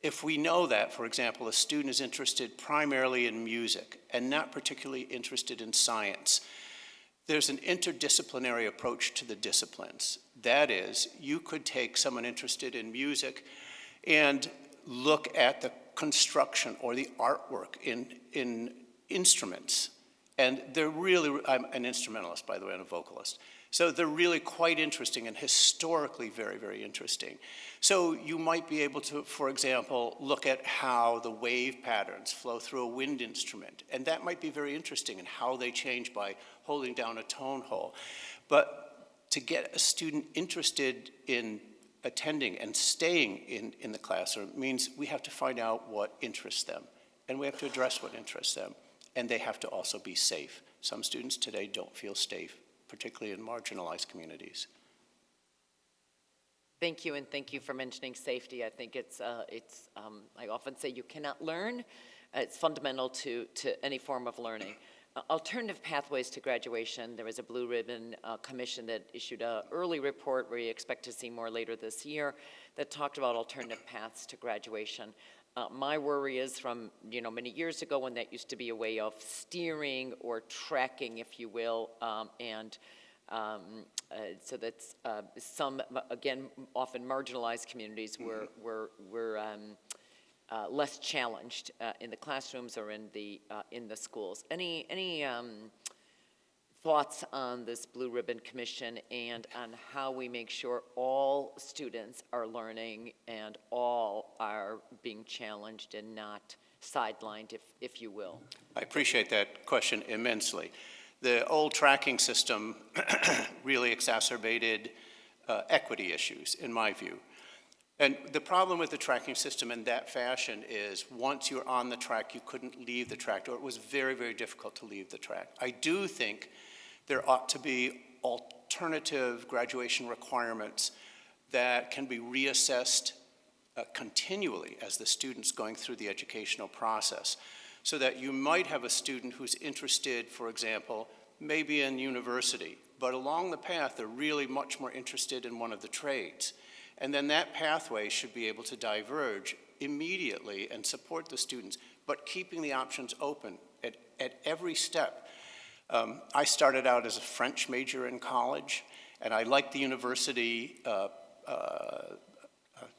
If we know that, for example, a student is interested primarily in music and not particularly interested in science, there's an interdisciplinary approach to the disciplines. That is, you could take someone interested in music and look at the construction or the artwork in instruments. And they're really, I'm an instrumentalist, by the way, and a vocalist. So they're really quite interesting and historically very, very interesting. So you might be able to, for example, look at how the wave patterns flow through a wind instrument. And that might be very interesting in how they change by holding down a tone hole. But to get a student interested in attending and staying in the classroom means we have to find out what interests them. And we have to address what interests them. And they have to also be safe. Some students today don't feel safe, particularly in marginalized communities. Thank you, and thank you for mentioning safety. I think it's I often say you cannot learn. It's fundamental to any form of learning. Alternative pathways to graduation. There was a Blue Ribbon Commission that issued an early report where you expect to see more later this year that talked about alternative paths to graduation. My worry is from, many years ago when that used to be a way of steering or tracking, if you will, so that's some, again, often marginalized communities were less challenged in the classrooms or in the schools. Any thoughts on this Blue Ribbon Commission and on how we make sure all students are learning and all are being challenged and not sidelined, if you will? I appreciate that question immensely. The old tracking system really exacerbated equity issues, in my view. And the problem with the tracking system in that fashion is once you're on the track, you couldn't leave the track, or it was very, very difficult to leave the track. I do think there ought to be alternative graduation requirements that can be reassessed continually as the student's going through the educational process, so that you might have a student who's interested, for example, maybe in university, but along the path they're really much more interested in one of the trades. And then that pathway should be able to diverge immediately and support the students, but keeping the options open at every step. I started out as a French major in college, and I liked the university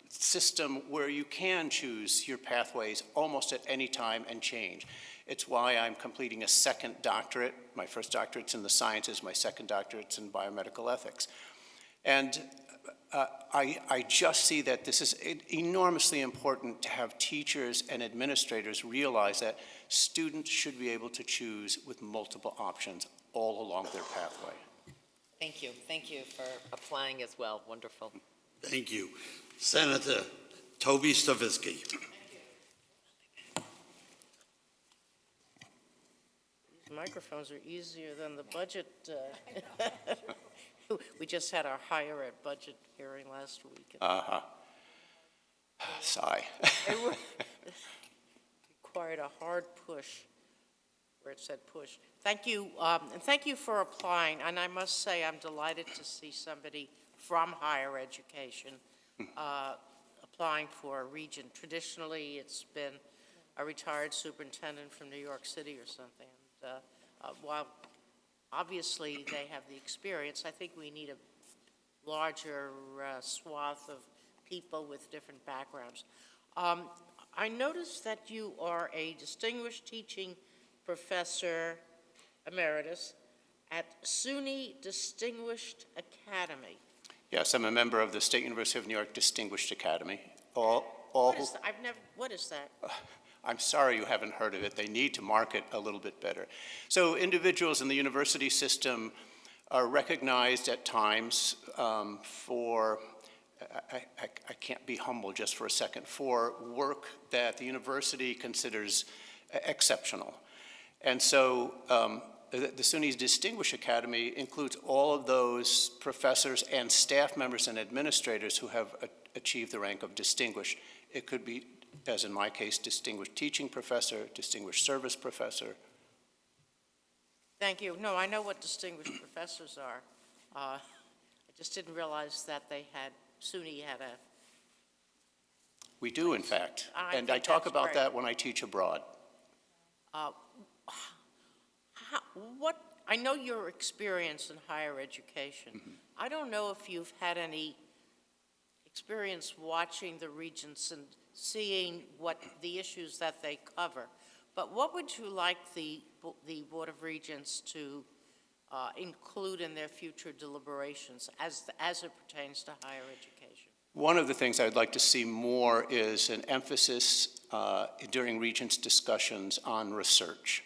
system where you can choose your pathways almost at any time and change. It's why I'm completing a second doctorate. My first doctorate's in the sciences, my second doctorate's in biomedical ethics. And I just see that this is enormously important to have teachers and administrators realize that students should be able to choose with multiple options all along their pathway. Thank you. Thank you for applying as well. Wonderful. Thank you. Senator Toby Stavisky. These microphones are easier than the budget. We just had our higher ed budget hearing last week. Sigh. It required a hard push where it said push. Thank you, and thank you for applying. And I must say, I'm delighted to see somebody from higher education applying for a region. Traditionally, it's been a retired superintendent from New York City or something. While obviously they have the experience, I think we need a larger swath of people with different backgrounds. I noticed that you are a distinguished teaching professor emeritus at SUNY Distinguished Academy. Yes, I'm a member of the State University of New York Distinguished Academy. What is that? I'm sorry you haven't heard of it. They need to market a little bit better. So individuals in the university system are recognized at times for, I can't be humble just for a second, for work that the university considers exceptional. And so the SUNY Distinguished Academy includes all of those professors and staff members and administrators who have achieved the rank of distinguished. It could be as in my case, distinguished teaching professor, distinguished service professor. Thank you. No, I know what distinguished professors are. I just didn't realize that SUNY had a, We do, in fact. I And I think talk that's about great. that when I teach abroad. I know your experience in higher education. Mm-hmm. I don't know if you've had any experience watching the regents and seeing what the issues that they cover, but what would you like the Board of Regents to include in their future deliberations as it pertains to higher education? One of the things I'd like to see more is an emphasis during Regents' discussions on research.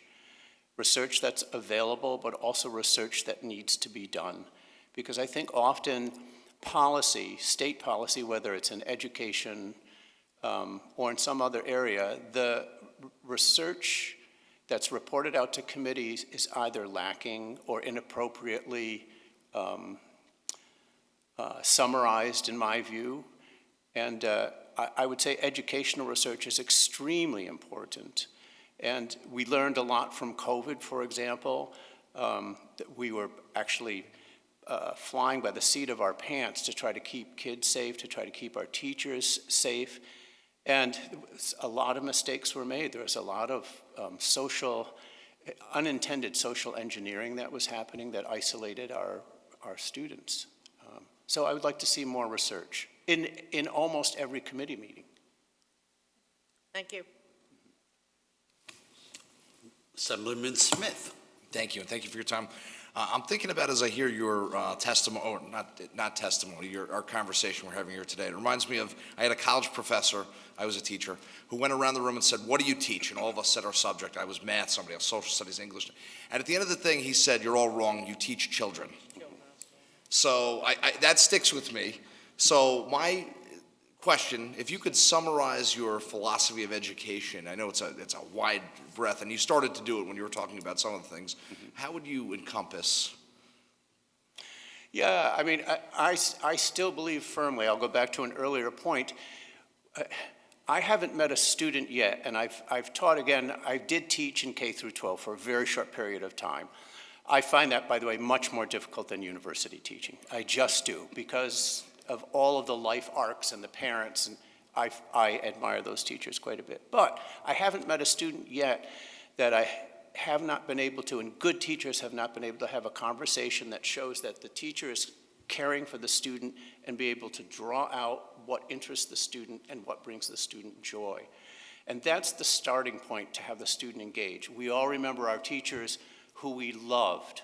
Research that's available, but also research that needs to be done. Because I think often policy, state policy, whether it's in education or in some other area, the research that's reported out to committees is either lacking or inappropriately summarized, in my view. And I would say educational research is extremely important. And we learned a lot from COVID, for example, that we were actually flying by the seat of our pants to try to keep kids safe, to try to keep our teachers safe. And a lot of mistakes were made. There was a lot of unintended social engineering that was happening that isolated our students. So I would like to see more research in almost every committee meeting. Thank you. Assemblyman Smith. Thank you, and thank you for your time. I'm thinking about, as I hear your testimony, or not testimony, our conversation we're having here today. It reminds me of, I had a college professor, I was a teacher, who went around the room and said, "What do you teach?" And all of us said our subject. I was math, somebody else social studies, English. And at the end of the thing, he said, "You're all wrong, you teach children." So that sticks with me. So my question, if you could summarize your philosophy of education, I know it's a wide breadth, and you started to do it when you were talking about some of the things. How would you encompass? Yeah, I mean, I still believe firmly, I'll go back to an earlier point, I haven't met a student yet, and I've taught, again, I did teach in K through 12 for a very short period of time. I find that, by the way, much more difficult than university teaching. I just do, because of all of the life arcs and the parents, and I admire those teachers quite a bit. But I haven't met a student yet that I have not been able to, and good teachers have not been able to have a conversation that shows that the teacher is caring for the student and be able to draw out what interests the student and what brings the student joy. And that's the starting point to have the student engage. We all remember our teachers who we loved,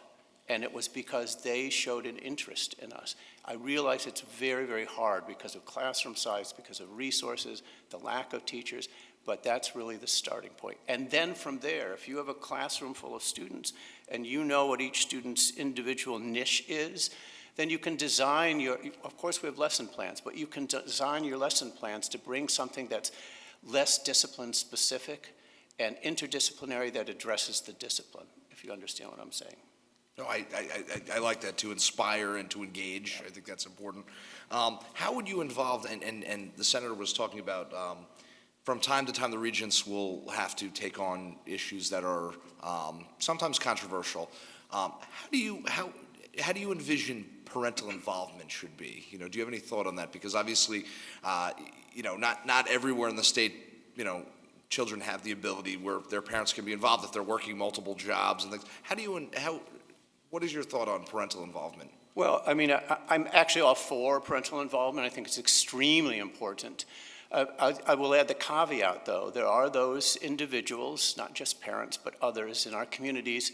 and it was because they showed an interest in us. I realize it's very, very hard because of classroom size, because of resources, the lack of teachers, but that's really the starting point. And then from there, if you have a classroom full of students and you know what each student's individual niche is, then you can design of course we have lesson plans, but you can design your lesson plans to bring something that's less discipline specific and interdisciplinary that addresses the discipline, if you understand what I'm saying. No, I like that, to inspire and to engage. I think that's important. How would you involve, and the Senator was talking about, from time to time the regents will have to take on issues that are sometimes controversial. How do you envision parental involvement should be? Do you have any thought on that? Because obviously, not everywhere in the state, children have the ability where their parents can be involved if they're working multiple jobs and things. What is your thought on parental involvement? Well, I mean, I'm actually all for parental involvement. I think it's extremely important. I will add the caveat, though. There are those individuals, not just parents, but others in our communities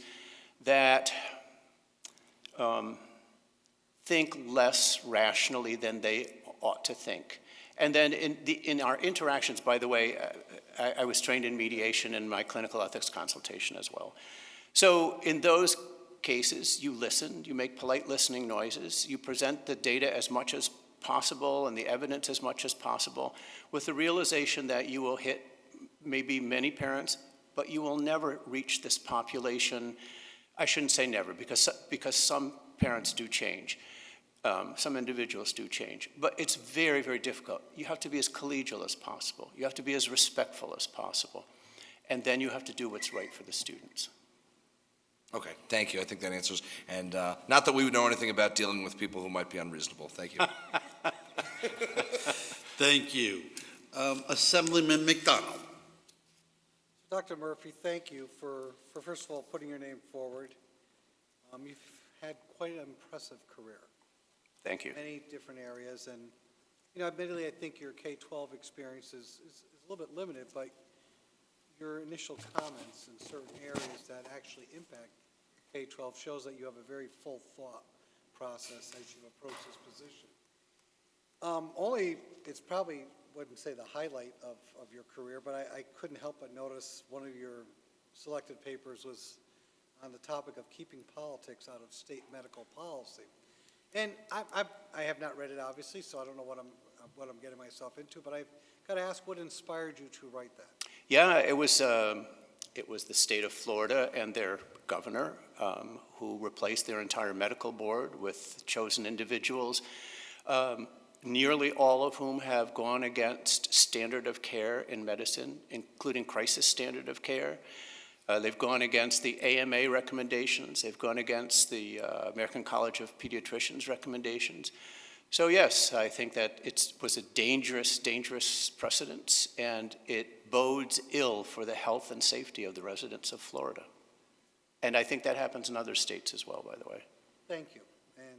that think less rationally than they ought to think. And then in our interactions, by the way, I was trained in mediation in my clinical ethics consultation as well. So in those cases, you listen, you make polite listening noises, you present the data as much as possible and the evidence as much as possible with the realization that you will hit maybe many parents, but you will never reach this population. I shouldn't say never, because some parents do change. Some individuals do change, but it's very, very difficult. You have to be as collegial as possible. You have to be as respectful as possible. And then you have to do what's right for the students. Okay, thank you. I think that answers. And not that we would know anything about dealing with people who might be unreasonable. Thank you. Thank you. Assemblyman McDonald. Dr. Murphy, thank you for first of all, putting your name forward. You've had quite an impressive career. Thank you. Many different areas, and, admittedly, I think your K-12 experience is a little bit limited, but your initial comments in certain areas that actually impact K-12 shows that you have a very full thought process as you approach this position. It's probably, wouldn't say the highlight of your career, but I couldn't help but notice one of your selected papers was on the topic of keeping politics out of state medical policy. And I have not read it, obviously, so I don't know what I'm getting myself into, but I've got to ask, what inspired you to write that? Yeah, it was the state of Florida and their governor who replaced their entire medical board with chosen individuals, nearly all of whom have gone against standard of care in medicine, including crisis standard of care. They've gone against the AMA recommendations. They've gone against the American College of Pediatricians recommendations. So yes, I think that it was a dangerous, dangerous precedent, and it bodes ill for the health and safety of the residents of Florida. And I think that happens in other states as well, by the way. Thank you, and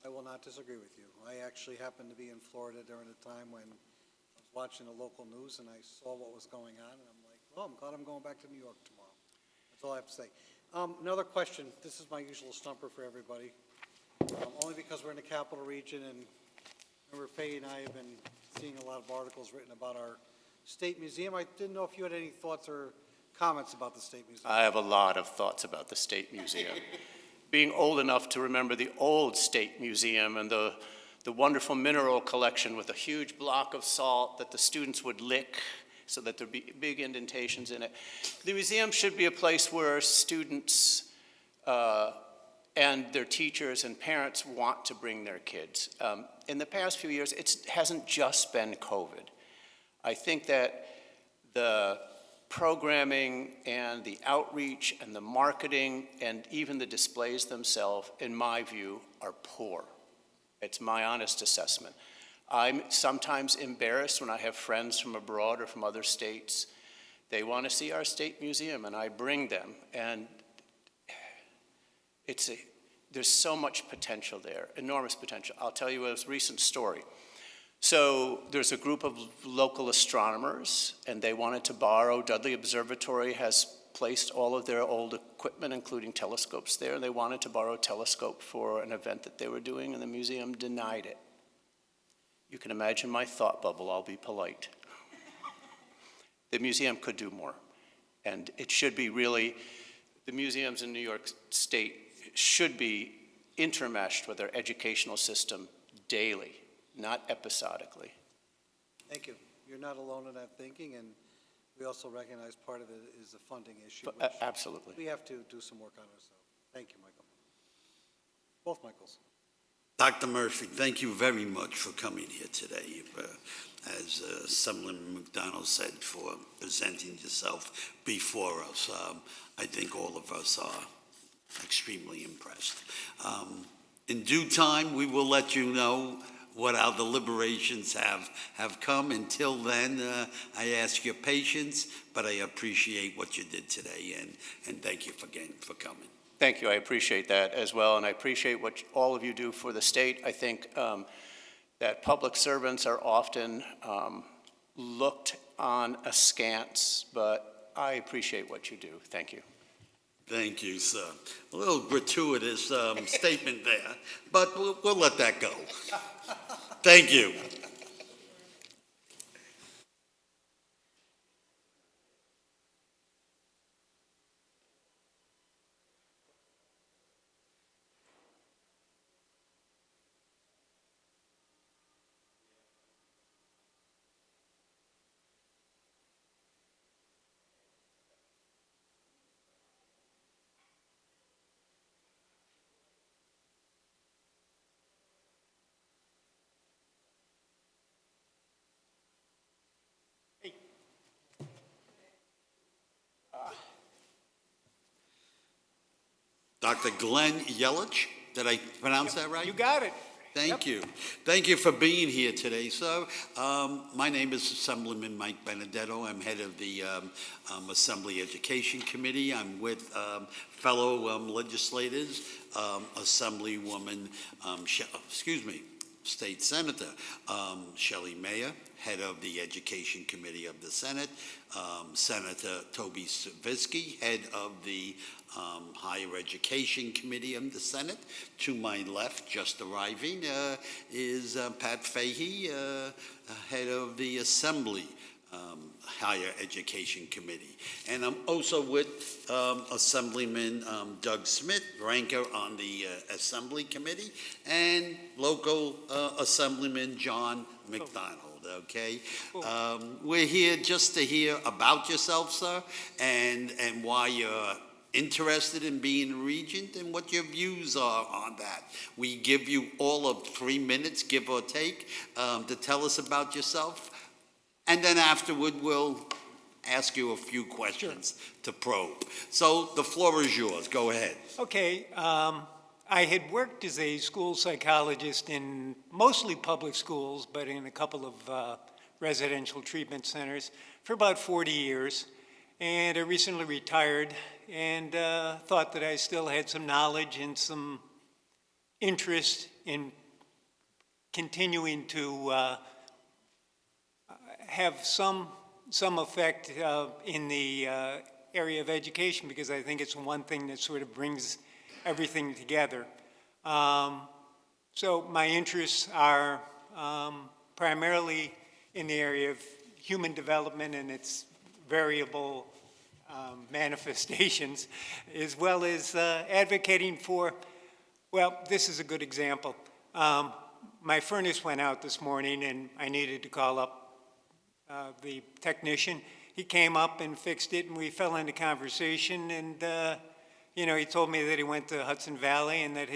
I will not disagree with you. I actually happened to be in Florida during a time when I was watching the local news and I saw what was going on, and I'm like, well, I'm glad I'm going back to New York tomorrow. That's all I have to say. Another question. This is my usual stumper for everybody, only because we're in the capital region, and remember Faye and I have been seeing a lot of articles written about our state museum. I didn't know if you had any thoughts or comments about the state museum. I have a lot of thoughts about the State Museum. Being old enough to remember the old State Museum and the wonderful mineral collection with a huge block of salt that the students would lick so that there'd be big indentations in it. The museum should be a place where students and their teachers and parents want to bring their kids. In the past few years, it hasn't just been COVID. I think that the programming and the outreach and the marketing and even the displays themselves, in my view, are poor. It's my honest assessment. I'm sometimes embarrassed when I have friends from abroad or from other states. They want to see our state museum, and I bring them. And there's so much potential there, enormous potential. I'll tell you a recent story. So there's a group of local astronomers, and they wanted to borrow. Dudley Observatory has placed all of their old equipment, including telescopes there. They wanted to borrow a telescope for an event that they were doing, and the museum denied it. You can imagine my thought bubble. I'll be polite. The museum could do more, and it should be really, the museums in New York State should be intermeshed with our educational system daily, not episodically. Thank you. You're not alone in that thinking, and we also recognize part of it is a funding issue, But, which absolutely. we have to do some work on ourselves. Thank you, Michael. Both Michaels. Dr. Murphy, thank you very much for coming here today. As Assemblyman McDonald said, for presenting yourself before us. I think all of us are extremely impressed. In due time, we will let you know what our deliberations have come. Until then, I ask your patience, but I appreciate what you did today, and thank you again for coming. Thank you. I appreciate that as well, and I appreciate what all of you do for the state. I think that public servants are often looked on askance, but I appreciate what you do. Thank you. Thank you, sir. A little gratuitous statement there, but we'll let that go. Thank you. Dr. Glenn Yelich, did I pronounce that right? You got it. Thank you. Thank you for being here today, sir. My name is Assemblyman Mike Benedetto. I'm head of the Assembly Education Committee. I'm with fellow legislators, Assemblywoman, State Senator Shelley Mayer, head of the Education Committee of the Senate, Senator Toby Savitsky, head of the Higher Education Committee of the Senate. To my left, just arriving, is Pat Fahey, head of the Assembly Higher Education Committee. And I'm also with Assemblyman Doug Smith, ranker on the Assembly Committee, and local Assemblyman John McDonald. Okay, we're here just to hear about yourself, sir, and why you're interested in being a regent and what your views are on that. We give you all of 3 minutes, give or take, to tell us about yourself, and then afterward we'll ask you a few questions to probe. So the floor is yours. Go ahead. Okay, I had worked as a school psychologist in mostly public schools, but in a couple of residential treatment centers for about 40 years. And I recently retired and thought that I still had some knowledge and some interest in continuing to have some effect in the area of education, because I think it's one thing that sort of brings everything together. So my interests are primarily in the area of human development and its variable manifestations, as well as advocating for, well, this is a good example. My furnace went out this morning and I needed to call up the technician. He came up and fixed it, and we fell into conversation, and he told me that he went to Hudson Valley and that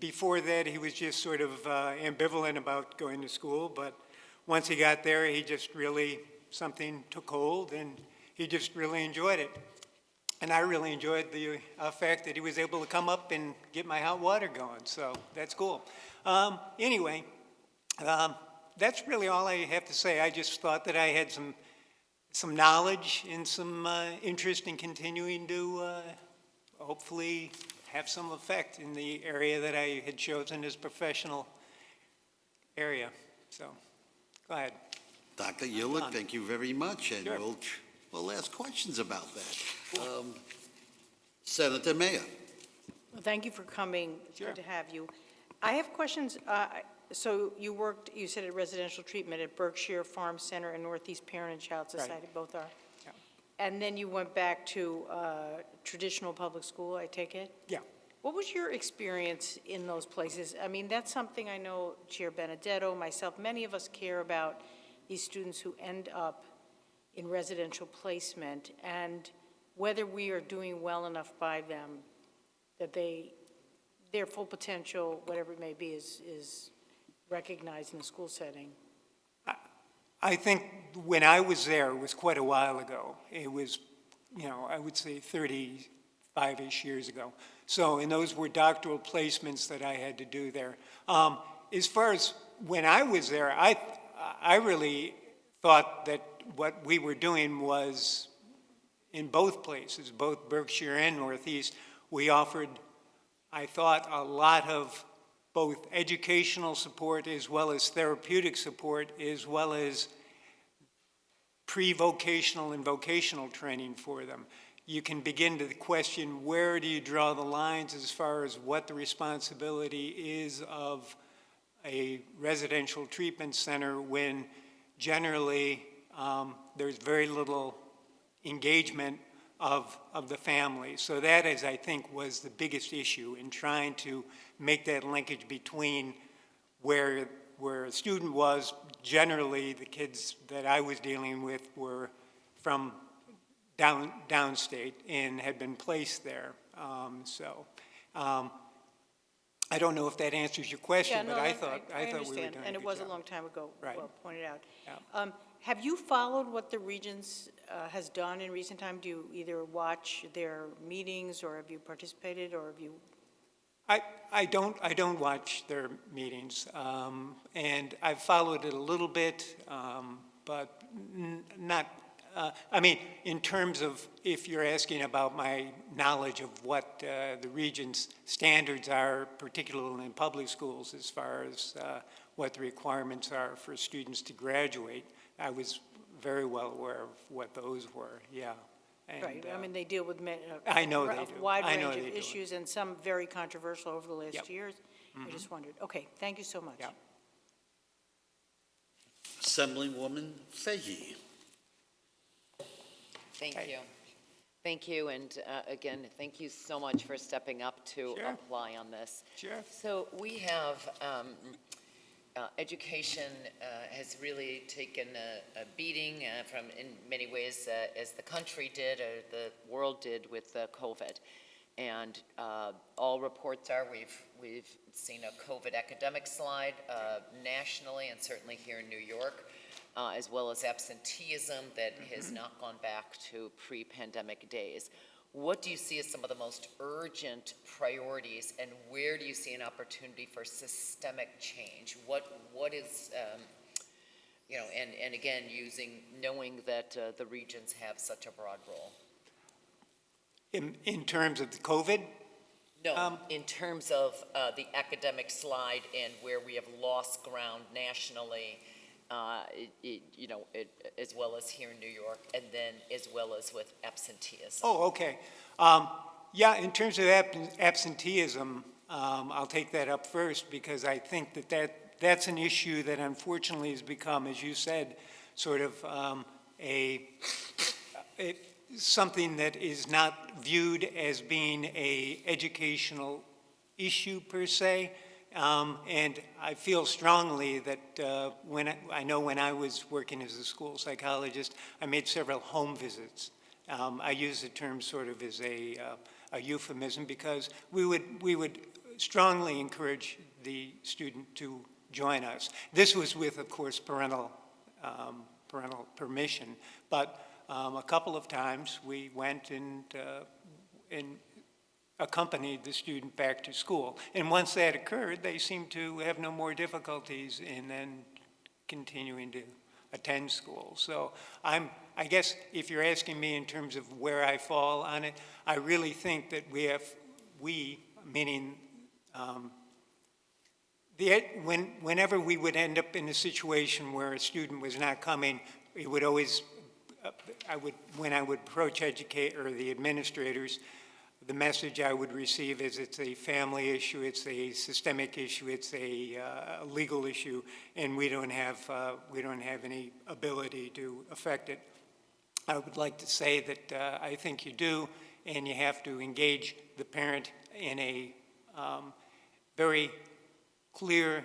before that he was just sort of ambivalent about going to school, but once he got there, something took hold and he just really enjoyed it. And I really enjoyed the fact that he was able to come up and get my hot water going, so that's cool. Anyway, that's really all I have to say. I just thought that I had some knowledge and some interest in continuing to hopefully have some effect in the area that I had chosen as professional area. So, go ahead. Dr. Yelich, thank you very much, and Sure. we'll ask questions about that. Senator Mayer. Well, thank you for coming. It's Sure. good to have you. I have questions. So you said at residential treatment at Berkshire Farm Center and Northeast Parent and Child Society, both are? Yeah. And then you went back to traditional public school, I take it? Yeah. What was your experience in those places? I mean, that's something I know Chair Benedetto, myself, many of us care about these students who end up in residential placement and whether we are doing well enough by them that their full potential, whatever it may be, is recognized in a school setting. I think when I was there, it was quite a while ago. It was, I would say 35-ish years ago. So, and those were doctoral placements that I had to do there. As far as when I was there, I really thought that what we were doing was, in both places, both Berkshire and Northeast, we offered, I thought, a lot of both educational support as well as therapeutic support, as well as pre-vocational and vocational training for them. You can begin to question, where do you draw the lines as far as what the responsibility is of a residential treatment center when generally there's very little engagement of the family. So that is, I think, was the biggest issue in trying to make that linkage between where a student was. Generally, the kids that I was dealing with were from downstate and had been placed there. I don't know if that answers your question, but I thought we were doing understand, a and it good was a job. long time ago, Right. well pointed out. Yeah. Have you followed what the Regents has done in recent time? Do you either watch their meetings, or have you participated, or have you? I don't watch their meetings, and I've followed it a little bit, but not, I mean, in terms of, if you're asking about my knowledge of what the region's standards are, particularly in public schools, as far as what the requirements are for students to graduate, I was very well aware of what those were, yeah. And, Right, I mean, they deal with I know they a do. wide I know range of they do. issues, and some very controversial over the last Yep. years. I just wondered. Okay, thank you so much. Yep. Assemblywoman Fahey. Thank Hey. you. Thank you, and again, thank you so much for stepping up to Sure. apply on this. Sure. So we have, education has really taken a beating from, in many ways, as the country did, or the world did with COVID. And all reports are, we've seen a COVID academic slide nationally, and certainly here in New York, as well as absenteeism that has not gone back to pre-pandemic days. What do you see as some of the most urgent priorities, and where do you see an opportunity for systemic change? What is, and again, knowing that the regions have such a broad role? In terms of the COVID, No, in terms of the academic slide and where we have lost ground nationally, as well as here in New York, and then as well as with absenteeism. oh, okay. Yeah, in terms of absenteeism, I'll take that up first, because I think that's an issue that unfortunately has become, as you said, sort of something that is not viewed as being a educational issue per se. And I feel strongly that when I was working as a school psychologist, I made several home visits. I use the term sort of as a euphemism, because we would strongly encourage the student to join us. This was with, of course, parental permission, but a couple of times we went and accompanied the student back to school. And once that occurred, they seemed to have no more difficulties in then continuing to attend school. So I guess if you're asking me in terms of where I fall on it, I really think that whenever we would end up in a situation where a student was not coming, it would always, when I would approach the administrators, the message I would receive is it's a family issue, it's a systemic issue, it's a legal issue, and we don't have any ability to affect it. I would like to say that I think you do, and you have to engage the parent in a very clear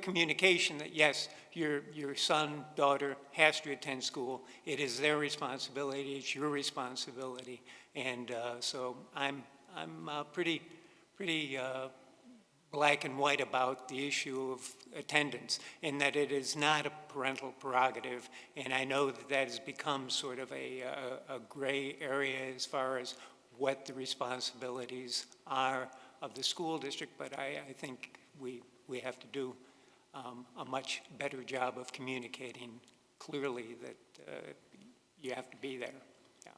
communication that yes, your son, daughter has to attend school. It is their responsibility. It's your responsibility. And so I'm pretty black and white about the issue of attendance, in that it is not a parental prerogative. And I know that has become sort of a gray area as far as what the responsibilities are of the school district. But I think we have to do a much better job of communicating clearly that you have to be there. Yeah.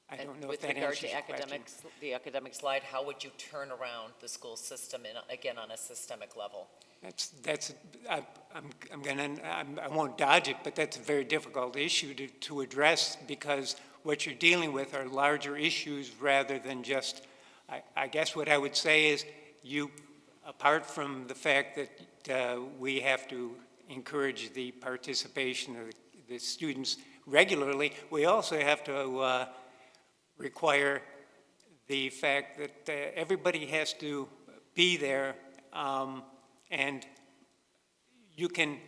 I don't know if that answers your question. With regard to the academic slide, how would you turn around the school system, again, on a systemic level? I won't dodge it, but that's a very difficult issue to address, because what you're dealing with are larger issues rather than just, I guess what I would say is, apart from the fact that we have to encourage the participation of the students regularly, we also have to require the fact that everybody has to be there, and you can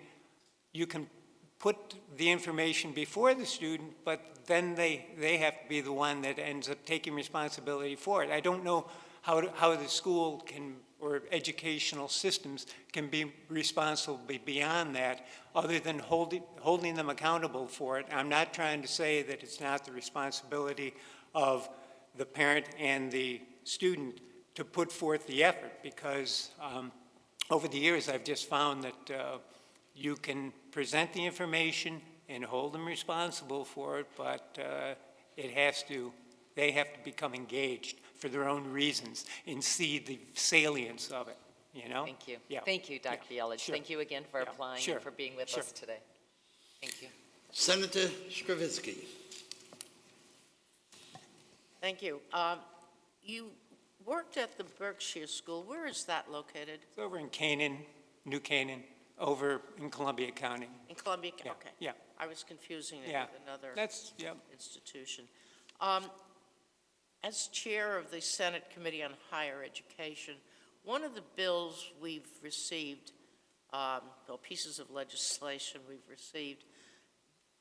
put the information before the student, but then they have to be the one that ends up taking responsibility for it. I don't know how the school can, or educational systems can be responsible beyond that, other than holding them accountable for it. I'm not trying to say that it's not the responsibility of the parent and the student to put forth the effort, because over the years I've just found that you can present the information and hold them responsible for it, but they have to become engaged for their own reasons and see the salience of it, you know? Thank you. Yeah. Thank you, Dr. Yeah. Yelich. Sure. Thank you again for Yeah. applying Sure. and for being with Sure. us today. Thank you. Senator Stravitsky. Thank you. You worked at the Berkshire School. Where is that located? It's over in Canaan, New Canaan, over in Columbia County. In Columbia? Yeah, Okay. yeah. I was confusing it Yeah. with another That's, yeah. institution. As chair of the Senate Committee on Higher Education, one of the bills we've received, or pieces of legislation we've received,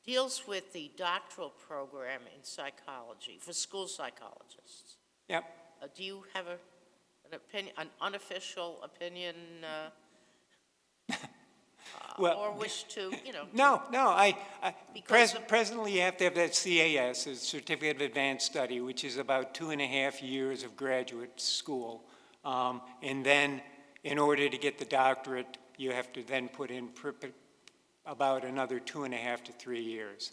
deals with the doctoral program in psychology for school psychologists. Yep. Do you have an opinion, an unofficial opinion, Well, or wish to, you know? No, Because presently you have to have that CAS, a Certificate of Advanced Study, which is about 2.5 years of graduate school. And then, in order to get the doctorate, you have to then put in about another 2.5 to 3 years.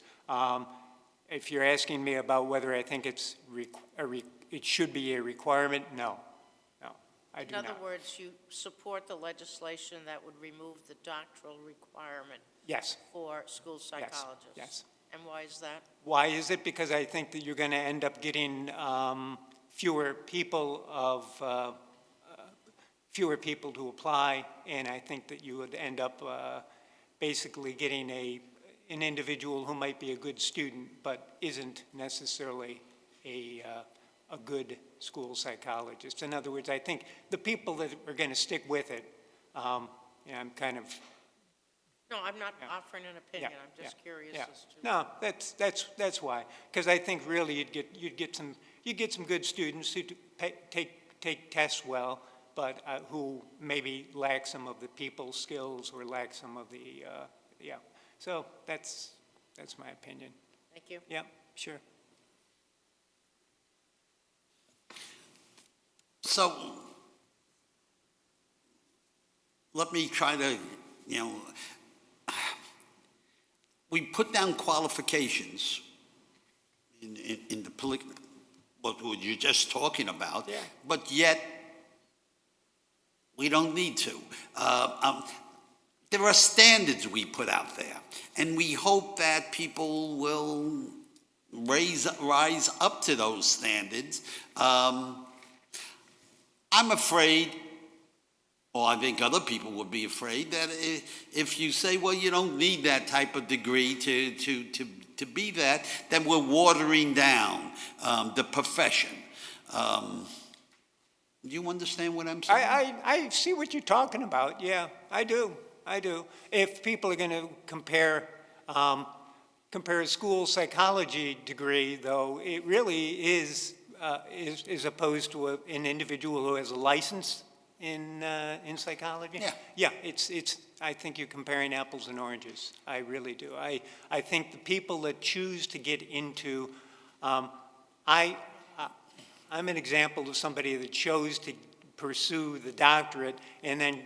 If you're asking me about whether I think it's it should be a requirement, no, I do In not. other words, you support the legislation that would remove the doctoral requirement Yes. for school psychologists? yes. And why is that? Why is it? Because I think that you're going to end up getting fewer people to apply, and I think that you would end up basically getting an individual who might be a good student but isn't necessarily a good school psychologist. In other words, I think the people that are going to stick with it, I'm kind of. No, I'm not Yeah. offering an opinion, Yeah, I'm just yeah, curious yeah. as to. No, that's why. Because I think really you'd get some good students who take tests well, but who maybe lack some of the people skills or lack some of the So that's my opinion. Thank you. Yeah, sure. So let me try to, we put down qualifications in the what you're just talking about, Yeah. but yet we don't need to. There are standards we put out there, and we hope that people will rise up to those standards. I'm afraid, or I think other people would be afraid, that if you say, well, you don't need that type of degree to be that, then we're watering down the profession. Do you understand what I'm saying? I see what you're talking about. Yeah, I do. If people are going to compare a school psychology degree, though, it really is opposed to an individual who has a license in psychology. Yeah. Yeah, it's. I think you're comparing apples and oranges. I really do. I think the people that choose to get into, I'm an example of somebody that chose to pursue the doctorate and then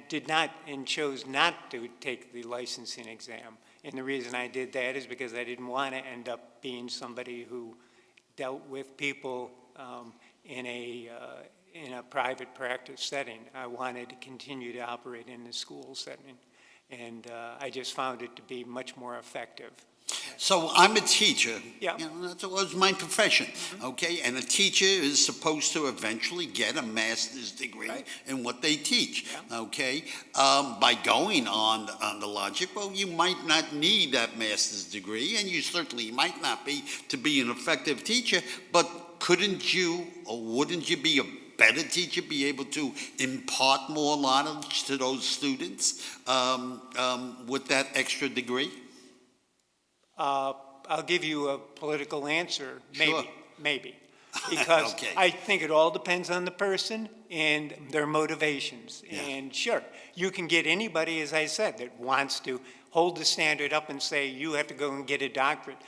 chose not to take the licensing exam. And the reason I did that is because I didn't want to end up being somebody who dealt with people in a private practice setting. I wanted to continue to operate in the school setting, and I just found it to be much more effective. So I'm a teacher. Yeah. That was my profession, okay? And a teacher is supposed to eventually get a master's degree Right. in what they teach, Yeah. okay? By going on the logic, well, you might not need that master's degree, and you certainly might not be to be an effective teacher, but couldn't you, or wouldn't you be a better teacher, be able to impart more knowledge to those students with that extra degree? I'll give you a political answer, Sure. maybe. Because Okay. I think it all depends on the person, and their motivations. Yeah. And sure, you can get anybody, as I said, that wants to hold the standard up and say, you have to go and get a doctorate.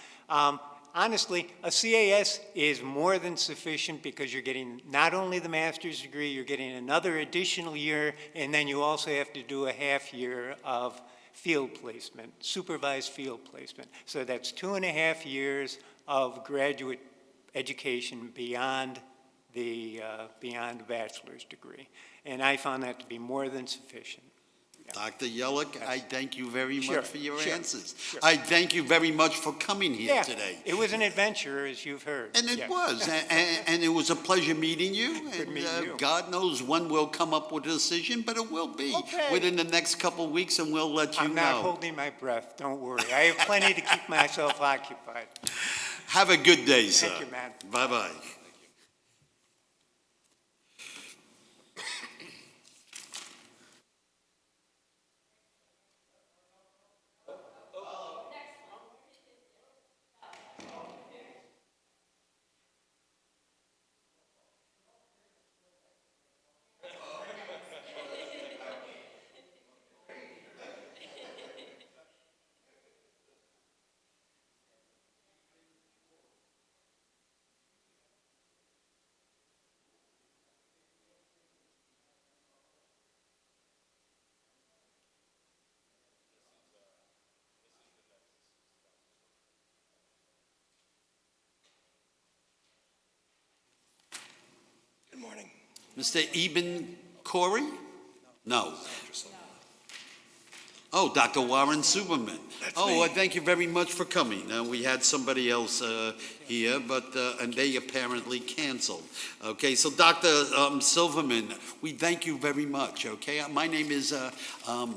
Honestly, a CAS is more than sufficient because you're getting not only the master's degree, you're getting another additional year, and then you also have to do a half year of field placement, supervised field placement. So that's 2.5 years of graduate education beyond the bachelor's degree. And I found that to be more than sufficient. Dr. Yellick, I thank you very Sure, much for your sure, answers. sure. I thank you very much for coming here Yeah, today. it was an adventure, as you've heard. And it Yes. was, and it was a pleasure meeting you. Good And meeting you. God knows when we'll come up with a decision, but it will be Okay. within the next couple of weeks, and we'll let you I'm not know. holding my breath, don't worry. I have plenty to keep myself occupied. Have a good day, sir. Thank you, man. Bye-bye. Good morning. Mr. Eben Corey? No. Oh, Dr. Warren Superman. me. Thank you very much for coming. We had somebody else here, but, and they apparently canceled. Okay, so Dr. Silverman, we thank you very much, okay? My name is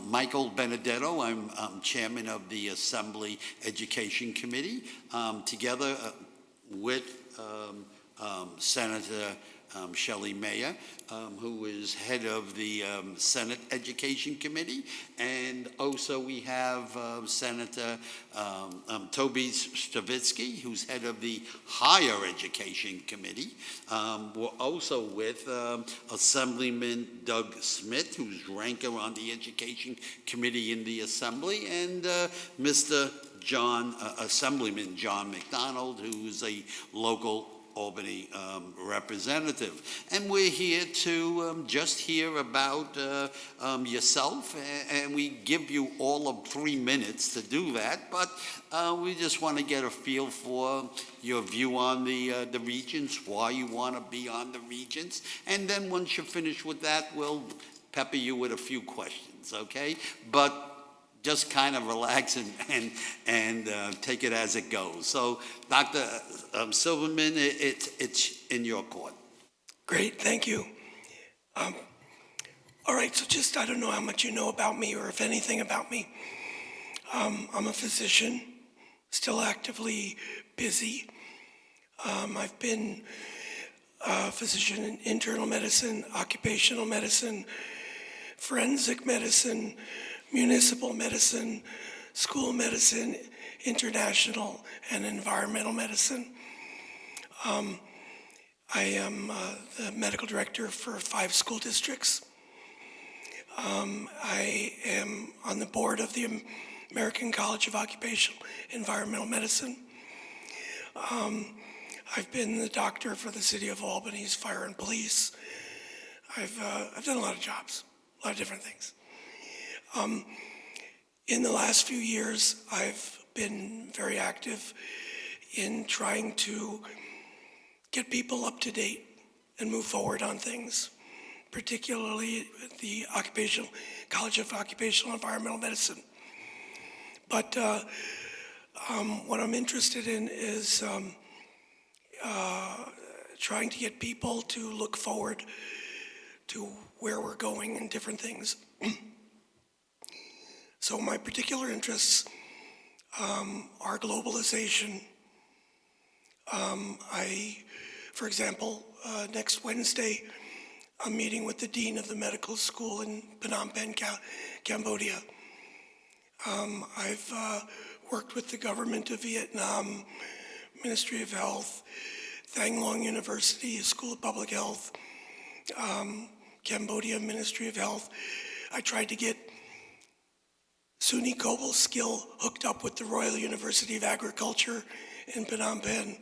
Michael Benedetto. I'm chairman of the Assembly Education Committee, together with Senator Shelley Mayer, who is head of the Senate Education Committee, and also we have Senator Toby Stavitsky, who's head of the Higher Education Committee. We're also with Assemblyman Doug Smith, who's ranker on the Education Committee in the Assembly, and Mr. Assemblyman John McDonald, who's a local Albany representative. And we're here to just hear about yourself, and we give you all of 3 minutes to do that, but we just want to get a feel for your view on the regents, why you want to be on the regents, and then once you're finished with that, we'll pepper you with a few questions, okay? But just kind of relax and take it as it goes. So, Dr. Silverman, it's in your court. Great, thank you. All right, so just, I don't know how much you know about me or if anything about me. I'm a physician, still actively busy. I've been a physician in internal medicine, occupational medicine, forensic medicine, municipal medicine, school medicine, international, and environmental medicine. I am the medical director for 5 school districts. I am on the board of the American College of Occupational Environmental Medicine. I've been the doctor for the City of Albany's Fire and Police. I've done a lot of jobs, a lot of different things. In the last few years, I've been very active in trying to get people up to date and move forward on things, particularly at the College of Occupational Environmental Medicine. But what I'm interested in is trying to get people to look forward to where we're going and different things. So my particular interests are globalization. For example, next Wednesday, I'm meeting with the dean of the medical school in Phnom Penh, Cambodia. I've worked with the government of Vietnam, Ministry of Health, Thang Long University, School of Public Health, Cambodia Ministry of Health. I tried to get SUNY Global Skill hooked up with the Royal University of Agriculture in Phnom Penh.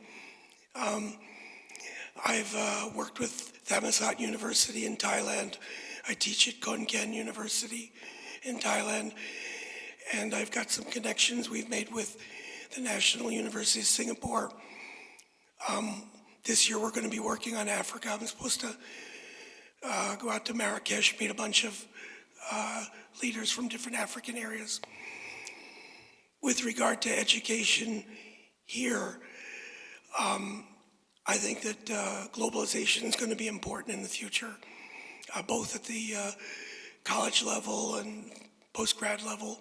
I've worked with Thammasat University in Thailand. I teach at Khon Kaen University in Thailand. And I've got some connections we've made with the National University of Singapore. This year we're going to be working on Africa. I'm supposed to go out to Marrakesh, meet a bunch of leaders from different African areas. With regard to education here, I think that globalization is going to be important in the future, both at the college level and post-grad level.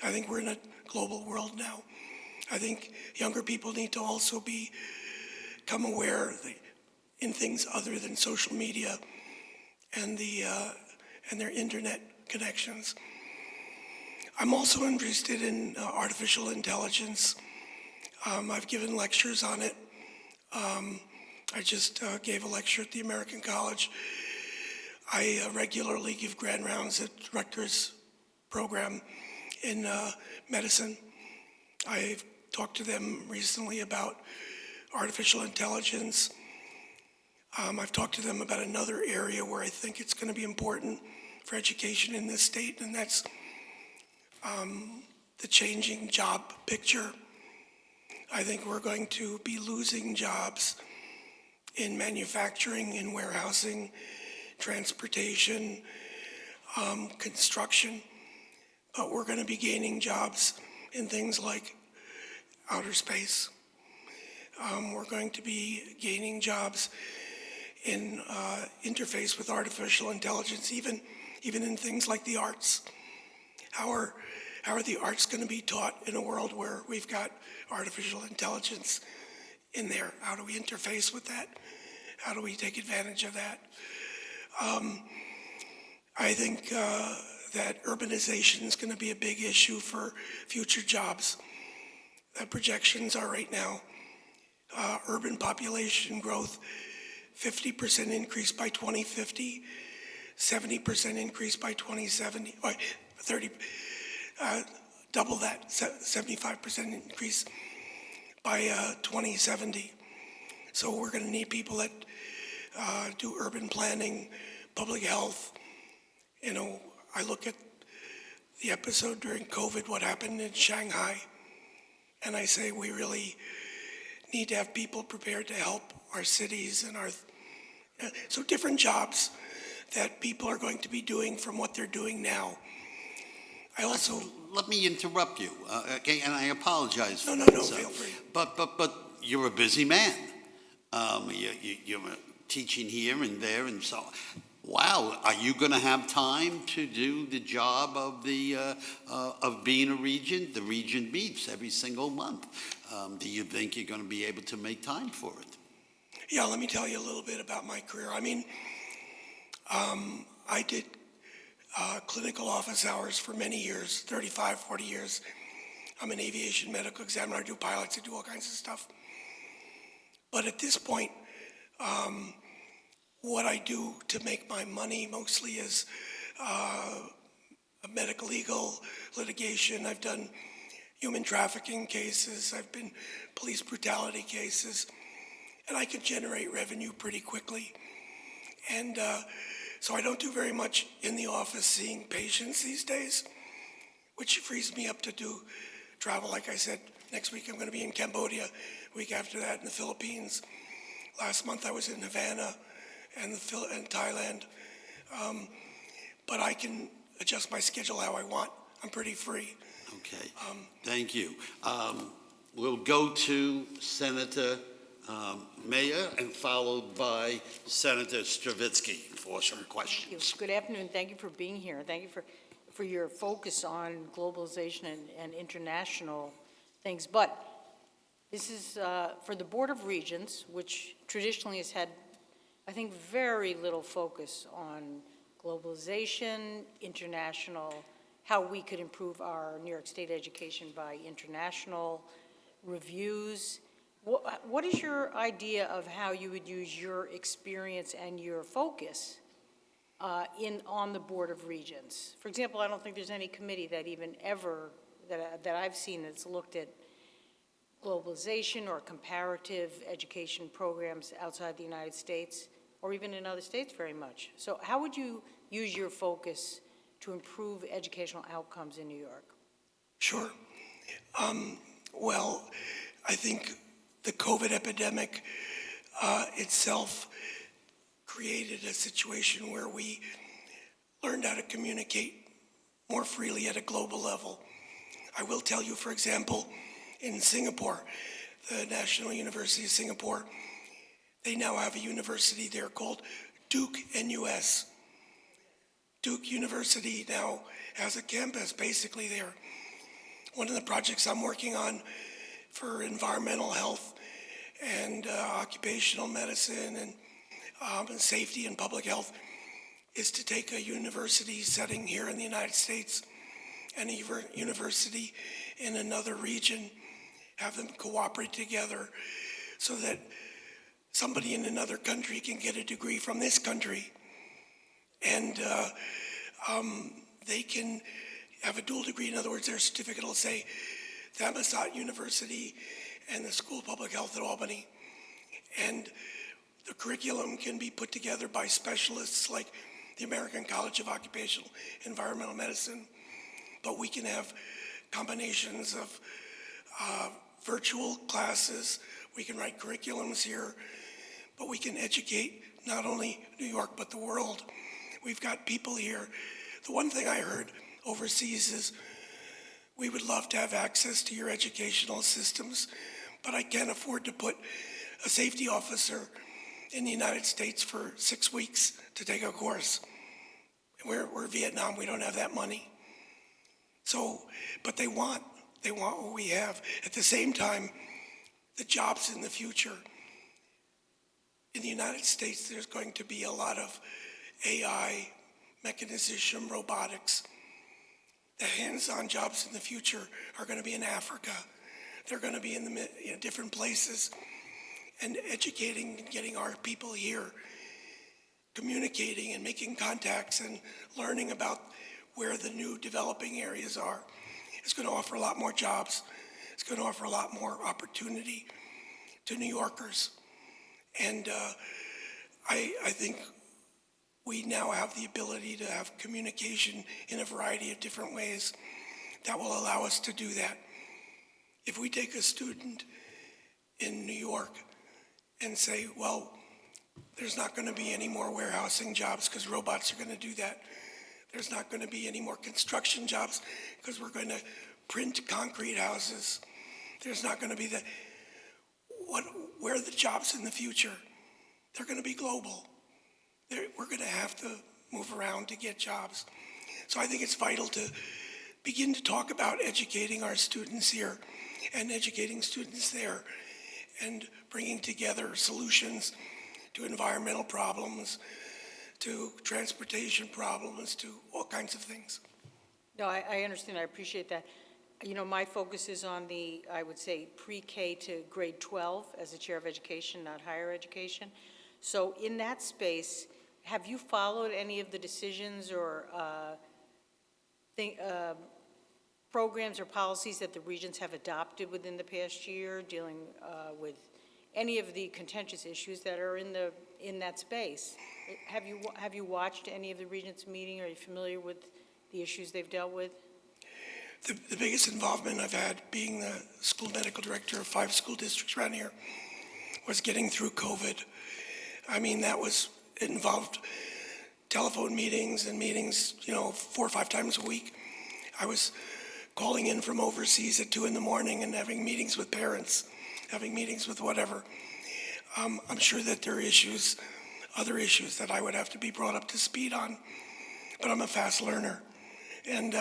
I think we're in a global world now. I think younger people need to also become aware in things other than social media and their internet connections. I'm also interested in artificial intelligence. I've given lectures on it. I just gave a lecture at the American College. I regularly give grand rounds at Rutgers program in medicine. I've talked to them recently about artificial intelligence. I've talked to them about another area where I think it's going to be important for education in this state, and that's the changing job picture. I think we're going to be losing jobs in manufacturing, in warehousing, transportation, construction, but we're going to be gaining jobs in things like outer space. We're going to be gaining jobs in interface with artificial intelligence, even in things like the arts. How are the arts going to be taught in a world where we've got artificial intelligence in there? How do we interface with that? How do we take advantage of that? I think that urbanization is going to be a big issue for future jobs. The projections are right now, urban population growth, 50% increase by 2050, 70% increase by 2070, or 30, double that, 75% increase by 2070. So we're going to need people that do urban planning, public health. You know, I look at the episode during COVID, what happened in Shanghai, and I say we really need to have people prepared to help our cities and our, so different jobs that people are going to be doing from what they're doing now. I also... Let me interrupt you, okay, and I apologize for No, that. feel free. But you're a busy man. You're teaching here and there and so on. Wow, are you going to have time to do the job of being a regent? The regent meets every single month. Do you think you're going to be able to make time for it? Yeah, let me tell you a little bit about my career. I mean, I did clinical office hours for many years, 35, 40 years. I'm an aviation medical examiner. I do pilots. I do all kinds of stuff. But at this point, what I do to make my money mostly is medical legal litigation. I've done human trafficking cases. I've been police brutality cases. And I can generate revenue pretty quickly. And so I don't do very much in the office seeing patients these days, which frees me up to do travel. Like I said, next week I'm going to be in Cambodia, week after that in the Philippines. Last month I was in Havana and Thailand. But I can adjust my schedule how I want. I'm pretty free. Okay, thank you. We'll go to Senator Mayor and followed by Senator Stravitsky for some questions. Thank you. Good afternoon. Thank you for being here. Thank you for your focus on globalization and international things. But this is for the Board of Regents, which traditionally has had, I think, very little focus on globalization, international, how we could improve our New York State education by international reviews. What is your idea of how you would use your experience and your focus on the Board of Regents? For example, I don't think there's any committee that even ever, that I've seen that's looked at globalization or comparative education programs outside the United States, or even in other states very much. So how would you use your focus to improve educational outcomes in New York? Sure. Well, I think the COVID epidemic itself created a situation where we learned how to communicate more freely at a global level. I will tell you, for example, in Singapore, the National University of Singapore, they now have a university there called Duke NUS. Duke University now has a campus basically there. One of the projects I'm working on for environmental health and occupational medicine and safety and public health is to take a university setting here in the United States and a university in another region, have them cooperate together so that somebody in another country can get a degree from this country. And they can have a dual degree. In other words, their certificate will say Thammasat University and the School of Public Health at Albany. And the curriculum can be put together by specialists like the American College of Occupational Environmental Medicine, but we can have combinations of virtual classes. We can write curriculums here, but we can educate not only New York, but the world. We've got people here. The one thing I heard overseas is, we would love to have access to your educational systems, but I can't afford to put a safety officer in the United States for 6 weeks to take a course. We're Vietnam, we don't have that money. So, but they want what we have. At the same time, the jobs in the future. In the United States, there's going to be a lot of AI, mechanization, robotics. The hands-on jobs in the future are going to be in Africa. They're going to be in different places. And educating and getting our people here, communicating and making contacts and learning about where the new developing areas are, is going to offer a lot more jobs. It's going to offer a lot more opportunity to New Yorkers. And I think we now have the ability to have communication in a variety of different ways that will allow us to do that. If we take a student in New York and say, well, there's not going to be any more warehousing jobs because robots are going to do that. There's not going to be any more construction jobs because we're going to print concrete houses. There's not going to be where are the jobs in the future? They're going to be global. We're going to have to move around to get jobs. So I think it's vital to begin to talk about educating our students here and educating students there and bringing together solutions to environmental problems, to transportation problems, to all kinds of things. No, I understand. I appreciate that. You know, my focus is on the, I would say, pre-K to grade 12 as the chair of education, not higher education. So in that space, have you followed any of the decisions or programs or policies that the regents have adopted within the past year dealing with any of the contentious issues that are in that space? Have you watched any of the regents' meeting? Are you familiar with the issues they've dealt with? The biggest involvement I've had, being the school medical director of 5 school districts around here, was getting through COVID. I mean, it involved telephone meetings and meetings, 4 or 5 times a week. I was calling in from overseas at 2 a.m. and having meetings with parents, having meetings with whatever. I'm sure that there are other issues that I would have to be brought up to speed on, but I'm a fast learner. And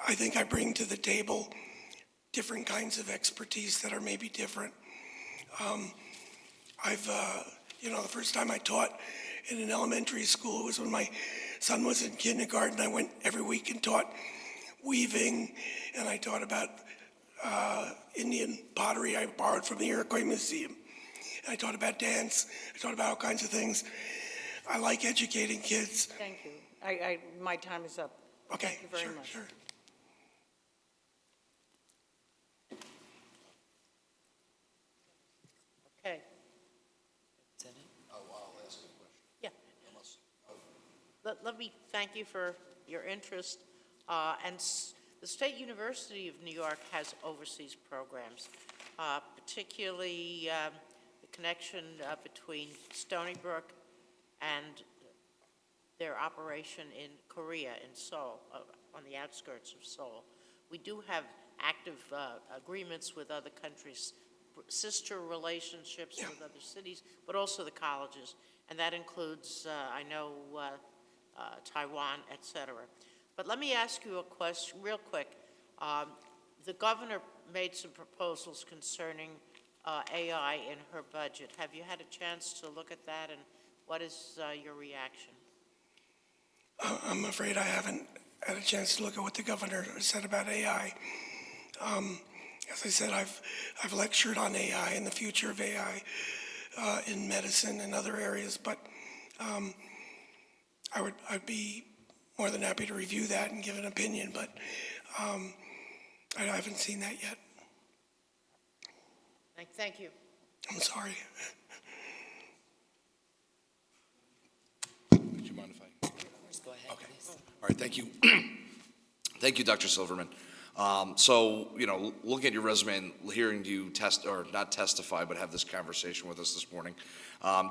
I think I bring to the table different kinds of expertise that are maybe different. The first time I taught in an elementary school was when my son was in kindergarten. I went every week and taught weaving, and I taught about Indian pottery I borrowed from the Iroquois Museum. I taught about dance. I taught about all kinds of things. I like educating kids. Thank you. My time is up. Okay, Thank you very sure, much. sure. Okay. Yeah. Let me thank you for your interest. The State University of New York has overseas programs, particularly the connection between Stony Brook and their operation in Korea, in Seoul, on the outskirts of Seoul. We do have active agreements with other countries, sister relationships with other cities, but also the colleges, and that includes, I know, Taiwan, et cetera. But let me ask you a question real quick. The governor made some proposals concerning AI in her budget. Have you had a chance to look at that, and what is your reaction? I'm afraid I haven't had a chance to look at what the governor said about AI. As I said, I've lectured on AI and the future of AI in medicine and other areas, but I'd be more than happy to review that and give an opinion, but I haven't seen that yet. Thank you. I'm sorry. Would you mind if I? Go ahead, Okay. please. All right, thank you. Thank you, Dr. Silverman. So, looking at your resume and hearing you not testify, but have this conversation with us this morning,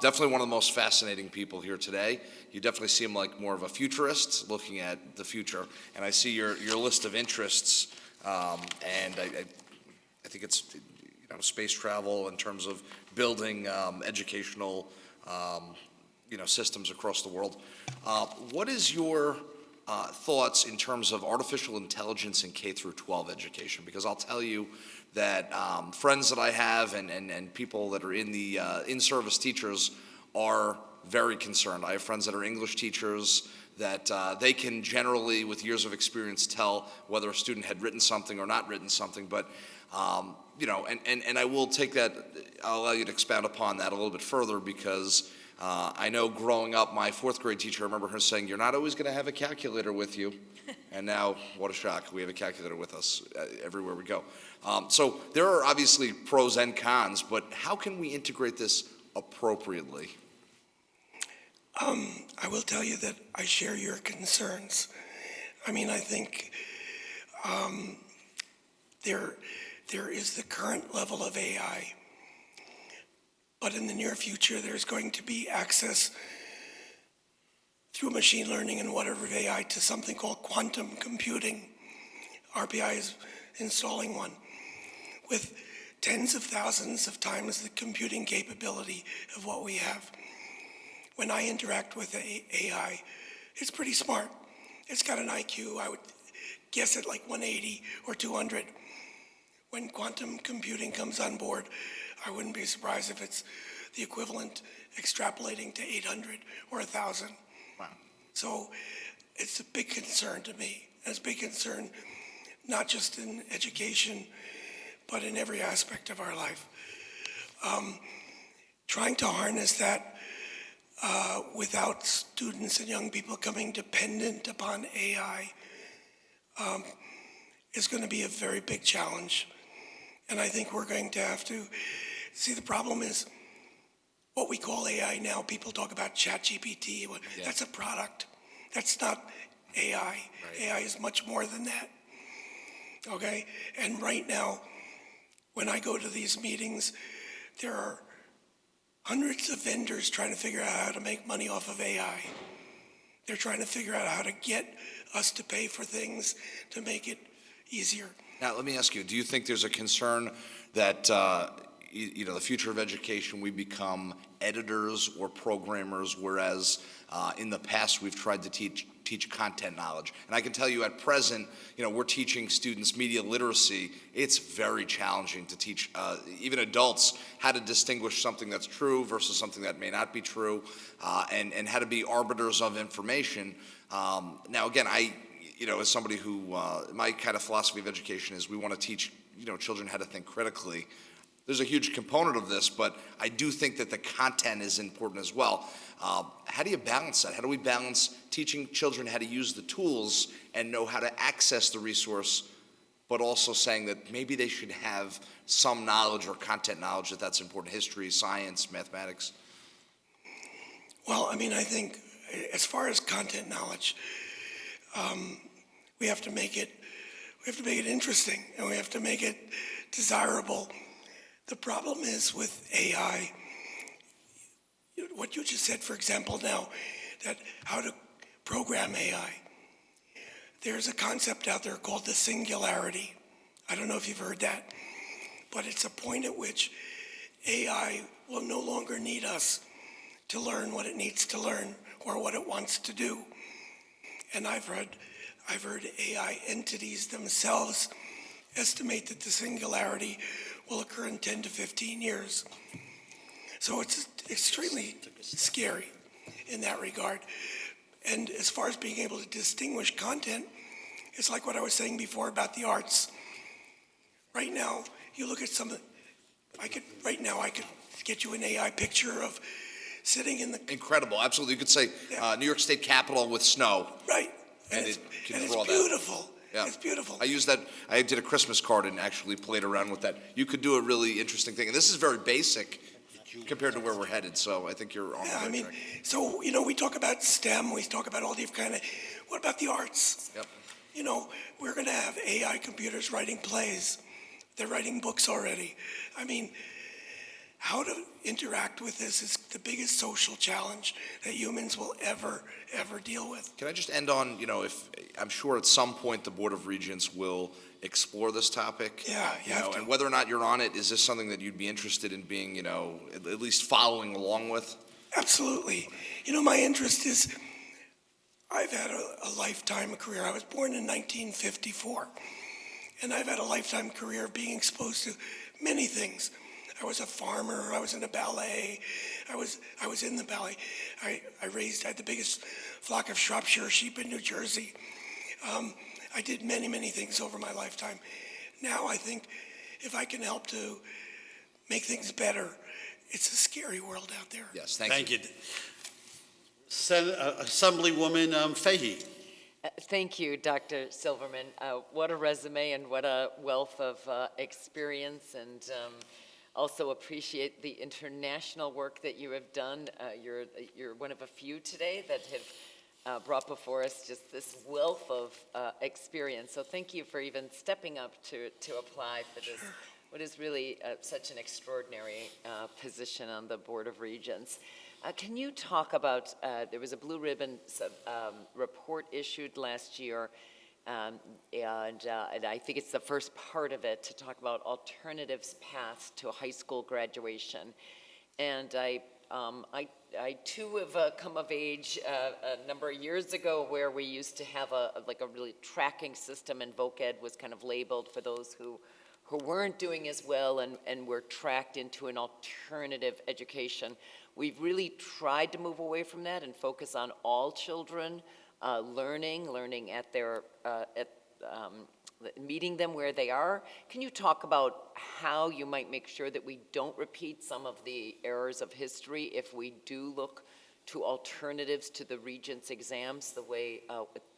definitely one of the most fascinating people here today. You definitely seem like more of a futurist looking at the future. And I see your list of interests, and I think it's, space travel in terms of building educational, systems across the world. What is your thoughts in terms of artificial intelligence in K through 12 education? Because I'll tell you that friends that I have and people that are in the in-service teachers are very concerned. I have friends that are English teachers that they can generally, with years of experience, tell whether a student had written something or not written something. But and I will take that. I'll allow you to expound upon that a little bit further because. I know growing up, my fourth grade teacher, I remember her saying, "You're not always going to have a calculator with you." And now, what a shock, we have a calculator with us everywhere we go. So there are obviously pros and cons, but how can we integrate this appropriately? I will tell you that I share your concerns. I mean, I think there is the current level of AI. But in the near future, there's going to be access through machine learning and whatever AI to something called quantum computing. RPI is installing one with tens of thousands of times the computing capability of what we have. When I interact with AI, it's pretty smart. It's got an IQ, I would guess at like 180 or 200. When quantum computing comes on board, I wouldn't be surprised if it's the equivalent extrapolating to 800 or 1,000. Wow. So it's a big concern to me. And it's a big concern not just in education, but in every aspect of our life. Trying to harness that without students and young people becoming dependent upon AI is going to be a very big challenge. And I think we're going to have to see, the problem is what we call AI now, people talk about ChatGPT. Yeah. That's a product. That's not AI. Right. AI is much more than that. Okay? And right now, when I go to these meetings, there are hundreds of vendors trying to figure out how to make money off of AI. They're trying to figure out how to get us to pay for things to make it easier. Now, let me ask you, do you think there's a concern that, the future of education, we become editors or programmers, whereas in the past we've tried to teach content knowledge? And I can tell you at present, we're teaching students media literacy. It's very challenging to teach even adults how to distinguish something that's true versus something that may not be true, and how to be arbiters of information. Now, again, as somebody who, my kind of philosophy of education is we want to teach, children how to think critically. there's a huge component of this, but I do think that the content is important as well. How do you balance that? How do we balance teaching children how to use the tools and know how to access the resource, but also saying that maybe they should have some knowledge or content knowledge that's important, history, science, mathematics? Well, I mean, I think as far as content knowledge, we have to make it interesting, and we have to make it desirable. The problem is with AI, what you just said, for example, now, that how to program AI. There's a concept out there called the singularity. I don't know if you've heard that, but it's a point at which AI will no longer need us to learn what it needs to learn or what it wants to do. And I've heard AI entities themselves estimate that the singularity will occur in 10 to 15 years. So it's extremely scary in that regard. And as far as being able to distinguish content, it's like what I was saying before about the arts. Right now, you look at I could get you an AI picture of sitting in the... Incredible, absolutely. You could say New York State Capitol with snow. Right. And it can it's draw beautiful. that. Yeah. It's beautiful. I used that, I did a Christmas card and actually played around with that. You could do a really interesting thing. And this is very basic compared to where we're headed, so I think you're on the right track. So, we talk about STEM, we talk about all these what about the arts? Yep. We're going to have AI computers writing plays. They're writing books already. I mean, how to interact with this is the biggest social challenge that humans will ever deal with. Can I just end on, if I'm sure at some point the Board of Regents will explore this topic. Yeah, you have to. And whether or not you're on it, is this something that you'd be interested in being, at least following along with? Absolutely. My interest is, I've had a lifetime career. I was born in 1954, and I've had a lifetime career of being exposed to many things. I was a farmer, I was in a ballet, I was in the ballet. I had the biggest flock of Shropshire sheep in New Jersey. I did many, many things over my lifetime. Now I think if I can help to make things better, it's a scary world out there. Yes, thank you. Assemblywoman Fahey. Thank you, Dr. Silverman. What a resume and what a wealth of experience, and also appreciate the international work that you have done. You're one of a few today that have brought before us just this wealth of experience. So thank you for even stepping up to apply for this, what is really such an extraordinary position on the Board of Regents. Can you talk about, there was a Blue Ribbon report issued last year, and I think it's the first part of it to talk about alternatives paths to high school graduation. And I too have come of age a number of years ago where we used to have a really tracking system, and VOC-ED was kind of labeled for those who weren't doing as well and were tracked into an alternative education. We've really tried to move away from that and focus on all children learning at their, meeting them where they are. Can you talk about how you might make sure that we don't repeat some of the errors of history if we do look to alternatives to the Regents exams the way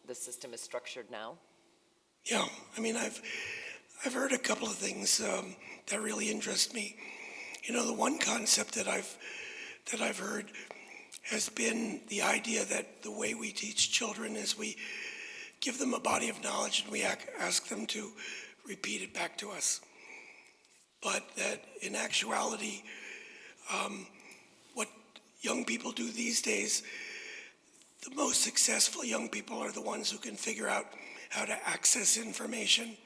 the system is structured now? Yeah, I mean, I've heard a couple of things that really interest me. The one concept that I've heard has been the idea that the way we teach children is we give them a body of knowledge and we ask them to repeat it back to us. But that in actuality, what young people do these days, the most successful young people are the ones who can figure out how to access information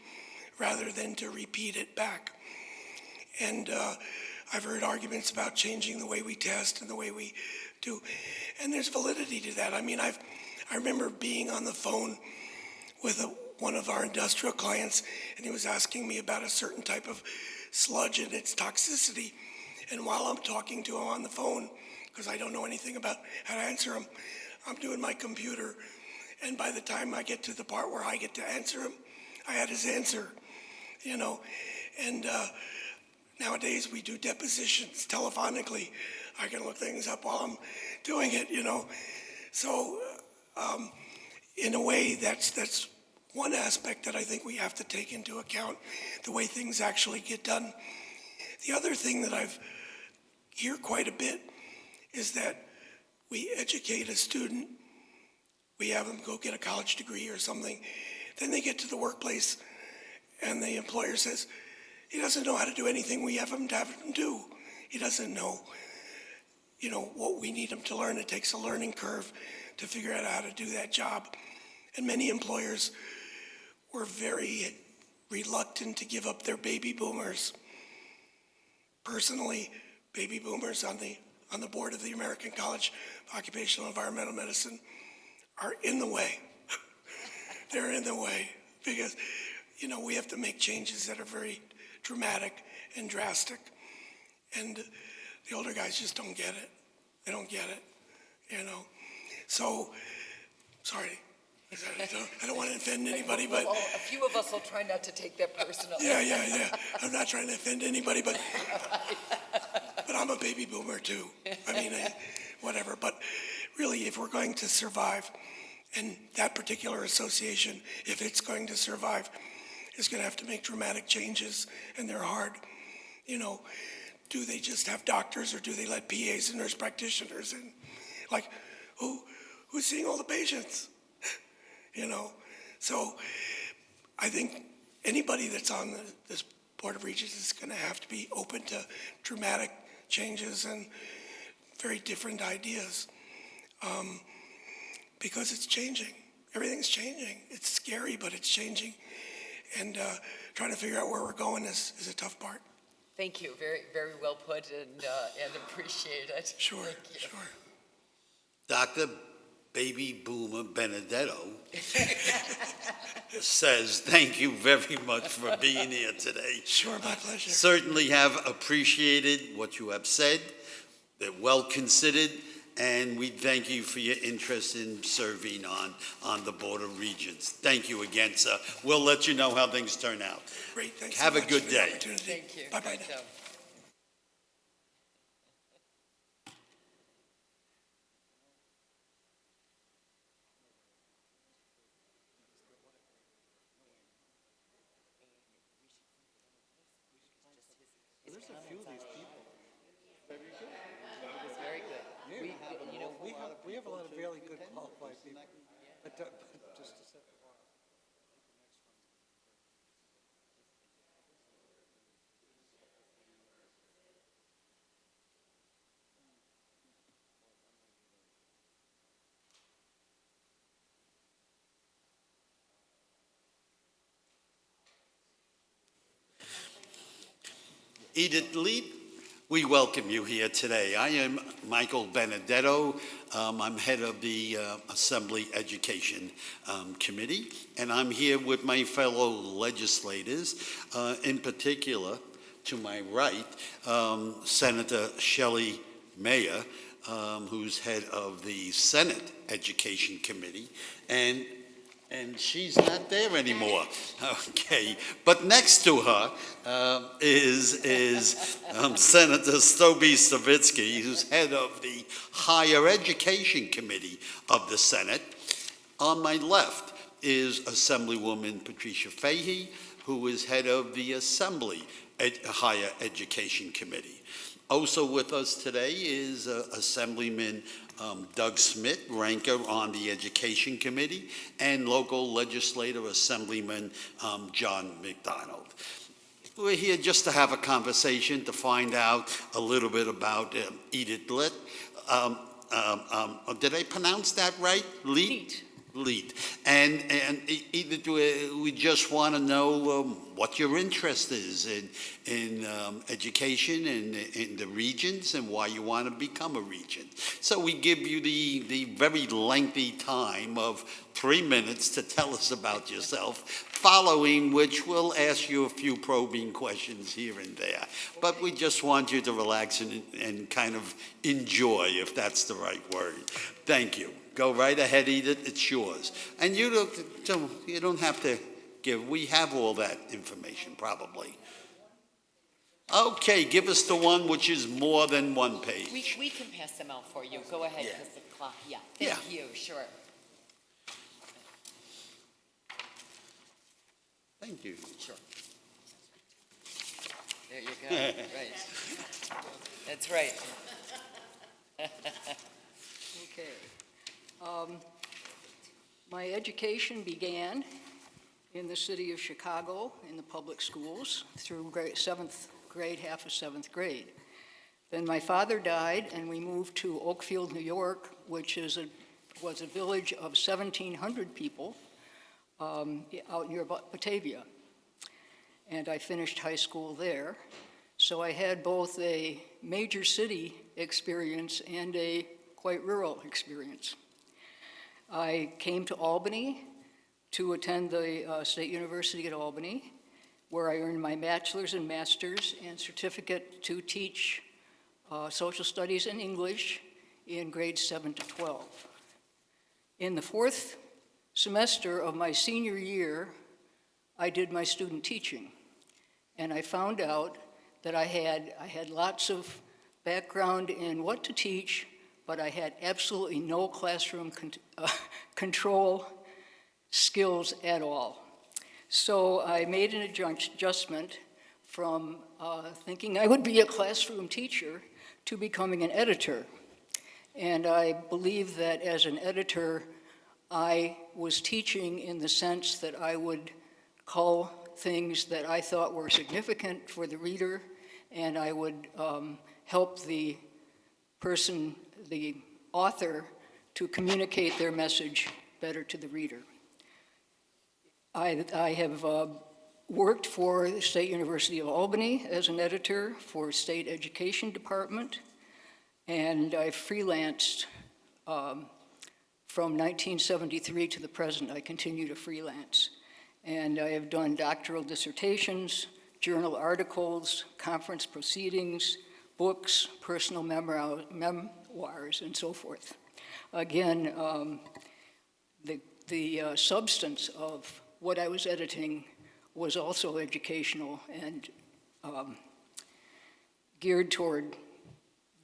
rather than to repeat it back. And I've heard arguments about changing the way we test and the way we do, and there's validity to that. I mean, I remember being on the phone with one of our industrial clients, and he was asking me about a certain type of sludge and its toxicity. And while I'm talking to him on the phone, because I don't know anything about how to answer him, I'm doing my computer. And by the time I get to the part where I get to answer him, I had his answer, And Nowadays, we do depositions telephonically. I can look things up while I'm doing it, you know. So, in a way, that's one aspect that I think we have to take into account, the way things actually get done. The other thing that I've hear quite a bit is that we educate a student, we have them go get a college degree or something, then they get to the workplace and the employer says, he doesn't know how to do anything we have him do. He doesn't know, you know, what we need him to learn. It takes a learning curve to figure out how to do that job. And many employers were very reluctant to give up their baby boomers. Personally, baby boomers on the board of the American College of Occupational Environmental Medicine are in the way. They're in the way because, you know, we have to make changes that are very dramatic and drastic. And the older guys just don't get it. They don't get it, you know. So, sorry. I don't want to offend anybody, but... A few of us will try not to take that personally. Yeah. I'm not trying to offend anybody, but I'm a baby boomer too. I mean, whatever. But really, if we're going to survive, and that particular association, if it's going to survive, is going to have to make dramatic changes, and they're hard. You know, do they just have doctors, or do they let PAs and nurse practitioners in? Like, who's seeing all the patients? You know, so I think anybody that's on this Board of Regents is going to have to be open to dramatic changes and very different ideas because it's changing. Everything's changing. It's scary, but it's changing. And trying to figure out where we're going is a tough part. Thank you. Very, very well put and appreciate it. Sure, Thank you. sure. Dr. Baby Boomer Benedetto says thank you very much for being here today. Sure, my pleasure. Certainly have appreciated what you have said. They're well considered, and we thank you for your interest in serving on the Board of Regents. Thank you again, sir. We'll let you know how things turn out. Great, thanks Have so a much good for the day. opportunity. Thank you. Bye-bye Great now. job. There's a few of these people. It was very good. We have a lot of really good qualified people. But just to set the bar. Edith Lead, we welcome you here today. I am Michael Benedetto. I'm head of the Assembly Education Committee, and I'm here with my fellow legislators, in particular, to my right, Senator Shelley Mayer, who's head of the Senate Education Committee, and she's not there anymore. Okay, but next to her is Senator Stoby Savitsky, who's head of the Higher Education Committee of the Senate. On my left is Assemblywoman Patricia Fahey, who is head of the Assembly Higher Education Committee. Also with us today is Assemblyman Doug Smith, ranker on the Education Committee, and local legislator Assemblyman John McDonald. We're here just to have a conversation, to find out a little bit about Edith Litt. Did I pronounce that right? Leet. And Edith, we just want to know what your interest is in education and in the regions and why you want to become a regent. So we give you the very lengthy time of 3 minutes to tell us about yourself, following which we'll ask you a few probing questions here and there. But we just want you to relax and kind of enjoy, if that's the right word. Thank you. Go right ahead, Edith, it's yours. And you don't have to give, we have all that information probably. Okay, give us the one which is more than one page. We can pass them out for you. Go ahead, because the clock, yeah. Yeah. Thank you, sure. Thank you. Sure. There you go, right. That's right. Okay. My education began in the city of Chicago in the public schools through seventh grade, half of seventh grade. Then my father died, and we moved to Oakfield, New York, which was a village of 1,700 people out near Batavia. And I finished high school there. So I had both a major city experience and a quite rural experience. I came to Albany to attend the State University at Albany, where I earned my bachelor's and master's and certificate to teach social studies and English in grades 7 to 12. In the fourth semester of my senior year, I did my student teaching, and I found out that I had lots of background in what to teach, but I had absolutely no classroom control skills at all. So I made an adjustment from thinking I would be a classroom teacher to becoming an editor. And I believe that as an editor, I was teaching in the sense that I would cull things that I thought were significant for the reader, and I would help the person, the author, to communicate their message better to the reader. I have worked for the State University of Albany as an editor for State Education Department, and I freelanced from 1973 to the present. I continue to freelance. And I have done doctoral dissertations, journal articles, conference proceedings, books, personal memoirs, and so forth. Again, the substance of what I was editing was also educational and geared toward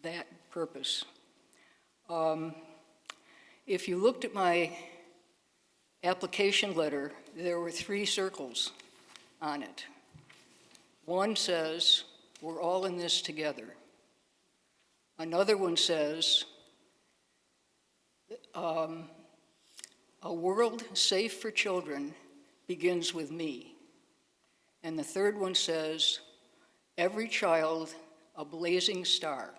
that purpose. If you looked at my application letter, there were 3 circles on it. One says, "We're all in this together." Another one says, "A world safe for children begins with me." And the third one says, "Every child a blazing star."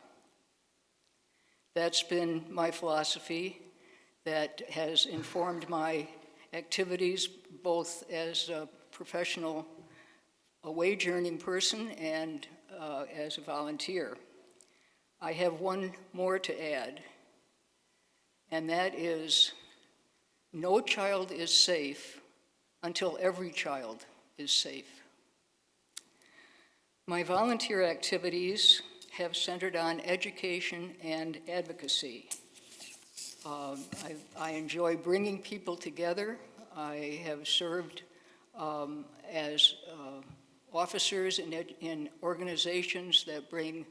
That's been my philosophy that has informed my activities both as a professional, a wage-earning person, and as a volunteer. I have one more to add, and that is, no child is safe until every child is safe. My volunteer activities have centered on education and advocacy. I enjoy bringing people together. I have served as officers in organizations that bring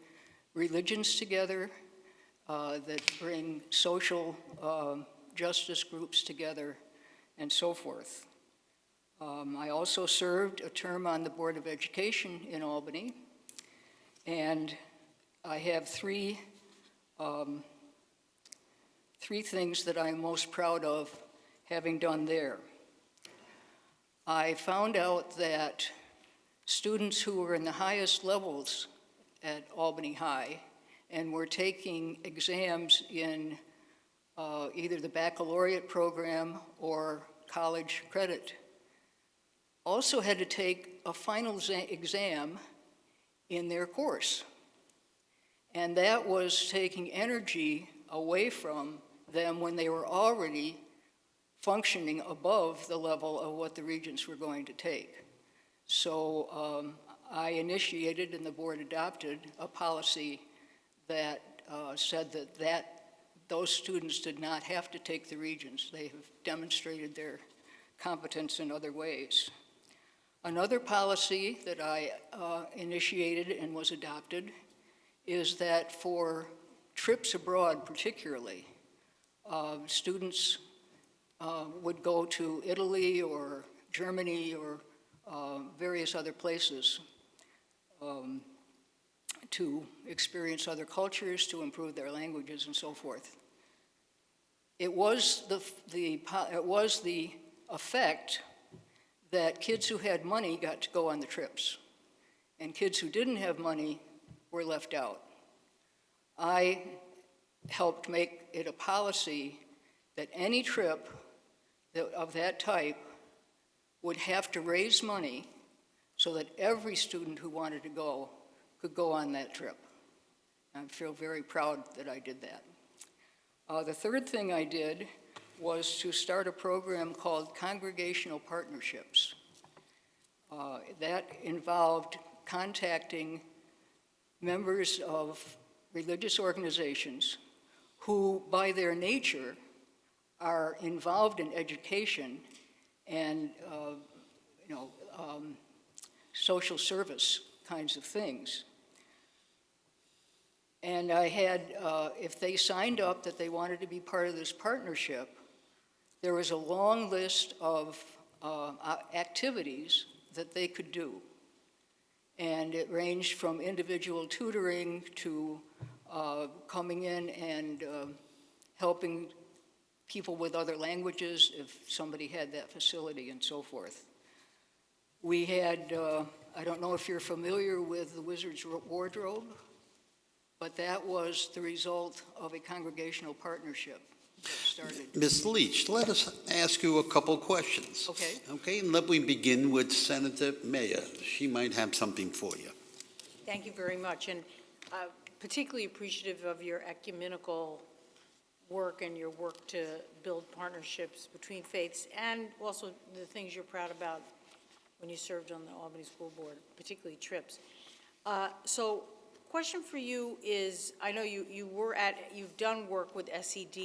religions together, that bring social justice groups together, and so forth. I also served a term on the Board of Education in Albany, and I have three things that I'm most proud of having done there. I found out that students who were in the highest levels at Albany High and were taking exams in either the baccalaureate program or college credit also had to take a final exam in their course. And that was taking energy away from them when they were already functioning above the level of what the regents were going to take. So I initiated and the board adopted a policy that said that those students did not have to take the regents. They have demonstrated their competence in other ways. Another policy that I initiated and was adopted is that for trips abroad particularly, students would go to Italy or Germany or various other places to experience other cultures, to improve their languages and so forth. It was the effect that kids who had money got to go on the trips, and kids who didn't have money were left out. I helped make it a policy that any trip of that type would have to raise money so that every student who wanted to go could go on that trip. I feel very proud that I did that. The third thing I did was to start a program called Congregational Partnerships. That involved contacting members of religious organizations who, by their nature, are involved in education and social service kinds of things. And I had, if they signed up that they wanted to be part of this partnership, there was a long list of activities that they could do. And it ranged from individual tutoring to coming in and helping people with other languages if somebody had that facility and so forth. We had, I don't know if you're familiar with the Wizard's Wardrobe, but that was the result of a congregational partnership that started. Ms. Leach, let us ask you a couple questions. Okay. Okay, and let me begin with Senator Mayer. She might have something for you. Thank you very much, and particularly appreciative of your ecumenical work and your work to build partnerships between faiths, and also the things you're proud about when you served on the Albany School Board, particularly trips. So, question for you is, I know you've done work with SED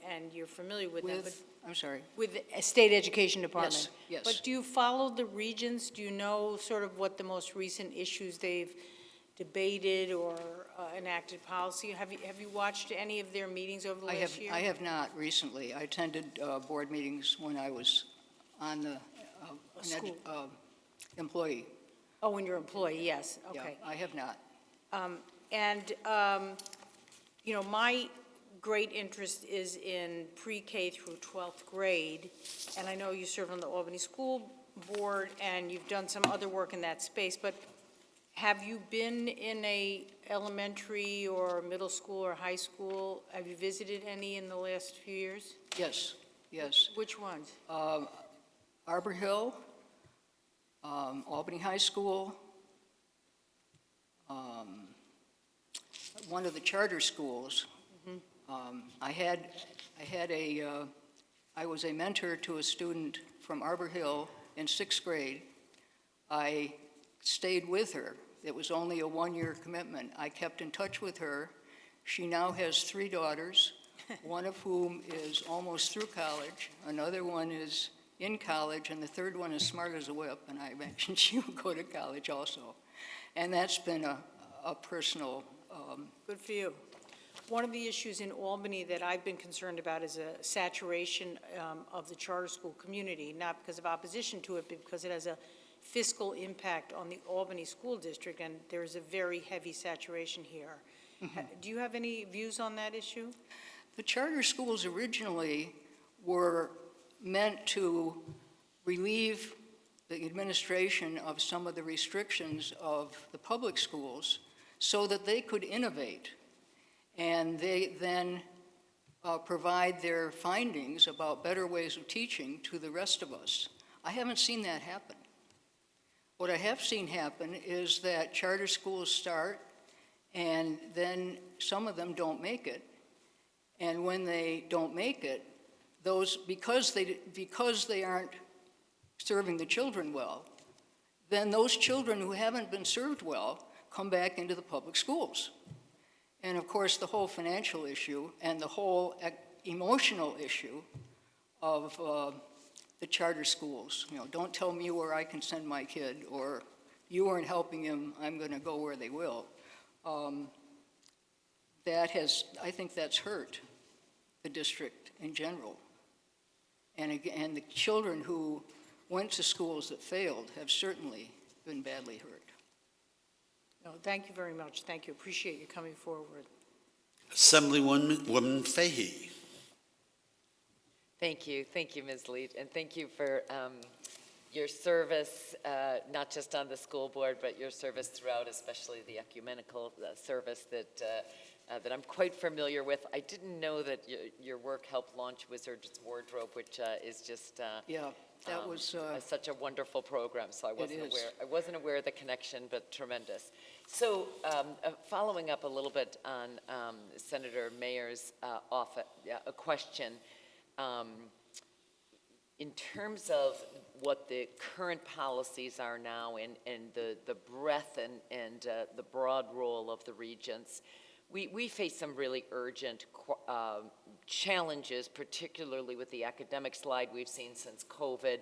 and you're familiar with them, but I'm sorry. with the State Education Department. Yes. But do you follow the regions? Do you know sort of what the most recent issues they've debated or enacted policy? Have you watched any of their meetings over the last year? I have not recently. I attended board meetings when I was on the employee. Oh, when you're employee, yes, okay. Yeah, I have not. My great interest is in pre-K through 12th grade, and I know you serve on the Albany School Board, and you've done some other work in that space, but have you been in a elementary or middle school or high school? Have you visited any in the last few years? Yes. Which ones? Arbor Hill, Albany High School, one of the charter schools. I was a mentor to a student from Arbor Hill in 6th grade. I stayed with her. It was only a one-year commitment. I kept in touch with her. She now has 3 daughters, one of whom is almost through college, another one is in college, and the third one is smart as a whip, and I imagine she will go to college also. And that's been a personal... Good for you. One of the issues in Albany that I've been concerned about is a saturation of the charter school community, not because of opposition to it, but because it has a fiscal impact on the Albany School District, and there's a very heavy saturation here. Mm-hmm. Do you have any views on that issue? The charter schools originally were meant to relieve the administration of some of the restrictions of the public schools so that they could innovate. And they then provide their findings about better ways of teaching to the rest of us. I haven't seen that happen. What I have seen happen is that charter schools start, and then some of them don't make it. And when they don't make it, because they aren't serving the children well, then those children who haven't been served well come back into the public schools. And of course, the whole financial issue and the whole emotional issue of the charter schools. Don't tell me where I can send my kid, or you aren't helping him, I'm going to go where they will. I think that's hurt the district in general. And the children who went to schools that failed have certainly been badly hurt. No, thank you very much. Thank you. Appreciate you coming forward. Assemblywoman Fahey. Thank you, Ms. Leach, and thank you for your service, not just on the school board, but your service throughout, especially the ecumenical service that I'm quite familiar with. I didn't know that your work helped launch Wizard's Wardrobe, which is just Yeah, that was such a wonderful program. So I wasn't aware of the connection, but tremendous. So following up a little bit on Senator Mayer's a question. In terms of what the current policies are now and the breadth and the broad role of the regents, we face some really urgent challenges, particularly with the academic slide we've seen since COVID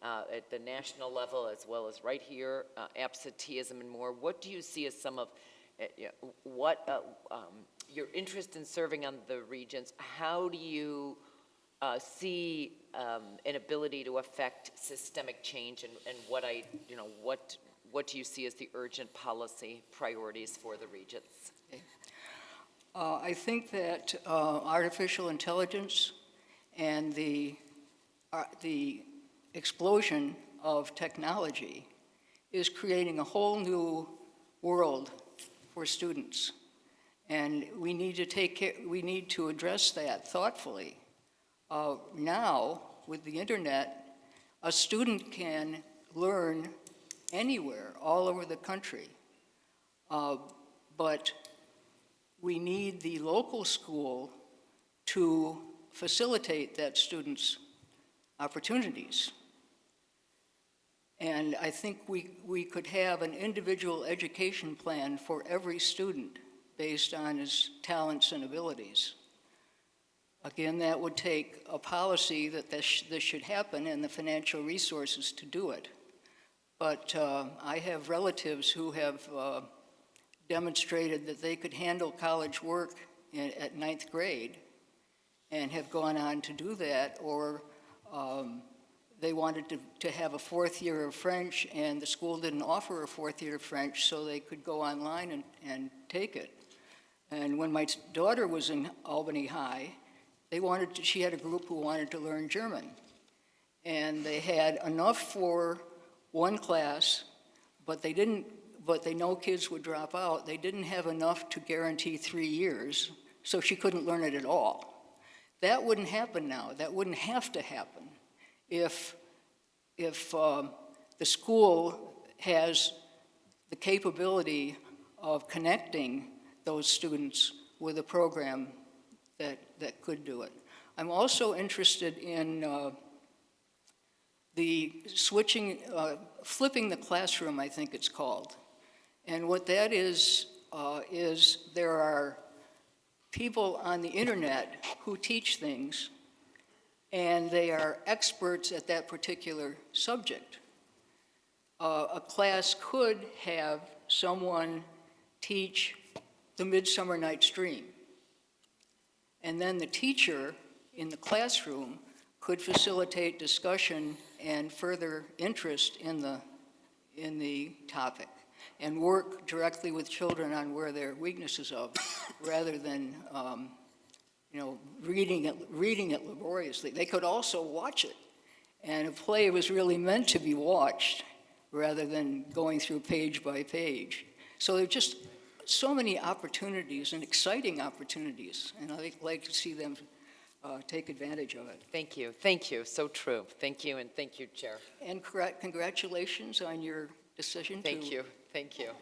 at the national level, as well as right here, absenteeism and more. What do you see as some of your interest in serving on the regents? How do you see an ability to affect systemic change, and what do you see as the urgent policy priorities for the regents? I think that artificial intelligence and the explosion of technology is creating a whole new world for students, and we need to address that thoughtfully. Now, with the internet, a student can learn anywhere, all over the country, but we need the local school to facilitate that student's opportunities. And I think we could have an individual education plan for every student based on his talents and abilities. Again, that would take a policy that this should happen and the financial resources to do it. But I have relatives who have demonstrated that they could handle college work at 9th grade and have gone on to do that, or they wanted to have a 4th year of French, and the school didn't offer a 4th year of French, so they could go online and take it. And when my daughter was in Albany High, she had a group who wanted to learn German. And they had enough for one class, but they know kids would drop out. They didn't have enough to guarantee 3 years, so she couldn't learn it at all. That wouldn't happen now. That wouldn't have to happen if the school has the capability of connecting those students with a program that could do it. I'm also interested in the flipping the classroom, I think it's called. And what that is there are people on the internet who teach things, and they are experts at that particular subject. A class could have someone teach the Midsummer Night's Dream, and then the teacher in the classroom could facilitate discussion and further interest in the topic, and work directly with children on where their weaknesses are, rather than reading it laboriously. They could also watch it, and a play was really meant to be watched rather than going through page by page. So there are just so many opportunities and exciting opportunities, and I'd like to see them take advantage of it. Thank you. Thank you. So true. Thank you, and thank you, Chair. And congratulations on your decision. Thank you. Thank you.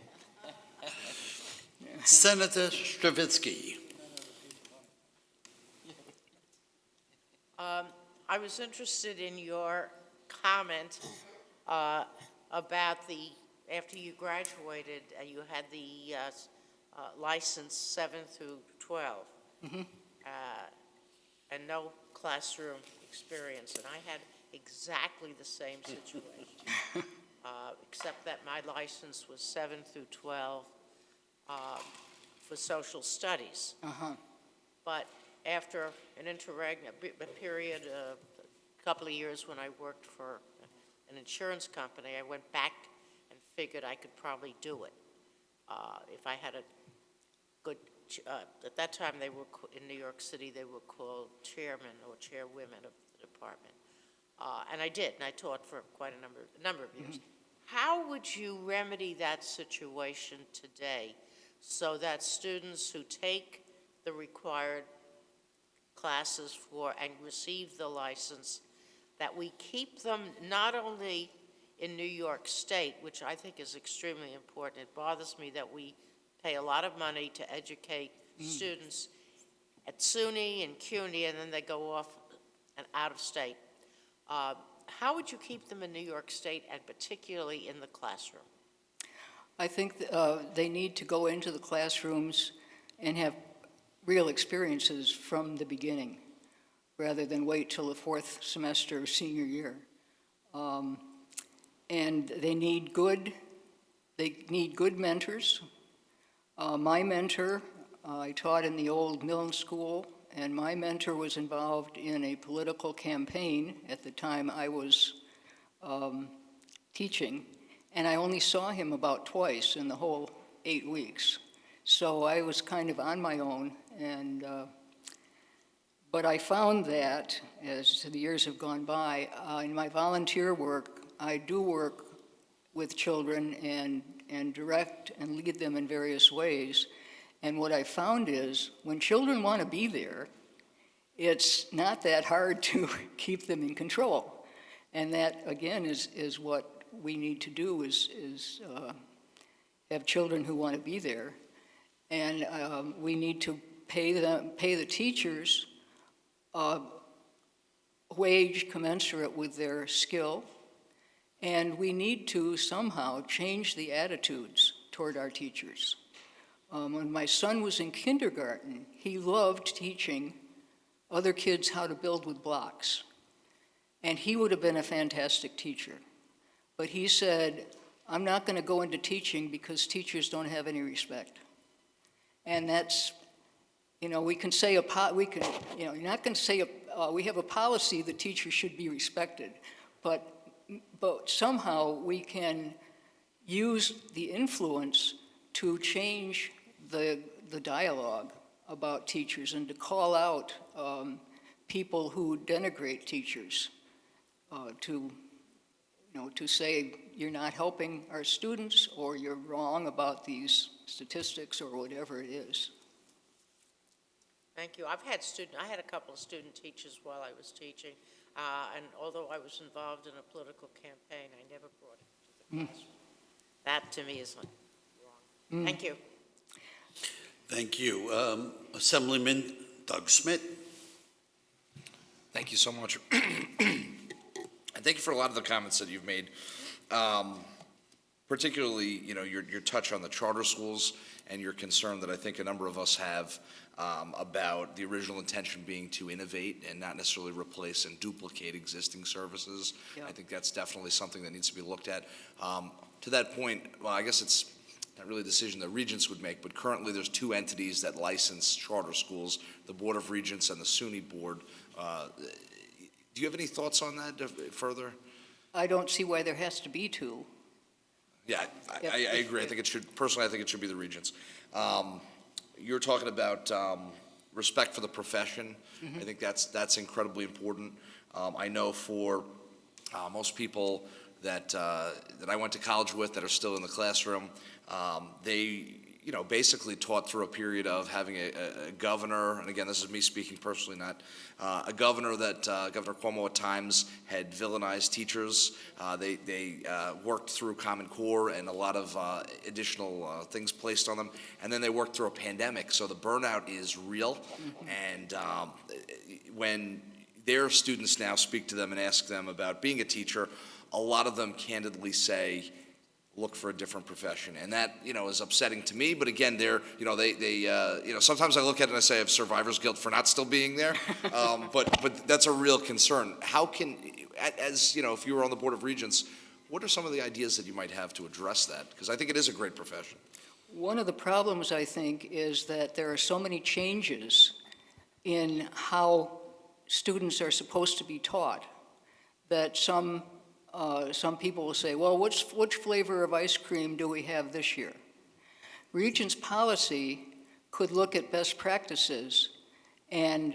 Senator Stravitsky. I was interested in your comment about after you graduated, you had the license 7 through 12, and no classroom experience. And I had exactly the same situation, except that my license was 7 through 12 for social studies. But after an interregnum, a period, a couple of years when I worked for an insurance company, I went back and figured I could probably do it. If I had a good, at that time they were, in New York City, they were called chairmen or chairwomen of the department. And I did, and I taught for quite a number of years. How would you remedy that situation today so that students who take the required classes for and receive the license, that we keep them not only in New York State, which I think is extremely important. It bothers me that we pay a lot of money to educate students at SUNY and CUNY, and then they go off and out of state. How would you keep them in New York State, and particularly in the classroom? I think they need to go into the classrooms and have real experiences from the beginning, rather than wait till the fourth semester of senior year. And they need good mentors. My mentor, I taught in the old Milne School, and my mentor was involved in a political campaign at the time I was teaching, and I only saw him about twice in the whole 8 weeks. So I was kind of on my own, and but I found that as the years have gone by, in my volunteer work, I do work with children and direct and lead them in various ways. And what I found is when children want to be there, it's not that hard to keep them in control. And that, again, is what we need to do is have children who want to be there. And we need to pay the teachers wage commensurate with their skill. And we need to somehow change the attitudes toward our teachers. When my son was in kindergarten, he loved teaching other kids how to build with blocks. And he would have been a fantastic teacher. But he said, I'm not going to go into teaching because teachers don't have any respect. And that's, we can say, you're not going to say, we have a policy that teachers should be respected, but somehow we can use the influence to change the dialogue about teachers and to call out people who denigrate teachers, to say you're not helping our students or you're wrong about these statistics or whatever it is. Thank you. I had a couple of student teachers while I was teaching, and although I was involved in a political campaign, I never brought it to the classroom. That, to me, is wrong. Thank you. Thank you. Assemblyman Doug Schmidt. Thank you so much. And thank you for a lot of the comments that you've made. Particularly, your touch on the charter schools and your concern that I think a number of us have about the original intention being to innovate and not necessarily replace and duplicate existing services. Yeah. I think that's definitely something that needs to be looked at. To that point, well, I guess it's not really a decision that Regents would make, but currently there's two entities that license charter schools, the Board of Regents and the SUNY Board. Do you have any thoughts on that further? I don't see why there has to be two. Yeah, I agree. I think it should, personally, I think it should be the Regents. You're talking about respect for the profession. I think that's incredibly important. I know for most people that I went to college with that are still in the classroom, they basically taught through a period of having a governor, and again, this is me speaking personally, not a governor that Governor Cuomo at times had villainized teachers. They worked through Common Core and a lot of additional things placed on them, and then they worked through a pandemic, so the burnout is real, and when their students now speak to them and ask them about being a teacher, a lot of them candidly say, look for a different profession. And that, is upsetting to me. But again, sometimes I look at it and I say I have survivor's guilt for not still being there. But that's a real concern. as, you know, if you were on the Board of Regents, what are some of the ideas that you might have to address that? Because I think it is a great profession. One of the problems, I think, is that there are so many changes in how students are supposed to be taught that some people will say, well, which flavor of ice cream do we have this year? Regents policy could look at best practices and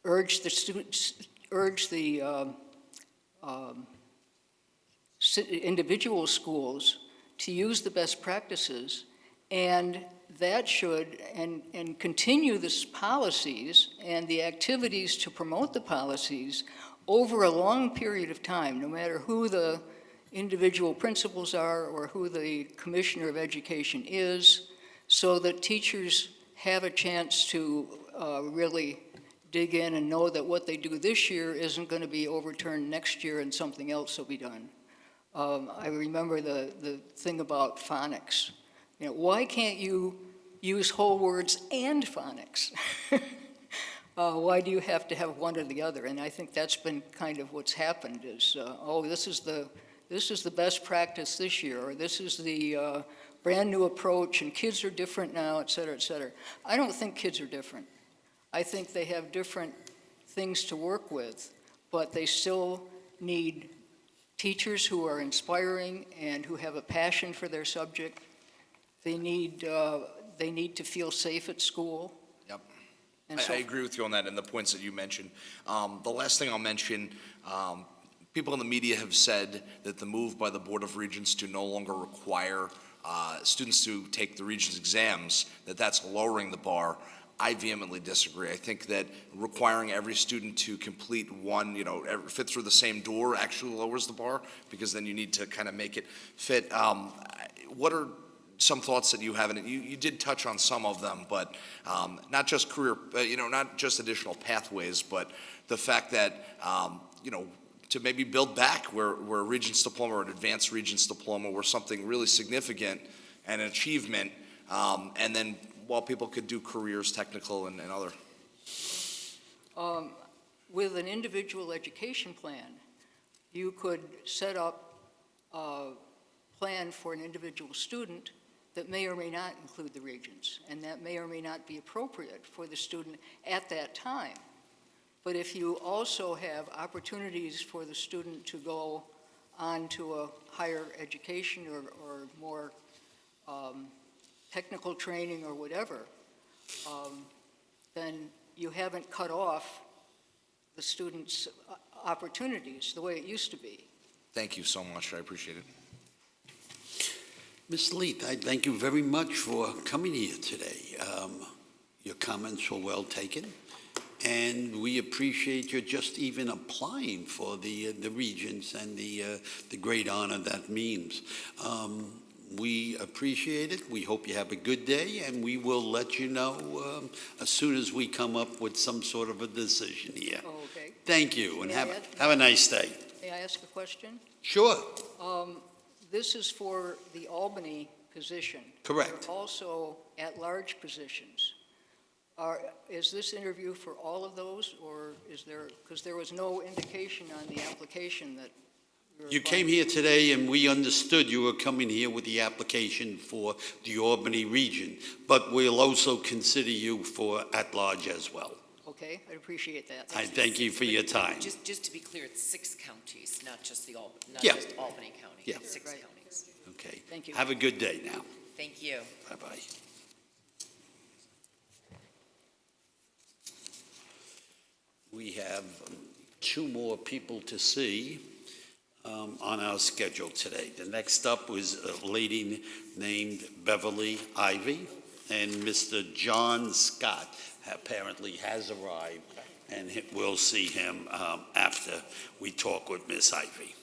urge the students, individual schools to use the best practices, and that should, and continue the policies and the activities to promote the policies over a long period of time, no matter who the individual principals are or who the Commissioner of Education is, so that teachers have a chance to really dig in and know that what they do this year isn't going to be overturned next year and something else will be done. I remember the thing about phonics. You know, why can't you use whole words and phonics? Why do you have to have one or the other? And I think that's been kind of what's happened is, this is the best practice this year, or this is the brand new approach, and kids are different now, et cetera, et cetera. I don't think kids are different. I think they have different things to work with, but they still need teachers who are inspiring and who have a passion for their subject. They need to feel safe at school. Yep. And I agree with you on that and the points that you mentioned. The last thing I'll mention, people in the media have said that the move by the Board of Regents to no longer require students to take the Regents exams, that's lowering the bar. I vehemently disagree. I think that requiring every student to complete one, fit through the same door actually lowers the bar, because then you need to kind of make it fit. What are some thoughts that you have? And you did touch on some of them, but not just career, not just additional pathways, but the fact that, to maybe build back where a Regents diploma or an advanced Regents diploma were something really significant and an achievement, and then while people could do careers, technical and other. With an individual education plan, you could set up a plan for an individual student that may or may not include the Regents, and that may or may not be appropriate for the student at that time. But if you also have opportunities for the student to go on to a higher education or more technical training or whatever, then you haven't cut off the students' opportunities the way it used to be. Thank you so much. I appreciate it. Ms. Leith, I thank you very much for coming here today. Your comments were well taken, and we appreciate you just even applying for the Regents and the great honor that means. We appreciate it. We hope you have a good day, and we will let you know as soon as we come up with some sort of a decision here. Oh, okay. Thank you, and May I have a nice day. May I ask a question? Sure. This is for the Albany position. Correct. There are also at-large positions. Is this interview for all of those, or is there, because there was no indication on the application that You came here today, and we understood you were coming here with the application for the Albany region, but we'll also consider you for at-large as well. Okay, I appreciate that. I thank you for your time. Just to be clear, it's 6 counties, not just Yeah. just Albany County. Yeah. It's 6 Right. counties. Okay. Thank you. Have a good day now. Thank you. Bye-bye. We have 2 more people to see on our schedule today. The next up was a lady named Beverly Ivy, and Mr. John Scott apparently has arrived, and we'll see him after we talk with Miss Ivy.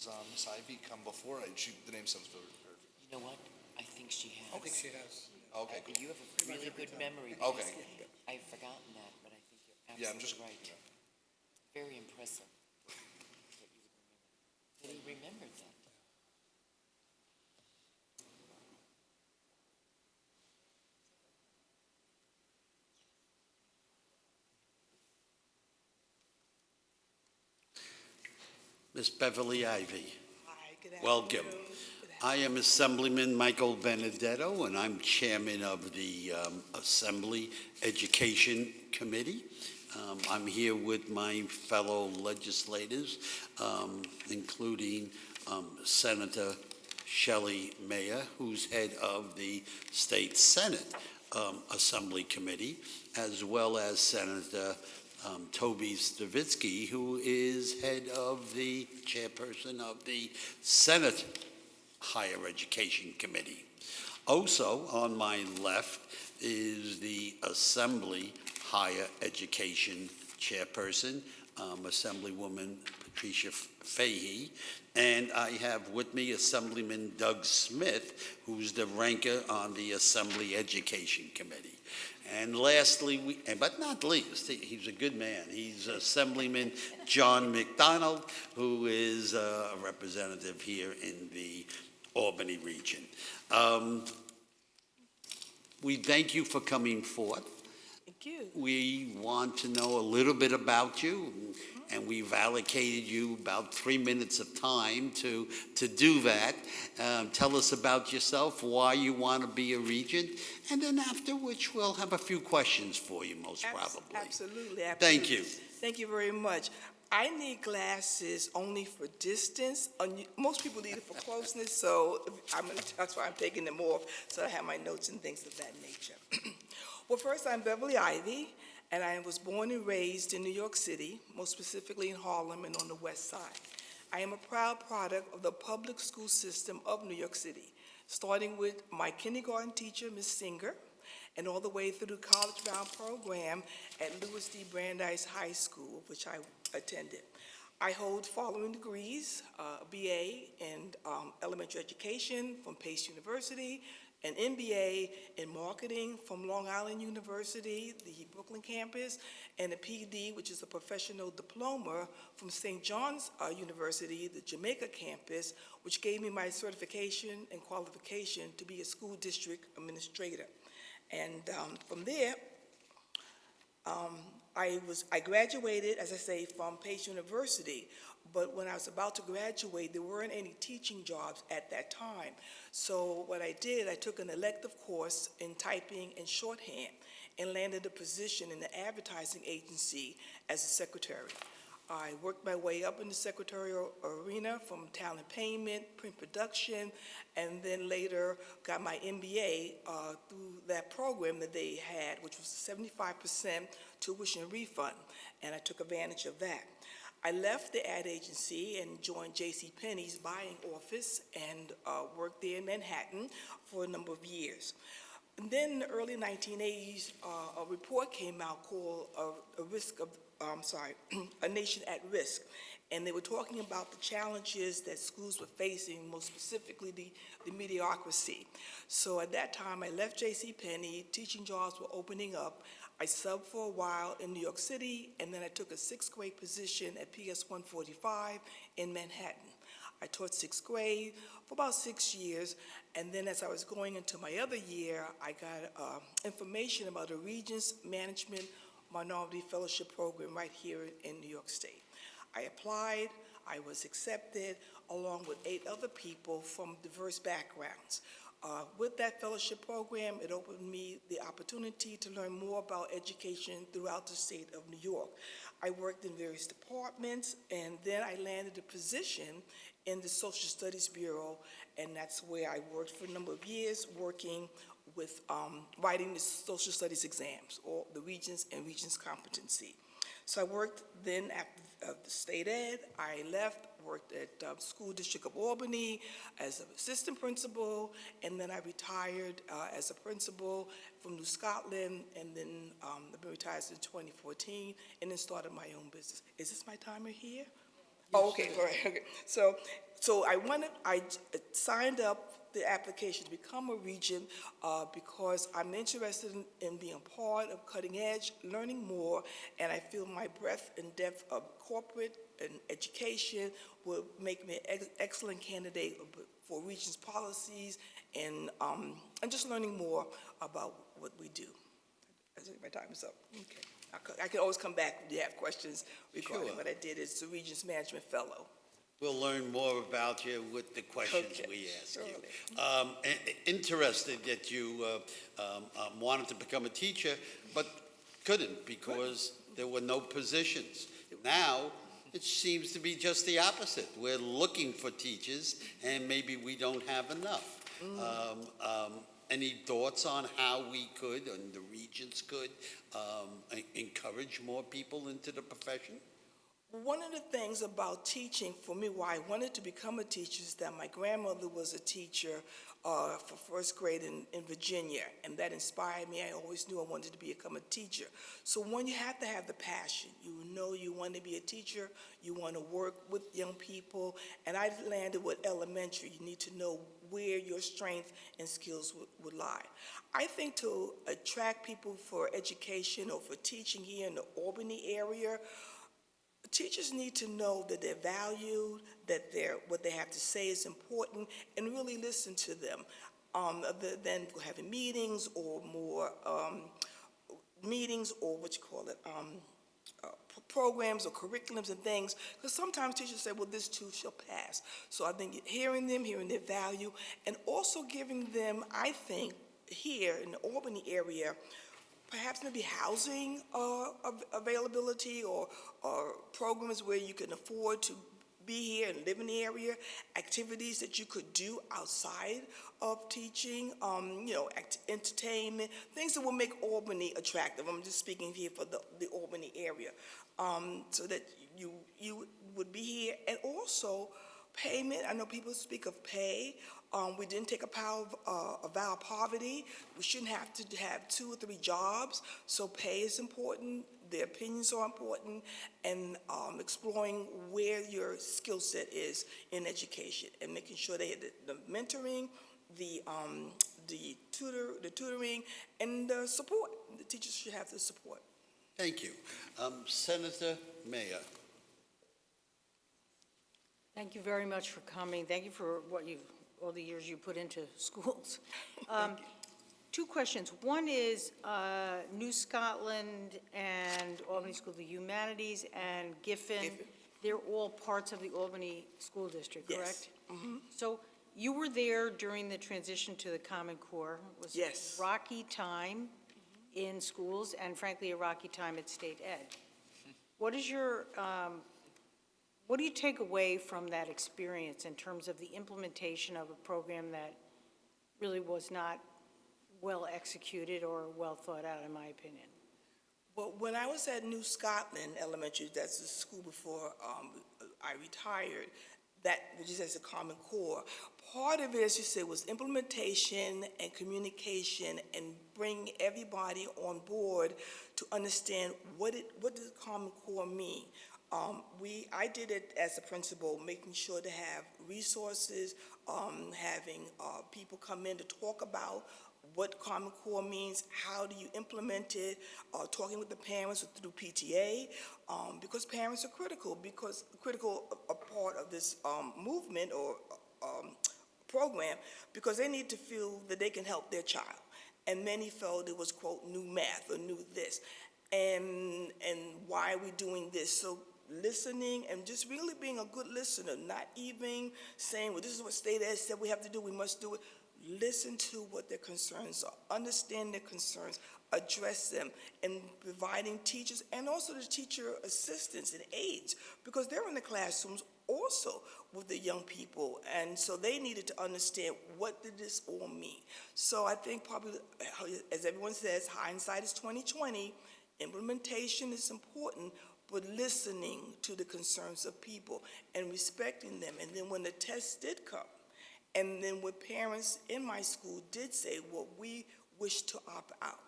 Has Ms. Ivy come before? The name sounds very. You know what? I think she has. I think she has. Okay, good. You have a really good memory. Okay. because I've forgotten that, but I think you're Yeah, I'm just. absolutely right. Very impressive that you would remember. That he remembered that. Ms. Beverly Ivy. Hi, good Welcome. afternoon. I am Assemblyman Michael Benedetto, and I'm chairman of the Assembly Education Committee. I'm here with my fellow legislators, including Senator Shelley Mayer, who's head of the State Senate Assembly Committee, as well as Senator Toby Stavitsky, who is head of the chairperson of the Senate Higher Education Committee. Also on my left is the Assembly Higher Education Chairperson, Assemblywoman Patricia Fahey, and I have with me Assemblyman Doug Smith, who's the ranker on the Assembly Education Committee. And lastly, but not least, he's a good man. He's Assemblyman John McDonald, who is a representative here in the Albany region. We thank you for coming forth. Thank you. We want to know a little bit about you, and we've allocated you about 3 minutes of time to do that. Tell us about yourself, why you want to be a regent, and then after which we'll have a few questions for you, most probably. Absolutely. Thank you. Thank you very much. I need glasses only for distance. Most people need it for closeness, so that's why I'm taking them off, so I have my notes and things of that nature. Well, first, I'm Beverly Ivy, and I was born and raised in New York City, most specifically in Harlem and on the West Side. I am a proud product of the public school system of New York City, starting with my kindergarten teacher, Ms. Singer, and all the way through the college-bound program at Louis D. Brandeis High School, which I attended. I hold following degrees, a BA in elementary education from Pace University, an MBA in marketing from Long Island University, the Brooklyn campus, and a PD, which is a professional diploma from St. John's University, the Jamaica campus, which gave me my certification and qualification to be a school district administrator. And from there, I graduated, as I say, from Pace University, but when I was about to graduate, there weren't any teaching jobs at that time. So what I did, I took an elective course in typing and shorthand and landed a position in the advertising agency as a secretary. I worked my way up in the secretarial arena from talent payment, print production, and then later got my MBA through that program that they had, which was a 75% tuition refund, and I took advantage of that. I left the ad agency and joined J.C. Penney's buying office and worked there in Manhattan for a number of years. And then in the early 1980s, a report came out called A Nation at Risk. And they were talking about the challenges that schools were facing, most specifically the mediocrity. So at that time, I left J.C. Penney, teaching jobs were opening up. I subbed for a while in New York City, and then I took a sixth grade position at PS 145 in Manhattan. I taught sixth grade for about 6 years, and then as I was going into my other year, I got information about a Regents Management Minority Fellowship Program right here in New York State. I applied, I was accepted, along with 8 other people from diverse backgrounds. With that fellowship program, it opened me the opportunity to learn more about education throughout the state of New York. I worked in various departments, and then I landed a position in the Social Studies Bureau, and that's where I worked for a number of years, working with writing the social studies exams, or the Regents and Regents competency. So I worked then at the state ed. I left, worked at School District of Albany as an assistant principal, and then I retired as a principal from New Scotland, and then I retired in 2014, and then started my own business. Is this my timer here? Oh, okay, all right, okay. So I signed up the application to become a regent because I'm interested in being a part of cutting edge, learning more, and I feel my breadth and depth of corporate and education will make me an excellent candidate for regent's policies and just learning more about what we do. I think my time is up. Okay. I can always come back if you have questions regarding Sure. what I did as the Regents Management Fellow. We'll learn more about you with the questions Okay, we ask you. surely. Interested that you wanted to become a teacher, but couldn't because there were no positions. Now, it seems to be just the opposite. We're looking for teachers, and maybe we don't have enough. Any thoughts on how we could, and the regents could, encourage more people into the profession? One of the things about teaching, for me, why I wanted to become a teacher is that my grandmother was a teacher for first grade in Virginia, and that inspired me. I always knew I wanted to become a teacher. So one, you have to have the passion. You know you want to be a teacher, you want to work with young people, and I landed with elementary. You need to know where your strength and skills would lie. I think to attract people for education or for teaching here in the Albany area, teachers need to know that they're valued, that what they have to say is important, and really listen to them. Other than having meetings or more programs or curriculums and things, because sometimes teachers say, well, this too shall pass. So I think hearing them, hearing their value, and also giving them, I think, here in the Albany area, perhaps maybe housing availability or programs where you can afford to be here and live in the area, activities that you could do outside of teaching, entertainment, things that will make Albany attractive. I'm just speaking here for the Albany area, so that you would be here. And also payment. I know people speak of pay. We didn't take a vow of poverty. We shouldn't have to have 2 or 3 jobs, so pay is important. Their opinions are important, and exploring where your skill set is in education and making sure they had the mentoring, the tutoring, and the support. The teachers should have the support. Thank you. Senator Mayer. Thank you very much for coming. Thank you for all the years you put into schools. 2 questions. One is New Scotland and Albany School of the Humanities and Giffen. They're all parts of the Albany School District, correct? Yes. Mm-hmm. So you were there during the transition to the Common Core. It was Yes. a rocky time in schools and frankly a rocky time at state ed. What is your what do you take away from that experience in terms of the implementation of a program that really was not well executed or well thought out, in my opinion? Well, when I was at New Scotland Elementary, that's the school before I retired, that which is as a Common Core, part of it, as you said, was implementation and communication and bring everybody on board to understand what does Common Core mean. I did it as a principal, making sure to have resources, having people come in to talk about what Common Core means, how do you implement it, talking with the parents through PTA, because parents are critical, a part of this movement or program, because they need to feel that they can help their child. And many felt it was, quote, new math or new this. And why are we doing this? So listening and just really being a good listener, not even saying, well, this is what state ed said we have to do, we must do it. Listen to what their concerns are, understand their concerns, address them, and providing teachers and also the teacher assistants and aides, because they're in the classrooms also with the young people, and so they needed to understand what did this all mean. So I think probably, as everyone says, hindsight is 20/20. Implementation is important, but listening to the concerns of people and respecting them. And then when the tests did come, and then what parents in my school did say, well, we wish to opt out,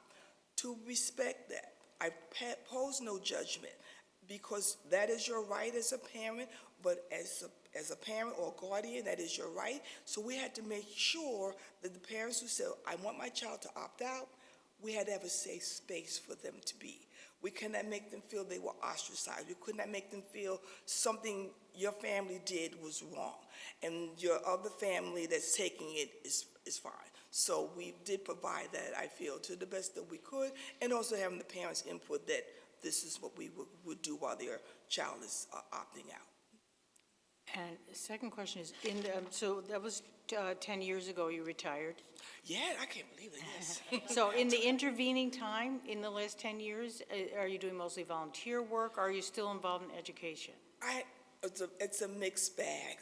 to respect that. I pose no judgment. because that is your right as a parent, but as a parent or guardian, that is your right. So we had to make sure that the parents who said, I want my child to opt out, we had to have a safe space for them to be. We could not make them feel they were ostracized. We could not make them feel something your family did was wrong, and your other family that's taking it is fine. So we did provide that, I feel, to the best that we could, and also having the parents' input that this is what we would do while their child is opting out. And the second question is, so that was 10 years ago you retired. Yeah, I can't believe it, yes. So in the intervening time, in the last 10 years, are you doing mostly volunteer work? Or are you still involved in education? It's a mixed bag.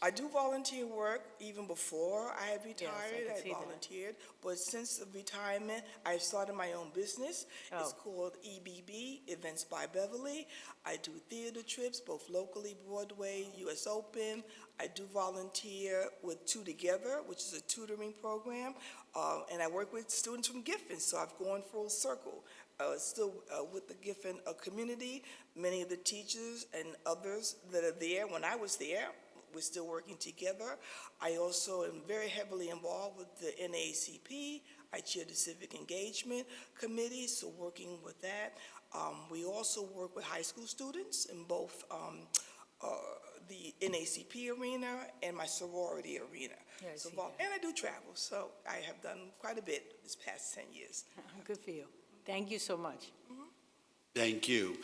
I do volunteer work even before I had retired. Yes, I could see I volunteered, but since the retirement, I started my own business. It's called EBB, Events by Beverly. I do theater trips, both locally, Broadway, U.S. Open. I do volunteer with Two Together, which is a tutoring program, and I work with students from Giffen, so I've gone full circle. Still with the Giffen community, many of the teachers and others that are there, when I was there, we're still working together. I also am very heavily involved with the NAACP. I chair the Civic Engagement Committee, so working with that. We also work with high school students in both the NAACP arena and my sorority arena. Yeah, I So, see that. and I do travel, so I have done quite a bit this past 10 years. Good for you. Thank you so much. Thank you.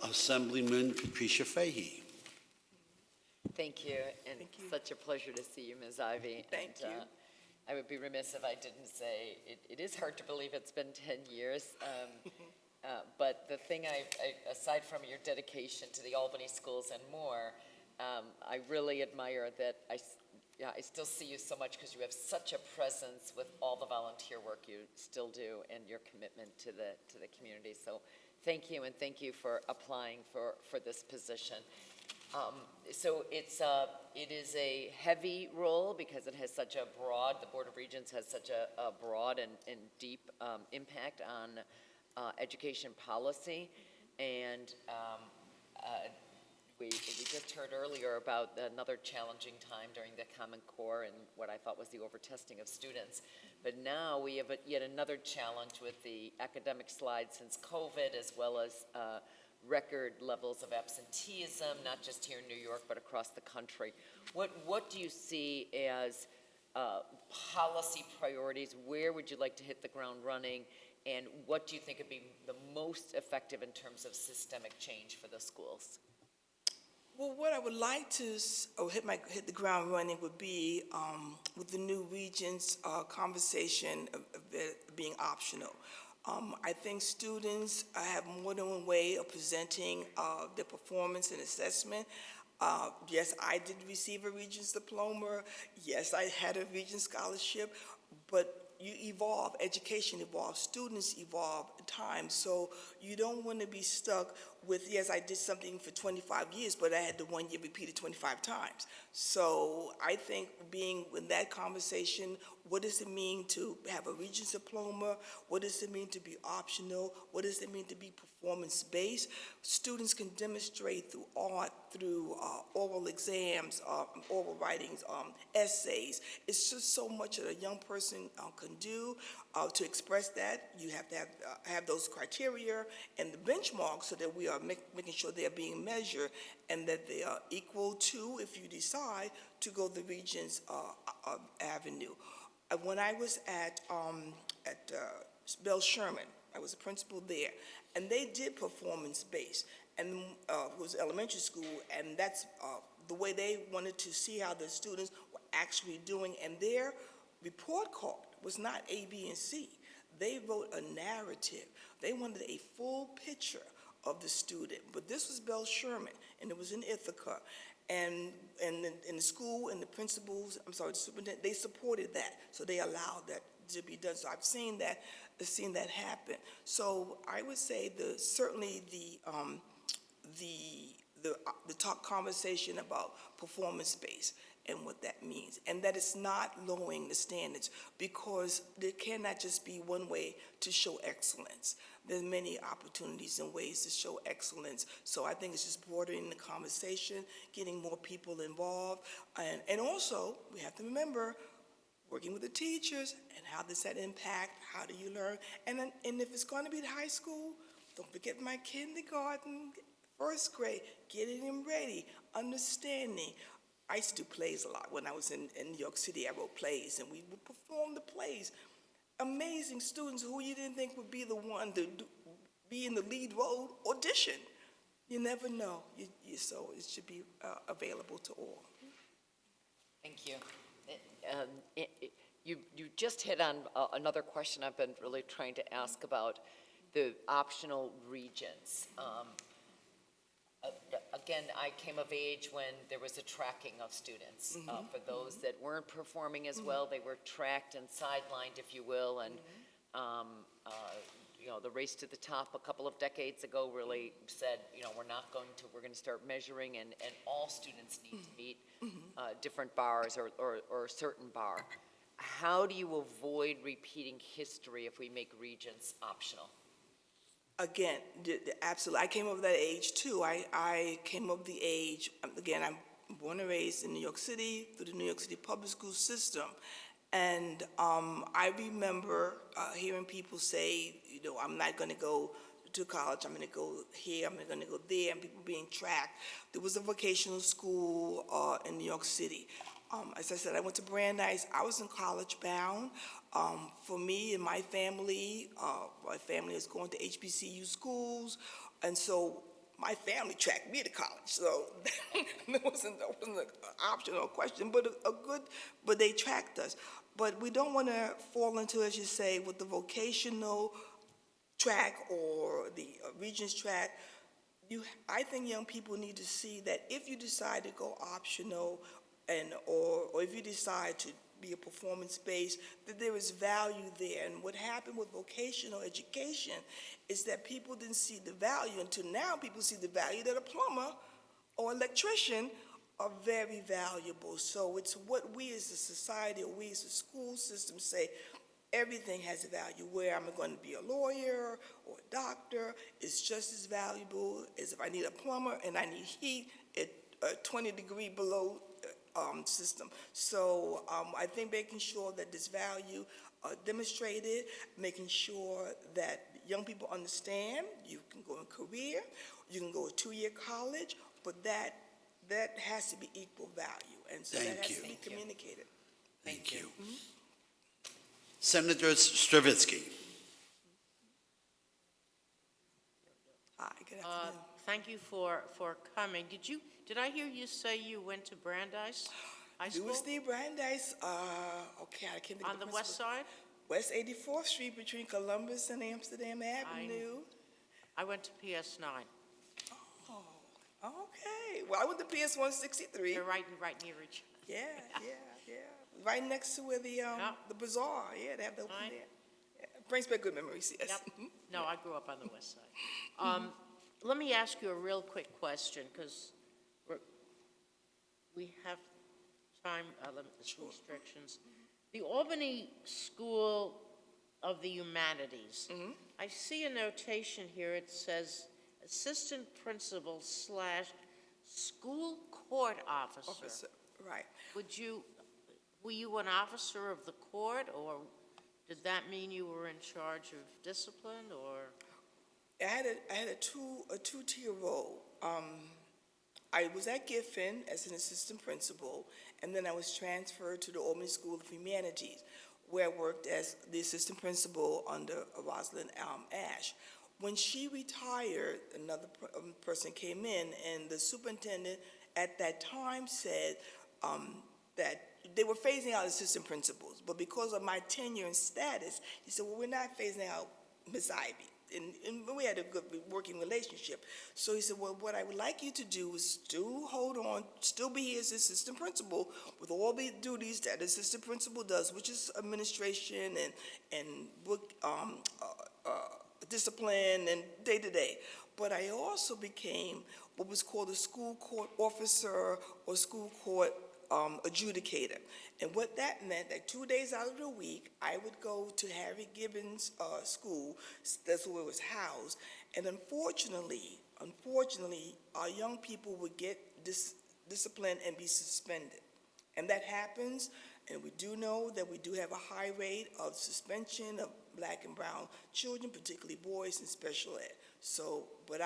Assemblyman Patricia Fahey. Thank you, and such a pleasure to see you, Ms. Ivy. Thank you. I would be remiss if I didn't say, it is hard to believe it's been 10 years. But the thing aside from your dedication to the Albany schools and more, I really admire that I still see you so much because you have such a presence with all the volunteer work you still do and your commitment to the community. So thank you, and thank you for applying for this position. So it is a heavy role because it has such a broad, the Board of Regents has such a broad and deep impact on education policy. And we just heard earlier about another challenging time during the Common Core and what I thought was the over-testing of students. But now we have yet another challenge with the academic slide since COVID, as well as record levels of absenteeism, not just here in New York, but across the country. What do you see as policy priorities? Where would you like to hit the ground running? And what do you think would be the most effective in terms of systemic change for the schools? Well, what I would like to hit the ground running would be with the new Regents conversation of it being optional. I think students have more than one way of presenting their performance and assessment. Yes, I did receive a Regents diploma. Yes, I had a Regents scholarship, but you evolve, education evolves, students evolve at times, so you don't want to be stuck with, yes, I did something for 25 years, but I had the 1 year repeated 25 times. So I think being in that conversation, what does it mean to have a Regents diploma? What does it mean to be optional? What does it mean to be performance-based? Students can demonstrate through art, through oral exams, oral writings, essays. It's just so much that a young person can do to express that. You have to have those criteria and the benchmarks so that we are making sure they are being measured and that they are equal to, if you decide to go the Regents avenue. When I was at Bell Sherman, I was a principal there, and they did performance-based, and it was elementary school, and that's the way they wanted to see how the students were actually doing, and their report card was not A, B, and C. They wrote a narrative. They wanted a full picture of the student, but this was Bell Sherman, and it was in Ithaca, and in the school and the principals, the superintendent, they supported that, so they allowed that to be done. So I've seen that happen. So I would say certainly the talk conversation about performance-based and what that means, and that it's not lowering the standards, because there cannot just be one way to show excellence. There's many opportunities and ways to show excellence, so I think it's just broadening the conversation, getting more people involved, and also, we have to remember, working with the teachers, and how does that impact, how do you learn, and if it's going to be the high school, don't forget my kindergarten, first grade, getting them ready, understanding. I used to do plays a lot. When I was in New York City, I wrote plays, and we would perform the plays. Amazing students who you didn't think would be the one to be in the lead role audition. You never know. So it should be available to all. Thank you. You just hit on another question I've been really trying to ask about the optional regions. Again, I came of age when there was a tracking of students. For those that weren't performing as well, they were tracked and sidelined, if you will, and the race to the top a couple of decades ago really said, we're going to start measuring, and all students need to meet different bars or a certain bar. How do you avoid repeating history if we make regions optional? Again, absolutely. I came of that age too. I came of the age, again, I'm born and raised in New York City through the New York City public school system. And I remember hearing people say, I'm not going to go to college, I'm going to go here, I'm going to go there, and people being tracked. There was a vocational school in New York City. As I said, I went to Brandeis. I was in college bound. For me and my family is going to HBCU schools, and so my family tracked me to college. So that wasn't an option or question, but they tracked us. But we don't want to fall into, as you say, with the vocational track or the Regents track. I think young people need to see that if you decide to go optional, or if you decide to be a performance-based, that there is value there. And what happened with vocational education is that people didn't see the value until now. People see the value that a plumber or electrician are very valuable. So it's what we as a society, or we as a school system say, everything has a value. Where I'm going to be a lawyer or a doctor is just as valuable as if I need a plumber and I need heat at 20 degrees below system. So I think making sure that this value demonstrated, making sure that young people understand you can go in career, you can go to 2-year college, but that has to be equal value, and so that has to be communicated. Thank you. Senator Stravitsky. Hi, good afternoon. Thank you for coming. Did I hear you say you went to Brandeis High School? USD Brandeis, okay, I can't think on of the principal. west side? West 84th Street between Columbus and Amsterdam Avenue. I went to PS9. Oh, okay. Well, I went to PS 163. They're right near each other. Yeah. Right next to where the bazaar. Yeah, they have the open there. Yeah. Brings back good memories, yes. Yep. No, I grew up on the west side. Let me ask you a real quick question, because we have time restrictions. The Albany School of the Humanities, I see a notation here. It says assistant principal / school court officer. Right. Were you an officer of the court, or did that mean you were in charge of discipline, or? I had a two-tier role. I was at Giffen as an assistant principal, and then I was transferred to the Albany School of Humanities, where I worked as the assistant principal under Rosalind Ash. When she retired, another person came in, and the superintendent at that time said that they were phasing out assistant principals, but because of my tenure and status, he said, well, we're not phasing out Ms. Ivy. And we had a good working relationship. So he said, well, what I would like you to do is still hold on, still be here as assistant principal with all the duties that assistant principal does, which is administration and book discipline and day-to-day. But I also became what was called a school court officer or school court adjudicator. And what that meant, that 2 days out of the week, I would go to Harry Gibbons School, that's where it was housed, and unfortunately, our young people would get disciplined and be suspended. And that happens, and we do know that we do have a high rate of suspension of black and brown children, particularly boys in special ed. So, but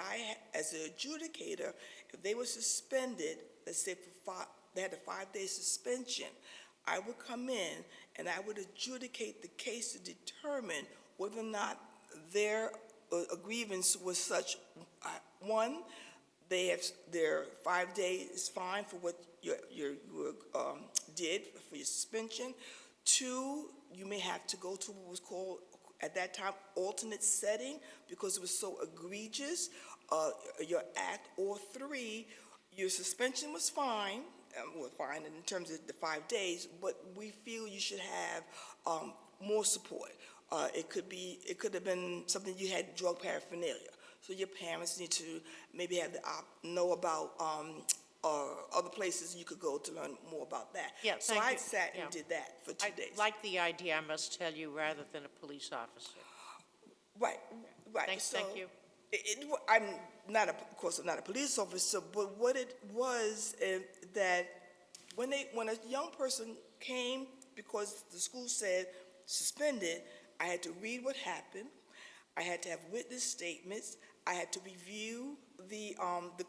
as an adjudicator, if they were suspended, let's say they had a 5-day suspension, I would come in and I would adjudicate the case to determine whether or not their grievance was such, one, their 5 days is fine for what you did for your suspension. 2, you may have to go to what was called at that time alternate setting because it was so egregious, your act. Or 3, your suspension was fine, in terms of the 5 days, but we feel you should have more support. It could have been something you had drug paraphernalia. So your parents need to maybe know about other places you could go to learn more about that. Yeah, so I sat and did that for 2 days. I like the idea, I must tell you, rather than a police officer. Right. Thank you. I'm not, of course, I'm not a police officer, but what it was that when a young person came because the school said suspended, I had to read what happened. I had to have witness statements. I had to review the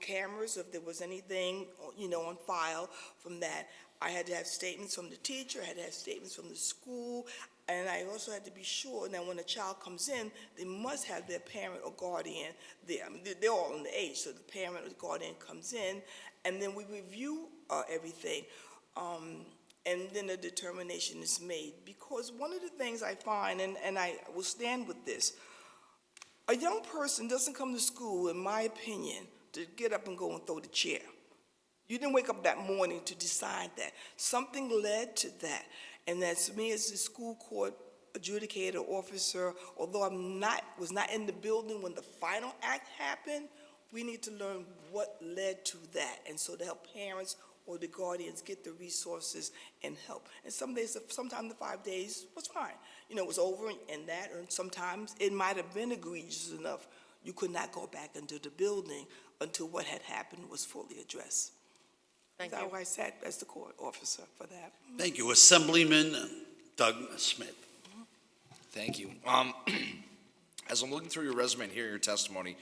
cameras if there was anything, on file from that. I had to have statements from the teacher. I had to have statements from the school. And I also had to be sure that when a child comes in, they must have their parent or guardian there. I mean, they're all in the age, so the parent or the guardian comes in, and then we review everything. And then a determination is made. Because one of the things I find, and I will stand with this, a young person doesn't come to school, in my opinion, to get up and go and throw the chair. You didn't wake up that morning to decide that. Something led to that. And that's me as the school court adjudicator officer, although was not in the building when the final act happened, we need to learn what led to that. And so to help parents or the guardians get the resources and help. And sometimes the 5 days was fine. It was over and that, and sometimes it might have been egregious enough. You could not go back into the building until what had happened was fully addressed. Thank That's you. why I sat as the court officer for that. Thank you. Assemblyman Doug Smith. Thank you. As I'm looking through your resume and hearing your testimony,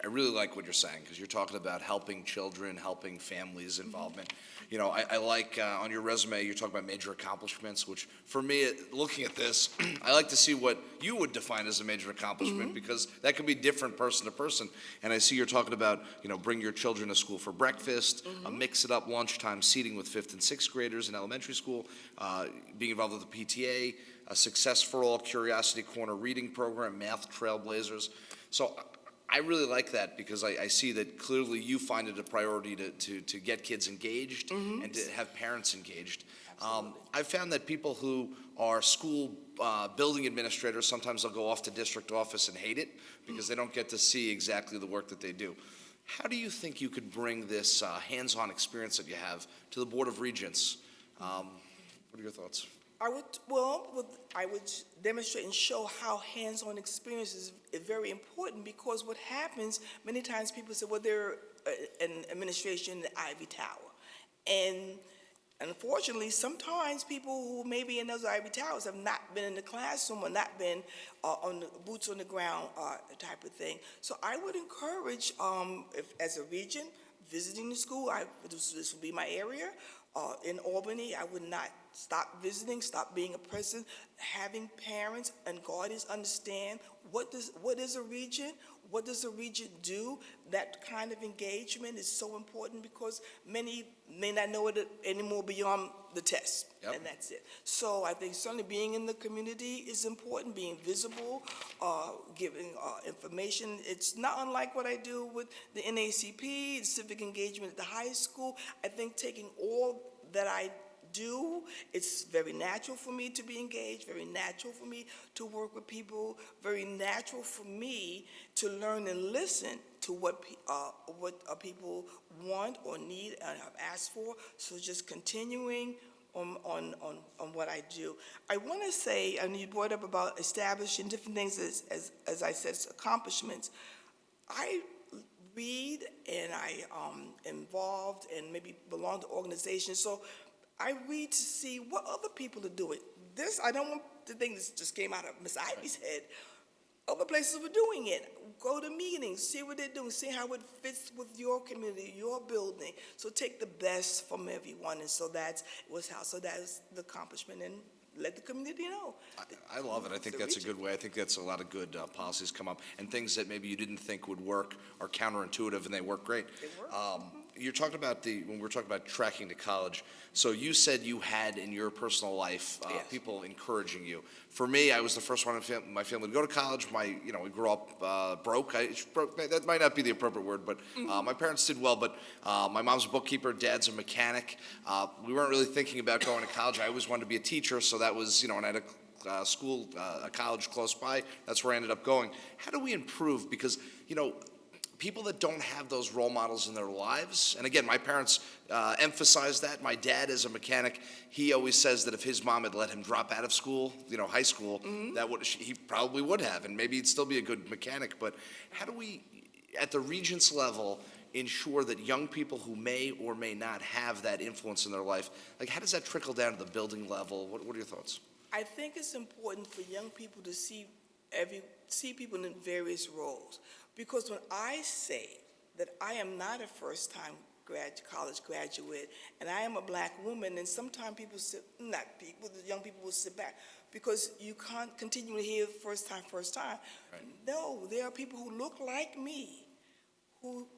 I really like what you're saying, because you're talking about helping children, helping families, involvement. I like on your resume, you're talking about major accomplishments, which for me, looking at this, I like to see what you would define as a major accomplishment, because that could be different person to person. And I see you're talking about, bring your children to school for breakfast, mix it up lunchtime seating with 5th and 6th graders in elementary school, being involved with the PTA, a Success for All Curiosity Corner reading program, Math Trailblazers. So I really like that, because I see that clearly you find it a priority to get kids engaged and to have parents engaged. I've found that people who are school building administrators, sometimes they'll go off to district office and hate it because they don't get to see exactly the work that they do. How do you think you could bring this hands-on experience that you have to the Board of Regents? What are your thoughts? I would demonstrate and show how hands-on experience is very important, because what happens, many times people say, well, they're an administration in the Ivy Tower. And unfortunately, sometimes people who may be in those Ivy Towers have not been in the classroom or not been on the boots on the ground type of thing. So I would encourage, as a region, visiting the school, this would be my area. In Albany, I would not stop visiting, stop being a person, having parents and guardians understand what is a region, what does a region do. That kind of engagement is so important, because many may not know it anymore beyond the test, and that's it. So I think certainly being in the community is important, being visible, giving information. It's not unlike what I do with the NACP, civic engagement at the high school. I think taking all that I do. It's very natural for me to be engaged, very natural for me to work with people, very natural for me to learn and listen to what people want or need and have asked for. So just continuing on what I do. I want to say, and you brought up about establishing different things as I said, accomplishments. I read and I involved and maybe belong to organizations. So I read to see what other people are doing. This, I don't want to think this just came out of Miss Ivy's head. Other places were doing it. Go to meetings, see what they're doing, see how it fits with your community, your building. So take the best from everyone, and so that's the accomplishment, and let the community know. I love it. I think that's a good way. I think that's a lot of good policies come up, and things that maybe you didn't think would work are counterintuitive, and they work great. They work. You're talking about when we're talking about tracking to college. So you said you had in your personal life Yes. people encouraging you. For me, I was the first one in my family to go to college. We grew up broke. That might not be the appropriate word, but my parents did well. But my mom's a bookkeeper, dad's a mechanic. We weren't really thinking about going to college. I always wanted to be a teacher, so that was, and I had a college close by. That's where I ended up going. How do we improve? Because, people that don't have those role models in their lives, and again, my parents emphasize that. My dad is a mechanic. He always says that if his mom had let him drop out of school, high school, he probably would have, and maybe he'd still be a good mechanic. But how do we, at the Regents level, ensure that young people who may or may not have that influence in their life, how does that trickle down to the building level? What are your thoughts? I think it's important for young people to see people in various roles. Because when I say that I am not a first-time college graduate, and I am a black woman, and sometimes young people will sit back, because you can't continue to hear first time. Right. No, there are people who look like me,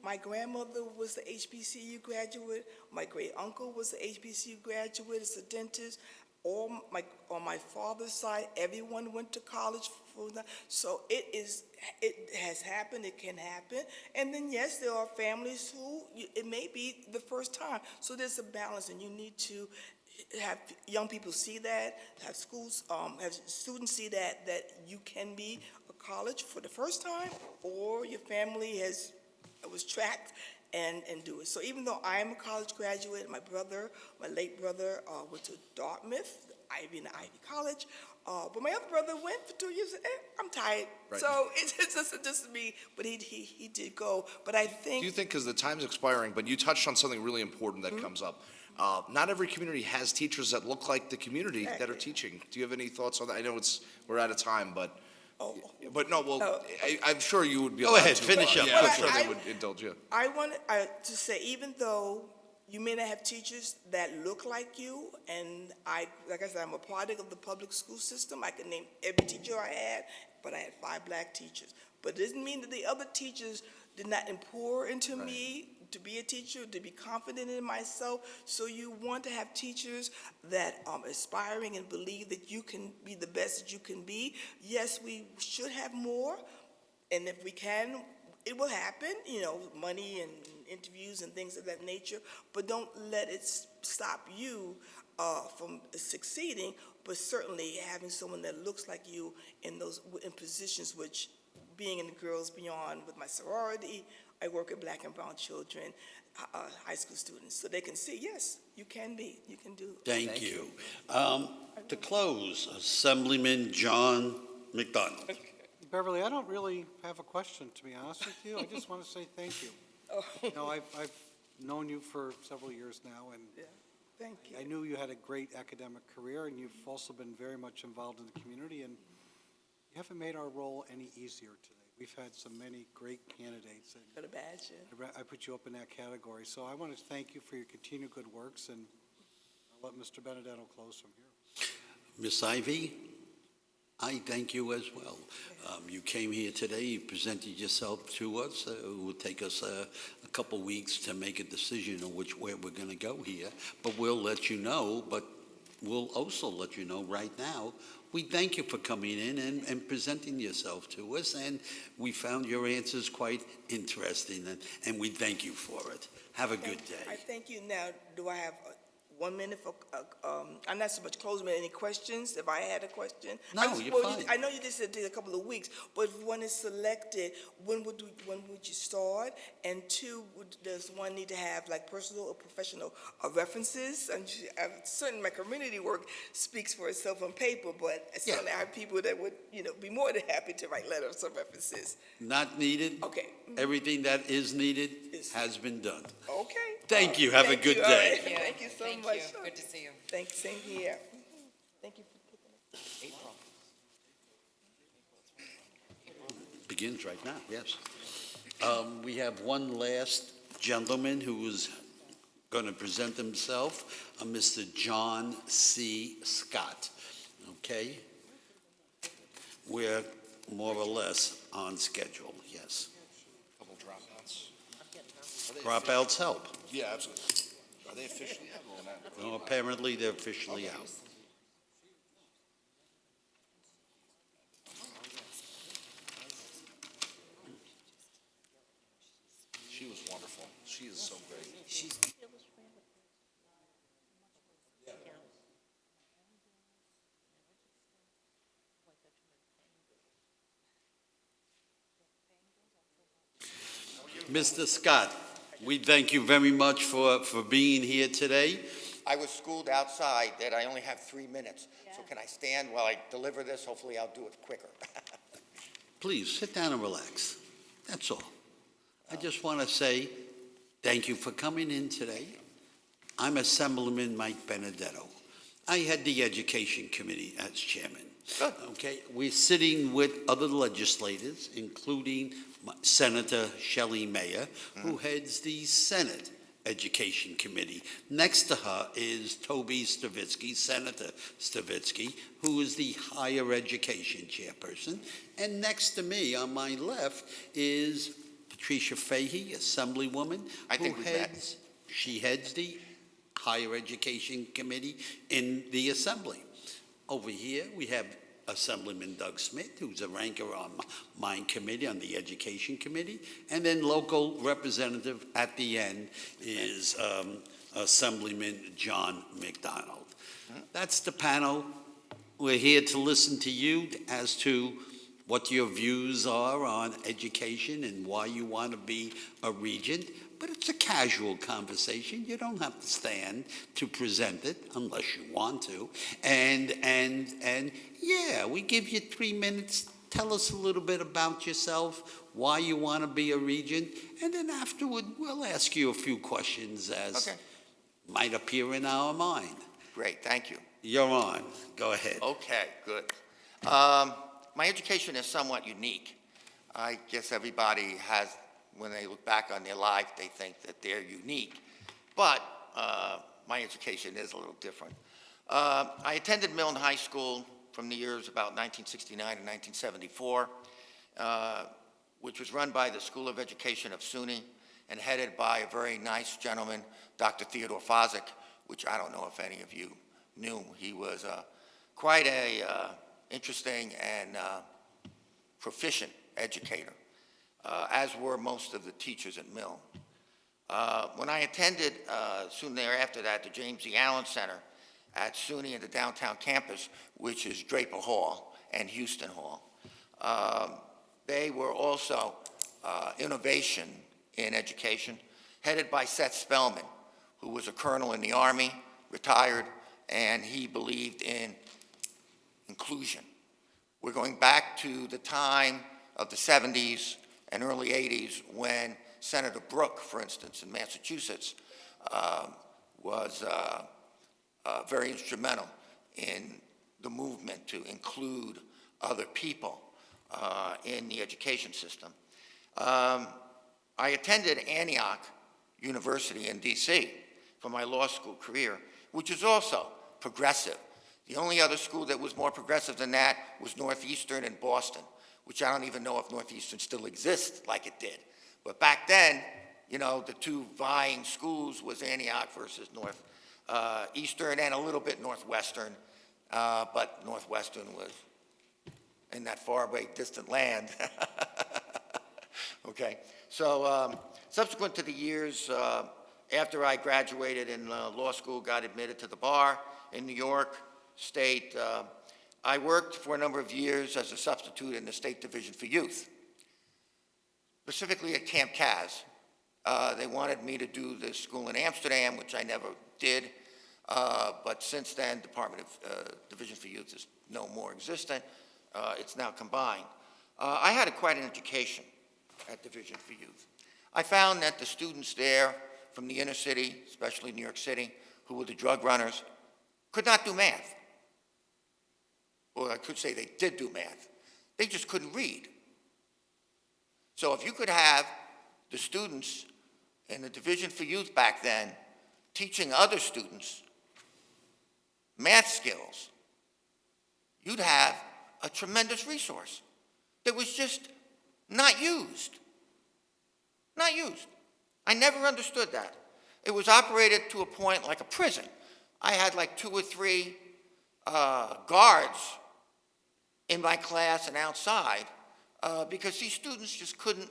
my grandmother was the HBCU graduate, my great uncle was the HBCU graduate as a dentist. On my father's side, everyone went to college for that. So it has happened, it can happen. And then, yes, there are families who it may be the first time. So there's a balance, and you need to have young people see that, have schools, have students see that you can be a college for the first time, or your family was tracked and do it. So even though I am a college graduate, my late brother, went to Dartmouth, Ivy College, but my other brother went for 2 years. I'm tired. Right. So it's just me, but he did go. But I think... Do you think, because the time's expiring, but you touched on something really important that comes up. Not every community has teachers that look like the community that are teaching. Do you have any thoughts on that? I know we're out of time, but... But no, I'm sure you would be allowed to. Go ahead, finish up. Yeah, I'm sure they would indulge you. I want to say, even though you may not have teachers that look like you, and like I said, I'm a product of the public school system. I can name every teacher I had, but I had 5 black teachers. But it doesn't mean that the other teachers did not pour into me to be a teacher, to be confident in myself. So you want to have teachers that are aspiring and believe that you can be the best that you can be. Yes, we should have more, and if we can, it will happen, money and interviews and things of that nature, but don't let it stop you from succeeding, but certainly having someone that looks like you in positions, which being in the Girls Beyond with my sorority, I work with black and brown children, high school students, so they can see, yes, you can do. Thank you. To close, Assemblyman John McDonald. Beverly, I don't really have a question, to be honest with you. I just want to say thank you. I've known you for several years now, and thank you. I knew you had a great academic career, and you've also been very much involved in the community, and you haven't made our role any easier today. We've had so many great candidates, and Could imagine. I put you up in that category. So I want to thank you for your continued good works, and I'll let Mr. Benedetto close from here. Miss Ivy, I thank you as well. You came here today, you presented yourself to us. It will take us a couple weeks to make a decision on which way we're going to go here, but we'll let you know. But we'll also let you know right now, we thank you for coming in and presenting yourself to us, and we found your answers quite interesting, and we thank you for it. Have a good day. I thank you. Now, do I have 1 minute for, I'm not so much closing, but any questions, if I had a question? No, I just- you're well, fine. I know you just said it a couple of weeks, but if one is selected, when would you start? And two, does one need to have like personal or professional references? And certainly my community work speaks for itself on paper, but I certainly have people that would, be more than happy to write letters of references. Not needed. Okay. Everything that is needed has been done. Okay. Thank you. Have a Thank good you. All day. right. Thank you so Thank much. you. Good to see you. Thank you, same here. Thank you for picking up. Begins right now, yes. We have one last gentleman who is going to present himself, Mr. John C. Scott. Okay? We're more or less on schedule, yes. Couple dropouts. Dropouts help. Yeah, absolutely. Are they officially out or not? Well, apparently, they're officially out. She was wonderful. She is so great. Mr. Scott, we thank you very much for being here today. I was schooled outside that I only have 3 minutes. So can I stand while I deliver this? Hopefully I'll do it quicker. Please, sit down and relax. That's all. I just want to say thank you for coming in today. I'm Assemblyman Mike Benedetto. I had the Education Committee as chairman. Good. Okay, we're sitting with other legislators, including Senator Shelley Mayer, who heads the Senate Education Committee. Next to her is Toby Stavitsky, Senator Stavitsky, who is the Higher Education Chairperson. And next to me, on my left, is Patricia Fahey, Assemblywoman, she heads the Higher Education Committee in the Assembly. Over here, we have Assemblyman Doug Smith, who's a ranker on my committee, on the Education Committee. And then local representative at the end is Assemblyman John McDonald. That's the panel. We're here to listen to you as to what your views are on education and why you want to be a regent. But it's a casual conversation. You don't have to stand to present it unless you want to. And yeah, we give you 3 minutes. Tell us a little bit about yourself, why you want to be a regent, and then afterward we'll ask you a few questions as might appear in our mind. Great, thank you. You're on. Go ahead. Okay, good. My education is somewhat unique. I guess everybody has, when they look back on their life, they think that they're unique. But my education is a little different. I attended Milne High School from the years about 1969 to 1974, which was run by the School of Education of SUNY and headed by a very nice gentleman, Dr. Theodore Fosdick, which I don't know if any of you knew. He was quite a interesting and proficient educator, as were most of the teachers at Milne. When I attended soon thereafter that the James E. Allen Center at SUNY in the downtown campus, which is Draper Hall and Houston Hall, they were also innovation in education, headed by Seth Spellman, who was a colonel in the Army, retired, and he believed in inclusion. We're going back to the time of the 70s and early 80s when Senator Brooke, for instance, in Massachusetts, was very instrumental in the movement to include other people in the education system. I attended Antioch University in D.C. for my law school career, which is also progressive. The only other school that was more progressive than that was Northeastern in Boston, which I don't even know if Northeastern still exists like it did. But back then, you know, the two vying schools was Antioch versus Northeastern and a little bit Northwestern, but Northwestern was in that far away distant land. Okay, so subsequent to the years after I graduated in law school, got admitted to the bar in New York State, I worked for a number of years as a substitute in the State Division for Youth, specifically at Camp Kaz. They wanted me to do the school in Amsterdam, which I never did, but since then, Department of Division for Youth is no more existent. It's now combined. I had quite an education at Division for Youth. I found that the students there from the inner city, especially New York City, who were the drug runners, could not do math. Or I could say they did do math. They just couldn't read. So if you could have the students in the Division for Youth back then teaching other students math skills, you'd have a tremendous resource that was just not used. Not used. I never understood that. It was operated to a point like a prison. I had like 2 or 3 guards in my class and outside because these students just couldn't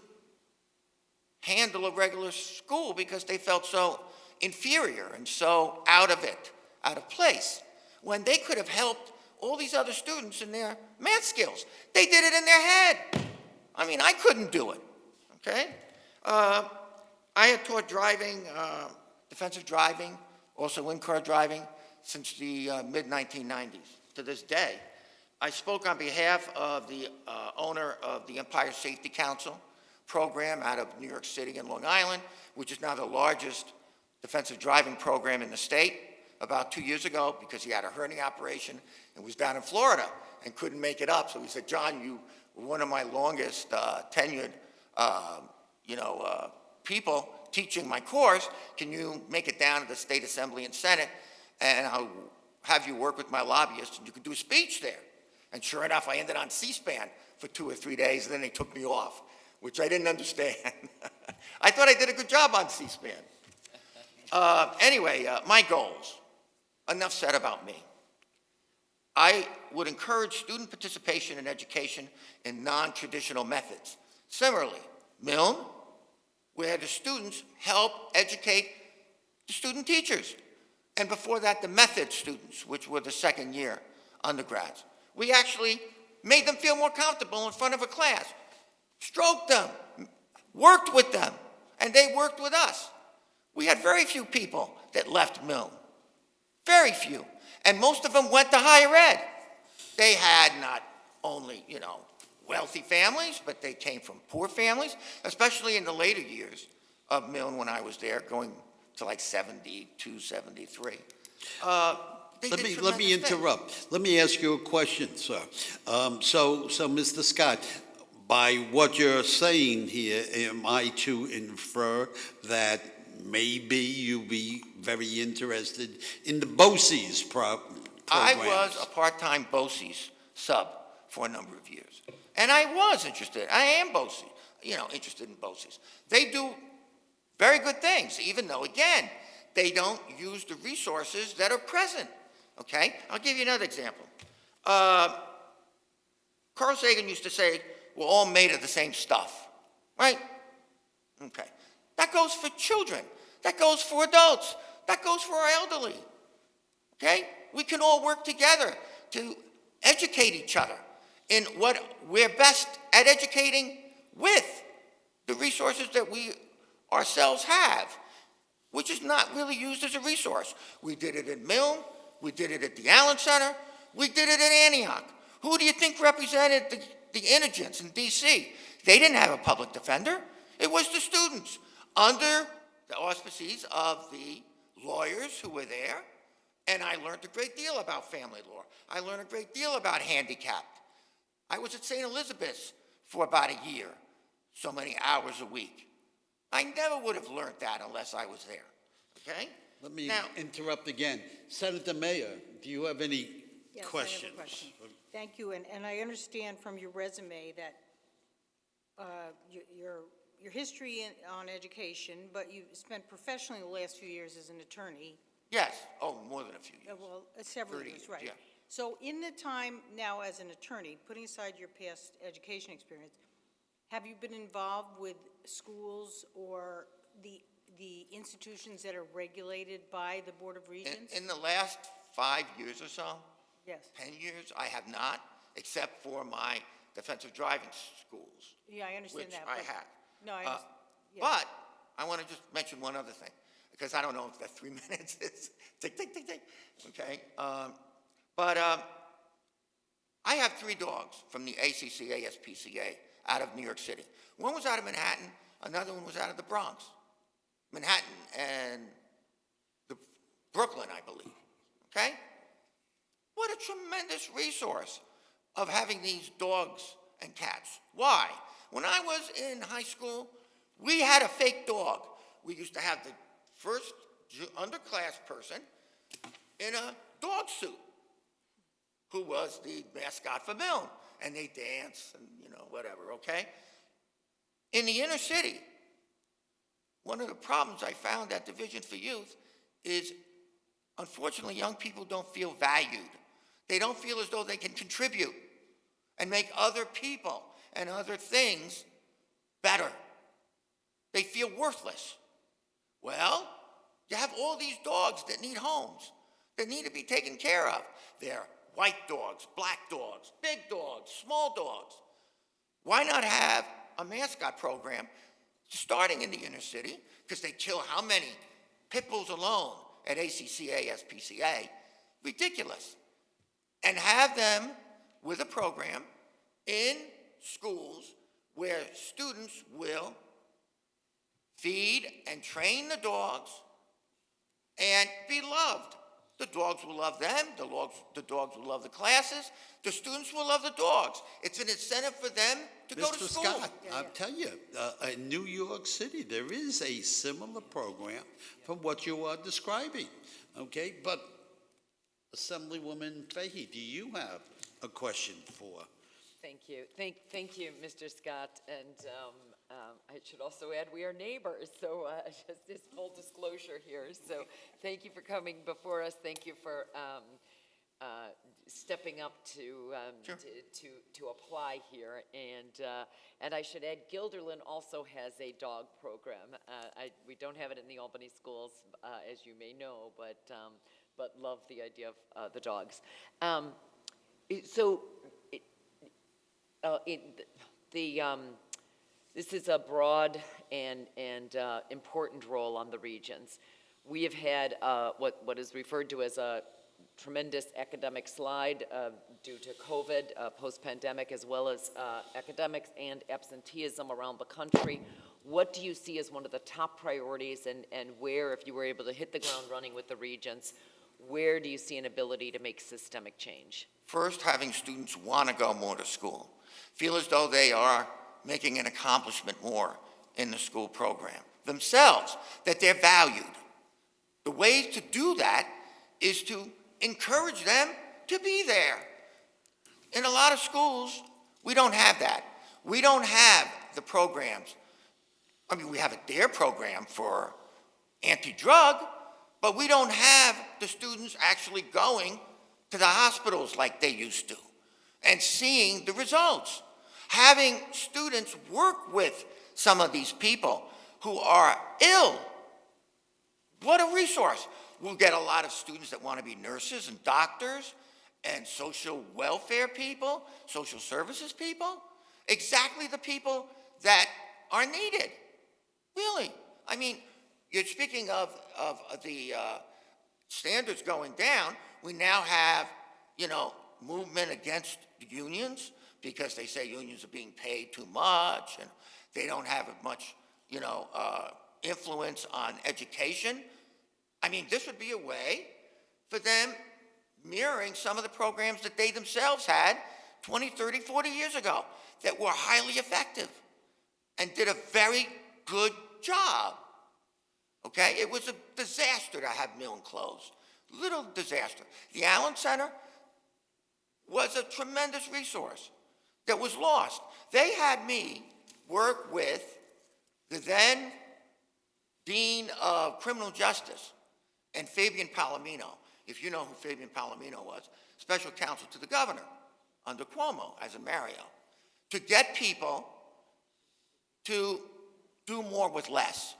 handle a regular school because they felt so inferior and so out of it, out of place, when they could have helped all these other students in their math skills. They did it in their head. I mean, I couldn't do it, okay? I had taught driving, defensive driving, also in-car driving, since the mid-1990s. To this day, I spoke on behalf of the owner of the Empire Safety Council program out of New York City and Long Island, which is now the largest defensive driving program in the state, about 2 years ago, because he had a hernia operation and was down in Florida and couldn't make it up. So he said, John, you were one of my longest tenured people teaching my course. Can you make it down to the State Assembly and Senate, and I'll have you work with my lobbyists, and you can do a speech there. And sure enough, I ended on C-SPAN for 2 or 3 days, and then they took me off, which I didn't understand. I thought I did a good job on C-SPAN. Anyway, my goals. Enough said about me. I would encourage student participation in education in non-traditional methods. Similarly, Milne, where the students help educate the student teachers. And before that, the method students, which were the second-year undergrads. We actually made them feel more comfortable in front of a class, stroked them, worked with them, and they worked with us. We had very few people that left Milne. Very few. And most of them went to higher ed. They had not only, wealthy families, but they came from poor families, especially in the later years of Milne when I was there, going to like 72, 73. Let me interrupt. Let me ask you a question, sir. So, Mr. Scott, by what you're saying here, am I to infer that maybe you'll be very interested in the BOCES programs? I was a part-time BOCES sub for a number of years. And I was interested. I am BOCES, interested in BOCES. They do very good things, even though, again, they don't use the resources that are present. Okay? I'll give you another example. Carl Sagan used to say, we're all made of the same stuff, right? Okay. That goes for children. That goes for adults. That goes for our elderly. Okay? We can all work together to educate each other in what we're best at educating with the resources that we ourselves have, which is not really used as a resource. We did it in Milne. We did it at the Allen Center. We did it at Antioch. Who do you think represented the indigents in D.C.? They didn't have a public defender. It was the students under the auspices of the lawyers who were there, and I learned a great deal about family law. I learned a great deal about handicapped. I was at St. Elizabeth's for about a year, so many hours a week. I never would have learned that unless I was there, okay? Let me interrupt again. Senator Mayer, do you have any questions? I have a question. Thank you, and I understand from your resume that your history on education, but you spent professionally the last few years as an attorney. Yes. Oh, more than a few years. Well, several years, right. Yeah. So in the time now as an attorney, putting aside your past education experience, have you been involved with schools or the the institutions that are regulated by the Board of Regents? In the last 5 years or so, Yes. 10 years, I have not, except for my defensive driving schools, Yeah, I understand which that. I but- have. No, I Uh, understand. Yeah. But I want to just mention one other thing, because I don't know if that 3 minutes is tick, tick, tick, tick, okay? But I have 3 dogs from the ACCA, SPCA out of New York City. One was out of Manhattan, another one was out of the Bronx. Manhattan and Brooklyn, I believe, okay? What a tremendous resource of having these dogs and cats. Why? When I was in high school, we had a fake dog. We used to have the first underclass person in a dog suit who was the mascot for Milne, and they dance and, whatever, okay? In the inner city, one of the problems I found at Division for Youth is, unfortunately, young people don't feel valued. They don't feel as though they can contribute and make other people and other things better. They feel worthless. Well, you have all these dogs that need homes, that need to be taken care of. They're white dogs, black dogs, big dogs, small dogs. Why not have a mascot program starting in the inner city, because they kill how many pit bulls alone at ACCA, SPCA? Ridiculous. And have them with a program in schools where students will feed and train the dogs and be loved. The dogs will love them, the dogs will love the classes, the students will love the dogs. It's an incentive for them to go to Mr. school. Scott, I'll tell you, in New York City, there is a similar program from what you are describing, okay? But Assemblywoman Fahey, do you have a question for? Thank you. Thank you, Mr. Scott. And I should also add, we are neighbors, so just this full disclosure here. So thank you for coming before us. Thank you for stepping up to apply here. And I should add, Guilderland also has a dog program. We don't have it in the Albany schools, as you may know, but love the idea of the dogs. This is a broad and important role on the regions. We have had what is referred to as a tremendous academic slide due to COVID, post-pandemic, as well as academics and absenteeism around the country. What do you see as one of the top priorities, and where, if you were able to hit the ground running with the regions, where do you see an ability to make systemic change? First, having students want to go more to school, feel as though they are making an accomplishment more in the school program themselves, that they're valued. The way to do that is to encourage them to be there. In a lot of schools, we don't have that. We don't have the programs. I mean, we have a DARE program for anti-drug, but we don't have the students actually going to the hospitals like they used to and seeing the results. Having students work with some of these people who are ill, what a resource. We'll get a lot of students that want to be nurses and doctors and social welfare people, social services people, exactly the people that are needed, really. I mean, you're speaking of the standards going down. We now have, movement against the unions because they say unions are being paid too much and they don't have much, influence on education. I mean, this would be a way for them mirroring some of the programs that they themselves had 20, 30, 40 years ago that were highly effective and did a very good job. Okay? It was a disaster to have Milne closed. Little disaster. The Allen Center was a tremendous resource that was lost. They had me work with the then Dean of Criminal Justice and Fabian Palomino, if you know who Fabian Palomino was, special counsel to the governor under Cuomo as a Mario, to get people to do more with less.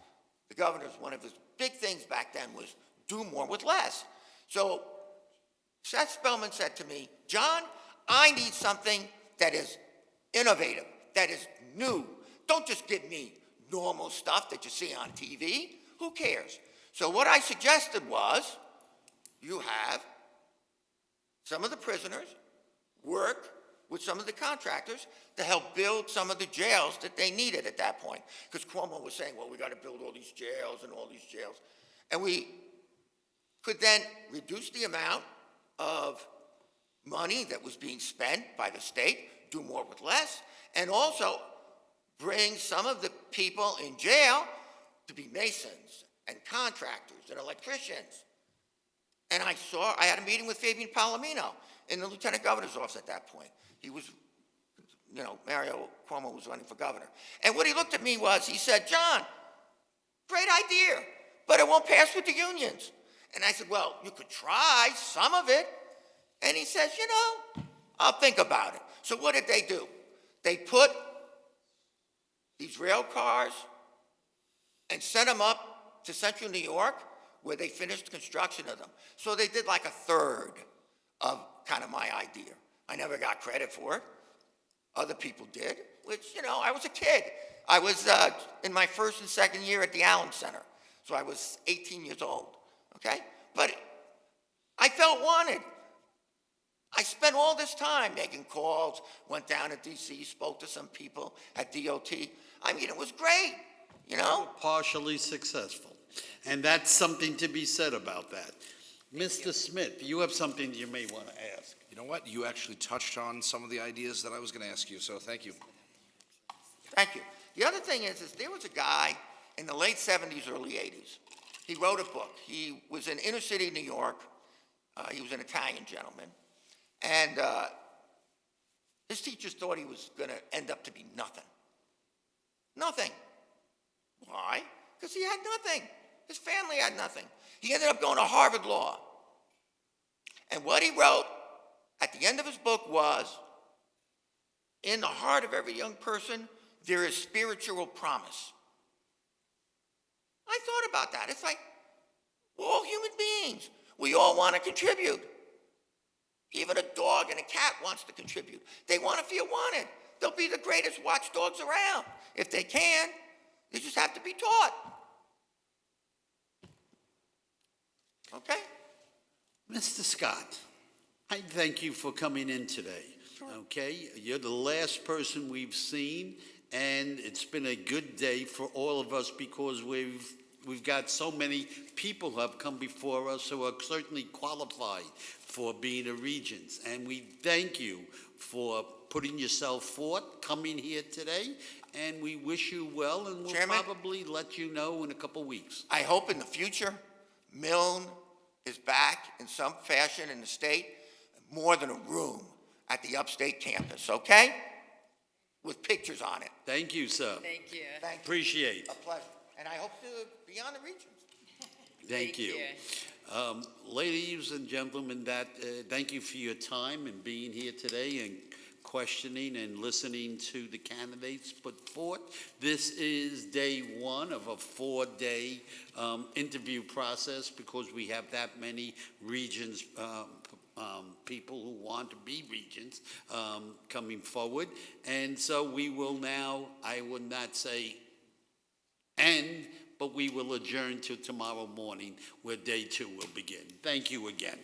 the governor's, one of his big things back then was do more with less. So Seth Spellman said to me, John, I need something that is innovative, that is new. Don't just give me normal stuff that you see on TV. Who cares? So what I suggested was, you have some of the prisoners work with some of the contractors to help build some of the jails that they needed at that point. Because Cuomo was saying, well, we got to build all these jails and all these jails. And we could then reduce the amount of money that was being spent by the state, do more with less, and also bring some of the people in jail to be masons and contractors and electricians. And I had a meeting with Fabian Palomino in the lieutenant governor's office at that point. He was, Mario Cuomo was running for governor. And what he looked at me was, he said, John, great idea, but it won't pass with the unions. And I said, well, you could try some of it. And he says, I'll think about it. So what did they do? They put these rail cars and sent them up to central New York, where they finished construction of them. So they did like a third of kind of my idea. I never got credit for it. Other people did, which, I was a kid. I was in my first and second year at the Allen Center. So I was 18 years old, okay? But I felt wanted. I spent all this time making calls, went down to D.C., spoke to some people at DOT. I mean, it was great, Partially successful. And that's something to be said about that. Mr. Smith, you have something you may want to ask. You know what? You actually touched on some of the ideas that I was going to ask you, so thank you. Thank you. The other thing is there was a guy in the late 70s, early 80s. He wrote a book. He was in inner city New York. He was an Italian gentleman. And his teachers thought he was going to end up to be nothing. Nothing. Why? Because he had nothing. His family had nothing. He ended up going to Harvard Law. And what he wrote at the end of his book was, in the heart of every young person, there is spiritual promise. I thought about that. It's like, we're all human beings. We all want to contribute. Even a dog and a cat wants to contribute. They want to feel wanted. They'll be the greatest watchdogs around. If they can, they just have to be taught. Okay? Mr. Scott, I thank you for coming in today. Okay? You're the last person we've seen, and it's been a good day for all of us because we've got so many people who have come before us who are certainly qualified for being a regent. And we thank you for putting yourself forth, coming here today, and we wish you well, and we'll Chairman? probably let you know in a couple weeks. I hope in the future, Milne is back in some fashion in the state, more than a room at the upstate campus, okay? With pictures on it. Thank you, sir. Thank you. Thank you. Appreciate. A pleasure. And I hope to be on the Regents. Thank you. Ladies and gentlemen, thank you for your time and being here today and questioning and listening to the candidates put forth. This is day one of a 4-day interview process because we have that many regents, people who want to be regents coming forward. And so we will now, I would not say end, but we will adjourn to tomorrow morning where day 2 will begin. Thank you again.